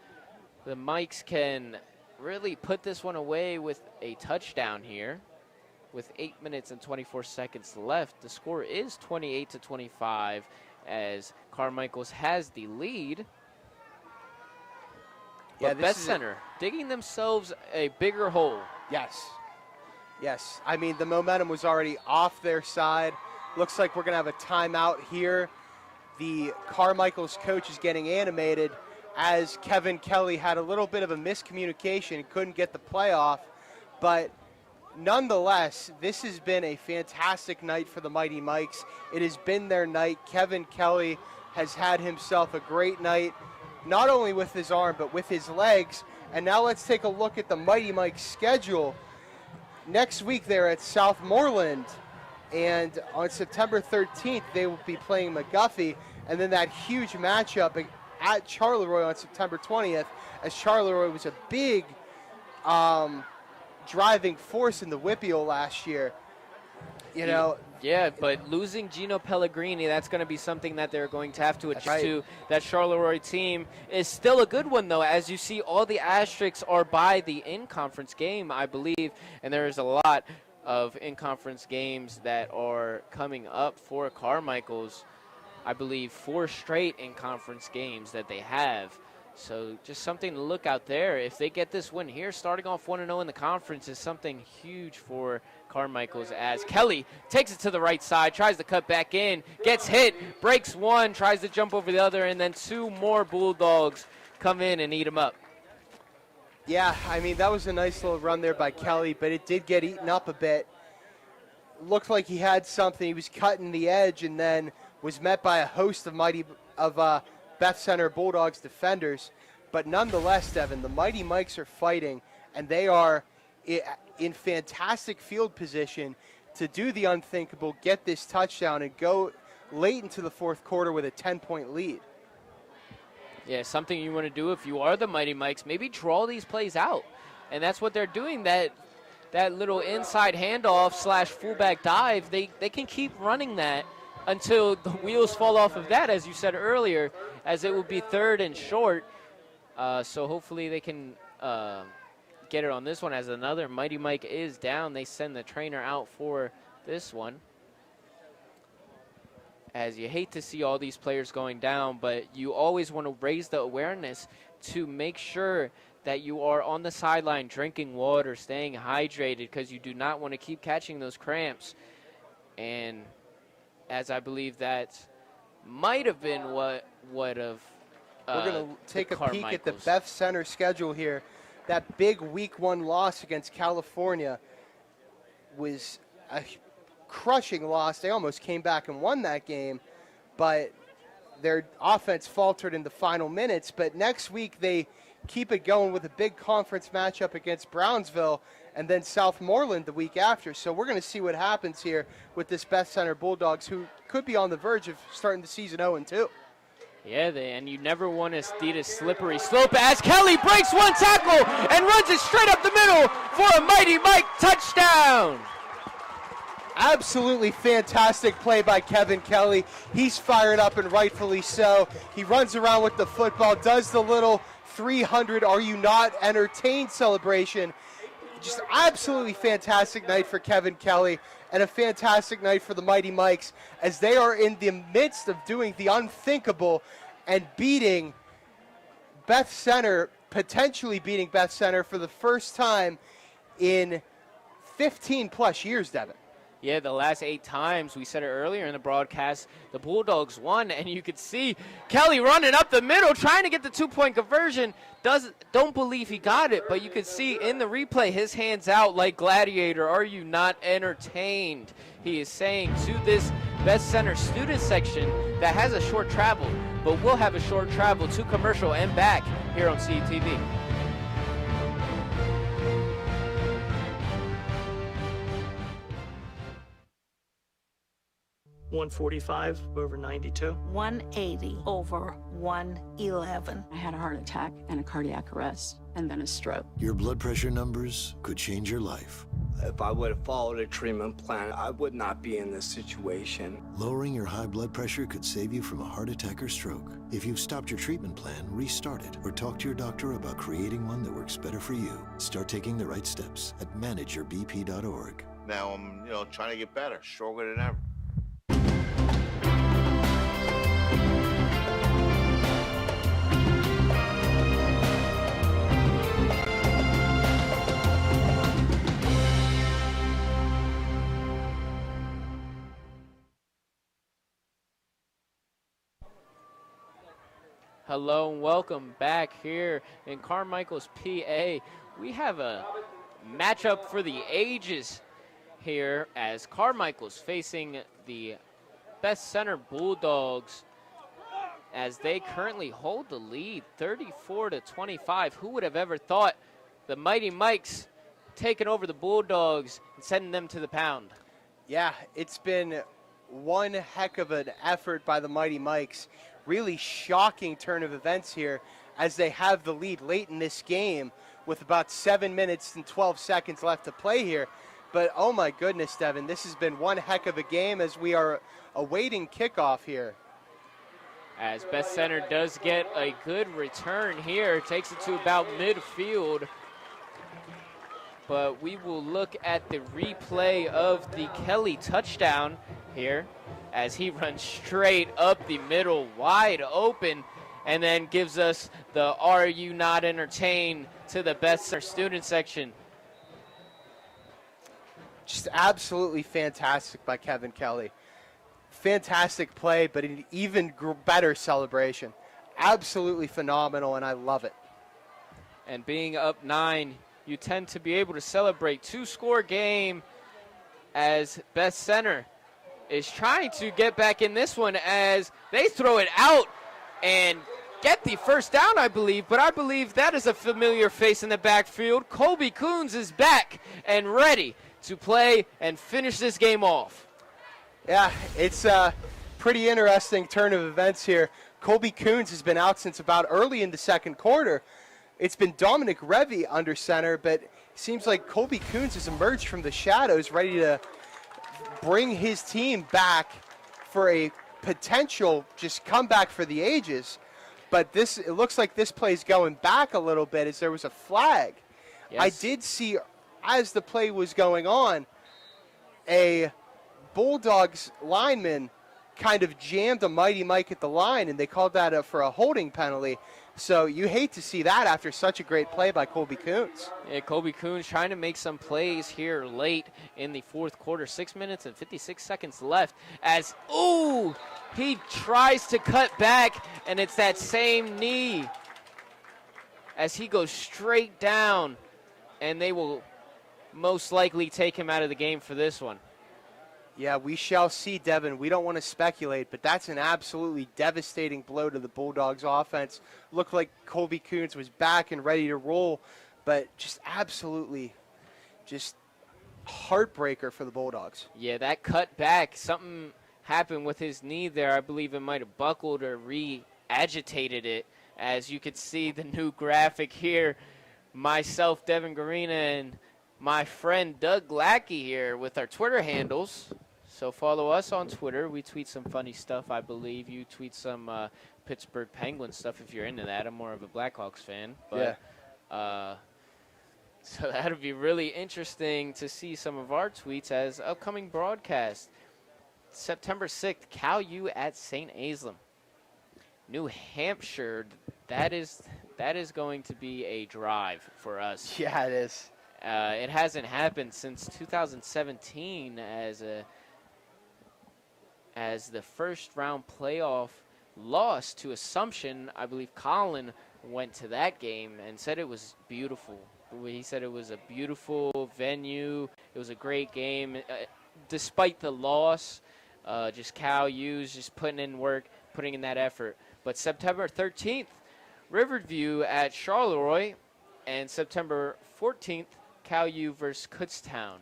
Mikes can really put this one away with a touchdown here. With 8 minutes and 24 seconds left, the score is 28-25 as Carmichaels has the lead. Yeah, but Beth-Center digging themselves a bigger hole. Yes. Yes. I mean, the momentum was already off their side. Looks like we're going to have a timeout here. The Carmichaels coach is getting animated as Kevin Kelly had a little bit of a miscommunication, couldn't get the play off. But nonetheless, this has been a fantastic night for the Mighty Mikes. It has been their night. Kevin Kelly has had himself a great night, not only with his arm, but with his legs. And now let's take a look at the Mighty Mikes schedule. Next week they're at Southmoreland, and on September 13th they will be playing McGuffey, and then that huge matchup at Charleroi on September 20th, as Charleroi was a big driving force in the WPIAL last year. You know. Yeah, but losing Gino Pellegrini, that's going to be something that they're going to have to adjust right. to. That Charleroi team is still a good one, though. As you see, all the asterisks are by the in-conference game, I believe, and there is a lot of in-conference games that are coming up for Carmichaels. I believe 4 straight in-conference games that they have. So just something to look out there. If they get this win here, starting off 1-0 in the conference is something huge for Carmichaels, as Kelly takes it to the right side, tries to cut back in, gets hit, breaks one, tries to jump over the other, and then two more Bulldogs come in and eat him up. Yeah, I mean, that was a nice little run there by Kelly, but it did get eaten up a bit. Looked like he had something. He was cutting the edge and then was met by a host of Beth-Center Bulldogs defenders. But nonetheless, Devin, the Mighty Mikes are fighting, and they are in fantastic field position to do the unthinkable, get this touchdown, and go late into the fourth quarter with a 10-point lead. Yeah, something you want to do if you are the Mighty Mikes, maybe draw these plays out. And that's what they're doing, that little inside handoff / fullback dive. They can keep running that until the wheels fall off of that, as you said earlier, as it will be 3rd and short. So hopefully they can get it on this one, as another Mighty Mike is down. They send the trainer out for this one. As you hate to see all these players going down, but you always want to raise the awareness to make sure that you are on the sideline drinking water, staying hydrated, because you do not want to keep catching those cramps. And as I believe that might have been what of we're going to take a peek at the Beth-Center schedule here. That big Week 1 loss against California was a crushing loss. They almost came back and won that game, but their offense faltered in the final minutes. But next week they keep it going with a big conference matchup against Brownsville and then Southmoreland the week after. So we're going to see what happens here with this Beth-Center Bulldogs, who could be on the verge of starting the season 0-2. Yeah, and you never want to see a slippery slope, as Kelly breaks one tackle and runs it straight up the middle for a Mighty Mike touchdown. Absolutely fantastic play by Kevin Kelly. He's fired up, and rightfully so. He runs around with the football, does the little 300 Are You Not Entertained celebration. Just absolutely fantastic night for Kevin Kelly, and a fantastic night for the Mighty Mikes, as they are in the midst of doing the unthinkable and beating Beth-Center, potentially beating Beth-Center for the first time in 15-plus years, Devin. Yeah, the last 8 times, we said it earlier in the broadcast, the Bulldogs won, and you could see Kelly running up the middle, trying to get the 2-point conversion. Don't believe he got it, but you could see in the replay his hands out like Gladiator. Are you not entertained? He is saying to this Beth-Center student section that has a short travel, but we'll have a short travel to commercial and back here on CTV. 145 over 92. 180 over 111. I had a heart attack and a cardiac arrest and then a stroke. Your blood pressure numbers could change your life. If I would have followed a treatment plan, I would not be in this situation. Lowering your high blood pressure could save you from a heart attack or stroke. If you've stopped your treatment plan, restart it or talk to your doctor about creating one that works better for you. Start taking the right steps at manageyourbp.org. Now I'm, trying to get better, stronger than ever. Hello and welcome back here in Carmichaels, PA. We have a matchup for the ages here as Carmichaels facing the Beth-Center Bulldogs as they currently hold the lead 34-25. Who would have ever thought the Mighty Mikes taking over the Bulldogs and sending them to the pound? Yeah, it's been one heck of an effort by the Mighty Mikes. Really shocking turn of events here as they have the lead late in this game with about 7 minutes and 12 seconds left to play here. But oh my goodness, Devin, this has been one heck of a game as we are awaiting kickoff here. As Beth-Center does get a good return here, takes it to about midfield. But we will look at the replay of the Kelly touchdown here as he runs straight up the middle, wide open. and then gives us the "Are you not entertained?" to the Beth-Center student section. Just absolutely fantastic by Kevin Kelly. Fantastic play, but an even better celebration. Absolutely phenomenal, and I love it. And being up 9, you tend to be able to celebrate 2-score game as Beth-Center is trying to get back in this one as they throw it out and get the first down, I believe. But I believe that is a familiar face in the backfield. Colby Coons is back and ready to play and finish this game off. Yeah, it's a pretty interesting turn of events here. Colby Coons has been out since about early in the second quarter. It's been Dominic Revy under center, but it seems like Colby Coons has emerged from the shadows, ready to bring his team back for a potential just comeback for the ages. But it looks like this play's going back a little bit as there was a flag. Yes. I did see, as the play was going on, a Bulldogs lineman kind of jammed a Mighty Mike at the line, and they called that for a holding penalty. So you hate to see that after such a great play by Colby Coons. Yeah, Colby Coons trying to make some plays here late in the fourth quarter. 6 minutes and 56 seconds left as, he tries to cut back, and it's that same knee as he goes straight down, and they will most likely take him out of the game for this one. Yeah, we shall see, Devin. We don't want to speculate, but that's an absolutely devastating blow to the Bulldogs offense. Looked like Colby Coons was back and ready to roll, but just absolutely just heartbreaker for the Bulldogs. Yeah, that cut back, something happened with his knee there. I believe it might have buckled or re-agitated it. As you could see the new graphic here, myself, Devin Garina, and my friend Doug Lackey here with our Twitter handles. So follow us on Twitter. We tweet some funny stuff, I believe. You tweet some Pittsburgh Penguins stuff if you're into that. I'm more of a Blackhawks fan. But, yeah. So that would be really interesting to see some of our tweets as upcoming broadcast. September 6th, Cal U at St. Aislinn. New Hampshire, that is going to be a drive for us. Yeah, it is. It hasn't happened since 2017 as the first round playoff loss to Assumption. I believe Colin went to that game and said it was beautiful. He said it was a beautiful venue. It was a great game. Despite the loss, just Cal U's just putting in work, putting in that effort. But September 13th, Riverview at Charleroi, and September 14th, Cal U versus Kutztown.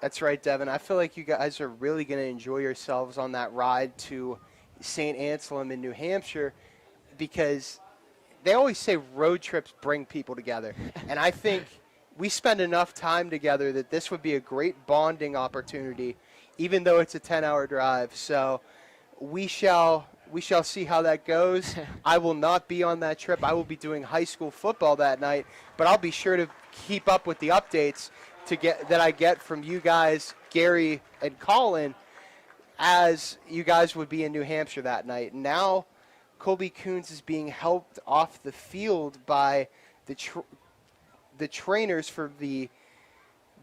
That's right, Devin. I feel like you guys are really going to enjoy yourselves on that ride to St. Anselm in New Hampshire, because they always say road trips bring people together. And I think we spend enough time together that this would be a great bonding opportunity, even though it's a 10-hour drive. So we shall see how that goes. I will not be on that trip. I will be doing high school football that night, but I'll be sure to keep up with the updates that I get from you guys, Gary and Colin, as you guys would be in New Hampshire that night. Now, Colby Coons is being helped off the field by the trainers for the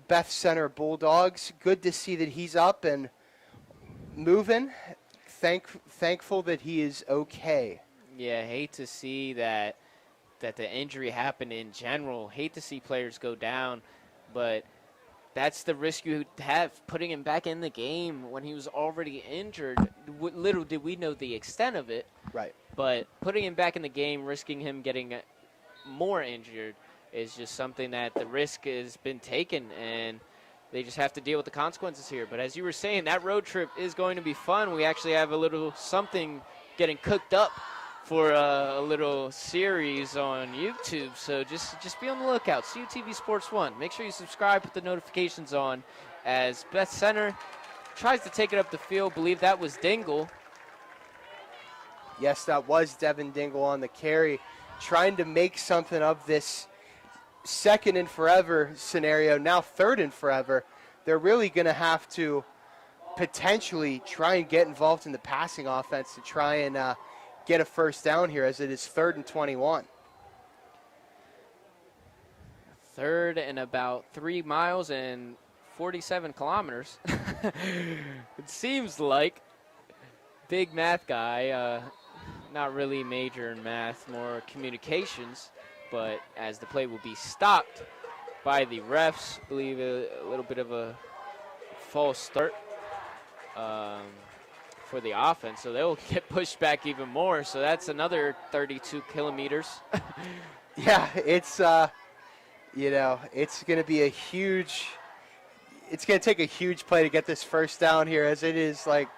Beth-Center Bulldogs. Good to see that he's up and moving. Thankful that he is okay. Yeah, hate to see that the injury happened in general. Hate to see players go down, but that's the risk you have, putting him back in the game when he was already injured. Little did we know the extent of it. Right. But putting him back in the game, risking him getting more injured, is just something that the risk has been taken, and they just have to deal with the consequences here. But as you were saying, that road trip is going to be fun. We actually have a little something getting cooked up for a little series on YouTube. So just be on the lookout. CUTV Sports 1. Make sure you subscribe, put the notifications on, as Beth-Center tries to take it up the field. Believe that was Dingle. Yes, that was Devin Dingle on the carry, trying to make something of this second and forever scenario, now third and forever. They're really going to have to potentially try and get involved in the passing offense to try and get a first down here, as it is 3rd and 21. 3rd and about 3 miles and 47 kilometers. It seems like. Big math guy, not really major in math, more communications, but as the play will be stopped by the refs, I believe a little bit of a false start for the offense, so they'll get pushed back even more. So that's another 32 kilometers. Yeah, it's it's going to be a huge. It's going to take a huge play to get this first down here, as it is like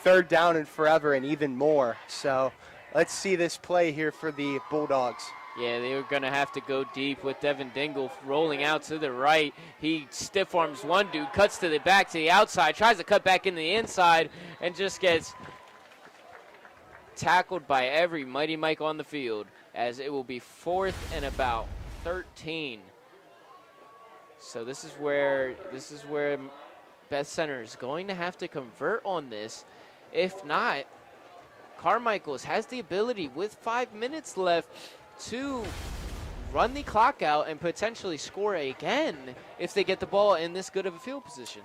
3rd down and forever and even more. So let's see this play here for the Bulldogs. Yeah, they were going to have to go deep with Devin Dingle rolling out to the right. He stiff arms one dude, cuts to the back to the outside, tries to cut back in the inside, and just gets tackled by every Mighty Mike on the field, as it will be 4th and about 13. So this is where Beth-Center is going to have to convert on this. If not, Carmichaels has the ability with 5 minutes left to run the clock out and potentially score again if they get the ball in this good of a field position.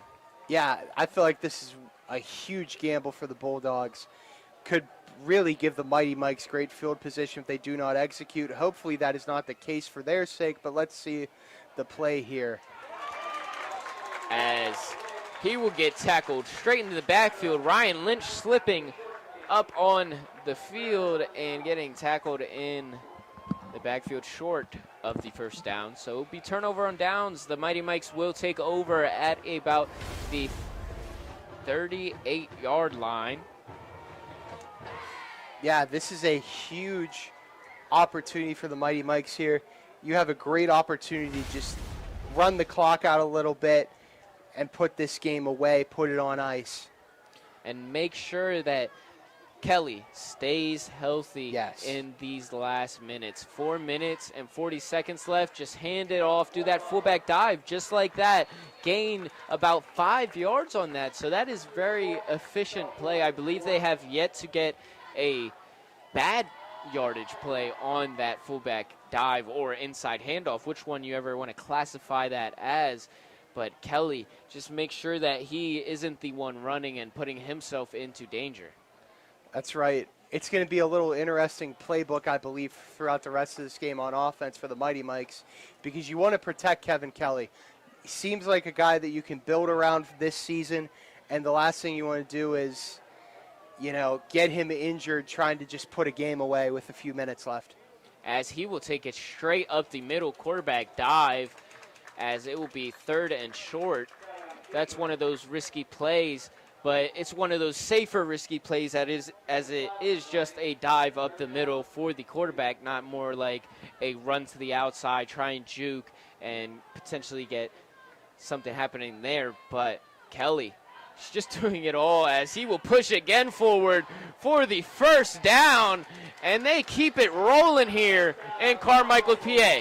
Yeah, I feel like this is a huge gamble for the Bulldogs. Could really give the Mighty Mikes great field position if they do not execute. Hopefully that is not the case for their sake, but let's see the play here. As he will get tackled straight into the backfield. Ryan Lynch slipping up on the field and getting tackled in the backfield short of the first down. So it'll be turnover on downs. The Mighty Mikes will take over at about the 38-yard line. Yeah, this is a huge opportunity for the Mighty Mikes here. You have a great opportunity to just run the clock out a little bit and put this game away, put it on ice. And make sure that Kelly stays healthy in these last minutes. 4 minutes and 40 seconds left. Just hand it off, do that fullback dive just like that. Gain about 5 yards on that. So that is very efficient play. I believe they have yet to get a bad yardage play on that fullback dive or inside handoff, which one you ever want to classify that as. But Kelly, just make sure that he isn't the one running and putting himself into danger. That's right. It's going to be a little interesting playbook, I believe, throughout the rest of this game on offense for the Mighty Mikes, because you want to protect Kevin Kelly. He seems like a guy that you can build around this season, and the last thing you want to do is, get him injured trying to just put a game away with a few minutes left. As he will take it straight up the middle, quarterback dive, as it will be 3rd and short. That's one of those risky plays, but it's one of those safer risky plays that is, as it is just a dive up the middle for the quarterback, not more like a run to the outside, try and juke and potentially get something happening there. But Kelly is just doing it all, as he will push again forward for the first down, and they keep it rolling here in Carmichaels, PA.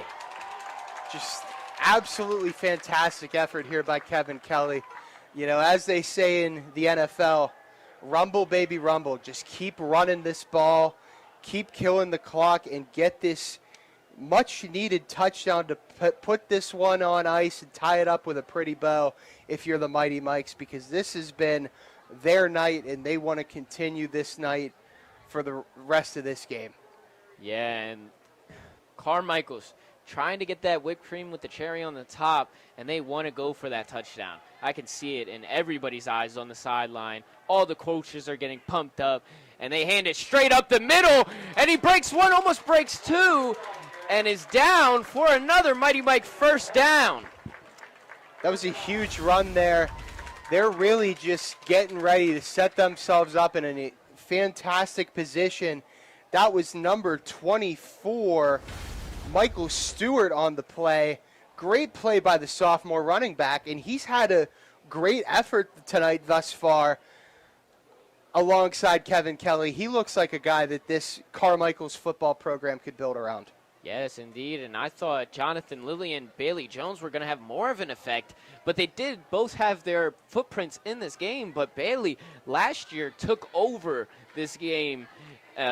Just absolutely fantastic effort here by Kevin Kelly. As they say in the NFL, rumble, baby, rumble. Just keep running this ball, keep killing the clock, and get this much-needed touchdown to put this one on ice and tie it up with a pretty bow if you're the Mighty Mikes, because this has been their night, and they want to continue this night for the rest of this game. Yeah, and Carmichaels trying to get that whipped cream with the cherry on the top, and they want to go for that touchdown. I can see it in everybody's eyes on the sideline. All the coaches are getting pumped up, and they hand it straight up the middle, and he breaks one, almost breaks two, and is down for another Mighty Mike first down. That was a huge run there. They're really just getting ready to set themselves up in a fantastic position. That was number 24, Michael Stewart, on the play. Great play by the sophomore running back, and he's had a great effort tonight thus far alongside Kevin Kelly. He looks like a guy that this Carmichaels football program could build around. Yes, indeed, and I thought Jonathan Lilly and Bailey Jones were going to have more of an effect, but they did both have their footprints in this game. But Bailey last year took over this game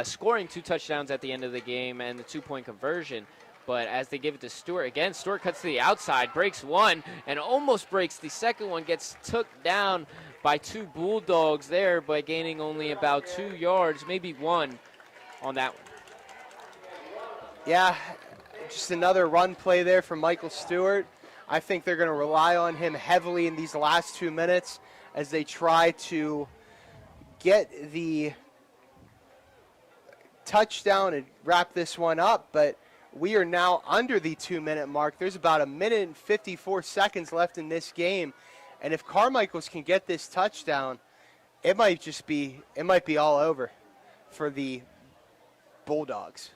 scoring 2 touchdowns at the end of the game and the 2-point conversion. But as they give it to Stewart, again, Stewart cuts to the outside, breaks one, and almost breaks the second one, gets took down by 2 Bulldogs there by gaining only about 2 yards, maybe 1 on that one. Yeah, just another run play there from Michael Stewart. I think they're going to rely on him heavily in these last 2 minutes as they try to get the touchdown and wrap this one up. But we are now under the 2-minute mark. There's about 1 minute and 54 seconds left in this game. And if Carmichaels can get this touchdown, it might be all over for the Bulldogs.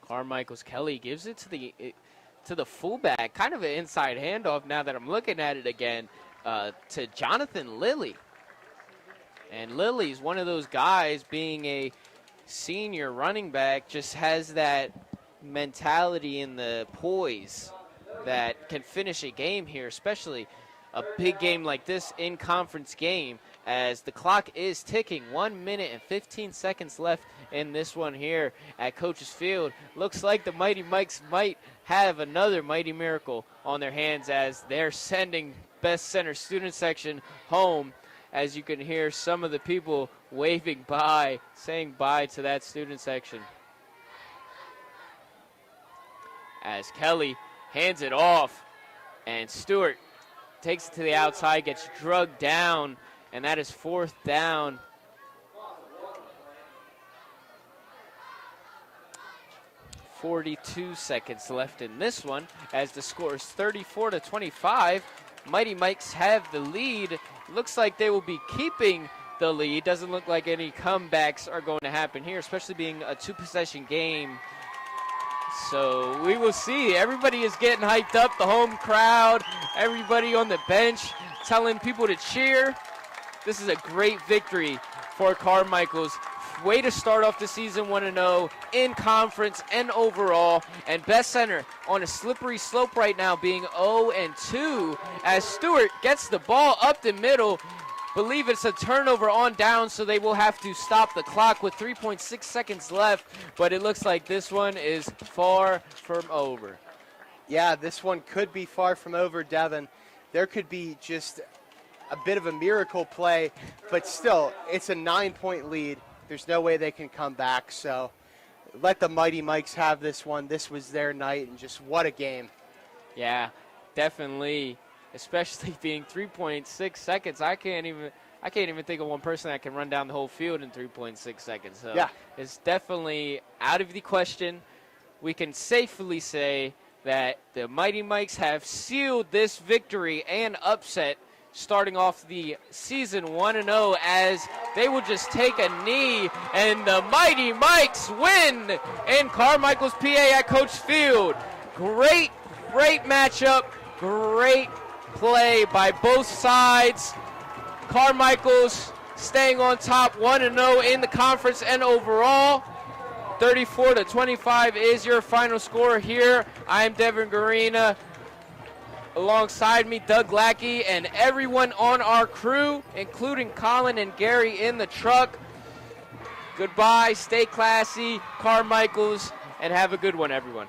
Carmichaels, Kelly gives it to the fullback, kind of an inside handoff now that I'm looking at it again, to Jonathan Lilly. And Lilly's one of those guys, being a senior running back, just has that mentality and the poise that can finish a game here, especially a big game like this, in conference game, as the clock is ticking. 1 minute and 15 seconds left in this one here at Coach's Field. Looks like the Mighty Mikes might have another mighty miracle on their hands as they're sending Beth-Center student section home, as you can hear some of the people waving bye, saying bye to that student section. As Kelly hands it off, and Stewart takes it to the outside, gets drugged down, and that is 4th down. .42 seconds left in this one, as the score is 34-25. Mighty Mikes have the lead. Looks like they will be keeping the lead. Doesn't look like any comebacks are going to happen here, especially being a 2-possession game. So we will see. Everybody is getting hyped up, the home crowd, everybody on the bench telling people to cheer. This is a great victory for Carmichaels. Way to start off the season 1-0 in conference and overall. And Beth-Center on a slippery slope right now, being 0-2, as Stewart gets the ball up the middle. Believe it's a turnover on down, so they will have to stop the clock with 3.6 seconds left. But it looks like this one is far from over. Yeah, this one could be far from over, Devin. There could be just a bit of a miracle play, but still, it's a 9-point lead. There's no way they can come back, so let the Mighty Mikes have this one. This was their night, and just what a game. Yeah, definitely, especially being 3.6 seconds. I can't even think of one person that can run down the whole field in 3.6 seconds. So yeah, it's definitely out of the question. We can safely say that the Mighty Mikes have sealed this victory and upset, starting off the season 1-0, as they will just take a knee, and the Mighty Mikes win in Carmichaels, PA at Coach's Field. Great matchup, great play by both sides. Carmichaels staying on top, 1-0 in the conference and overall. 34-25 is your final score here. I am Devin Garina. Alongside me, Doug Lackey, and everyone on our crew, including Colin and Gary in the truck. Goodbye, stay classy, Carmichaels, and have a good one, everyone.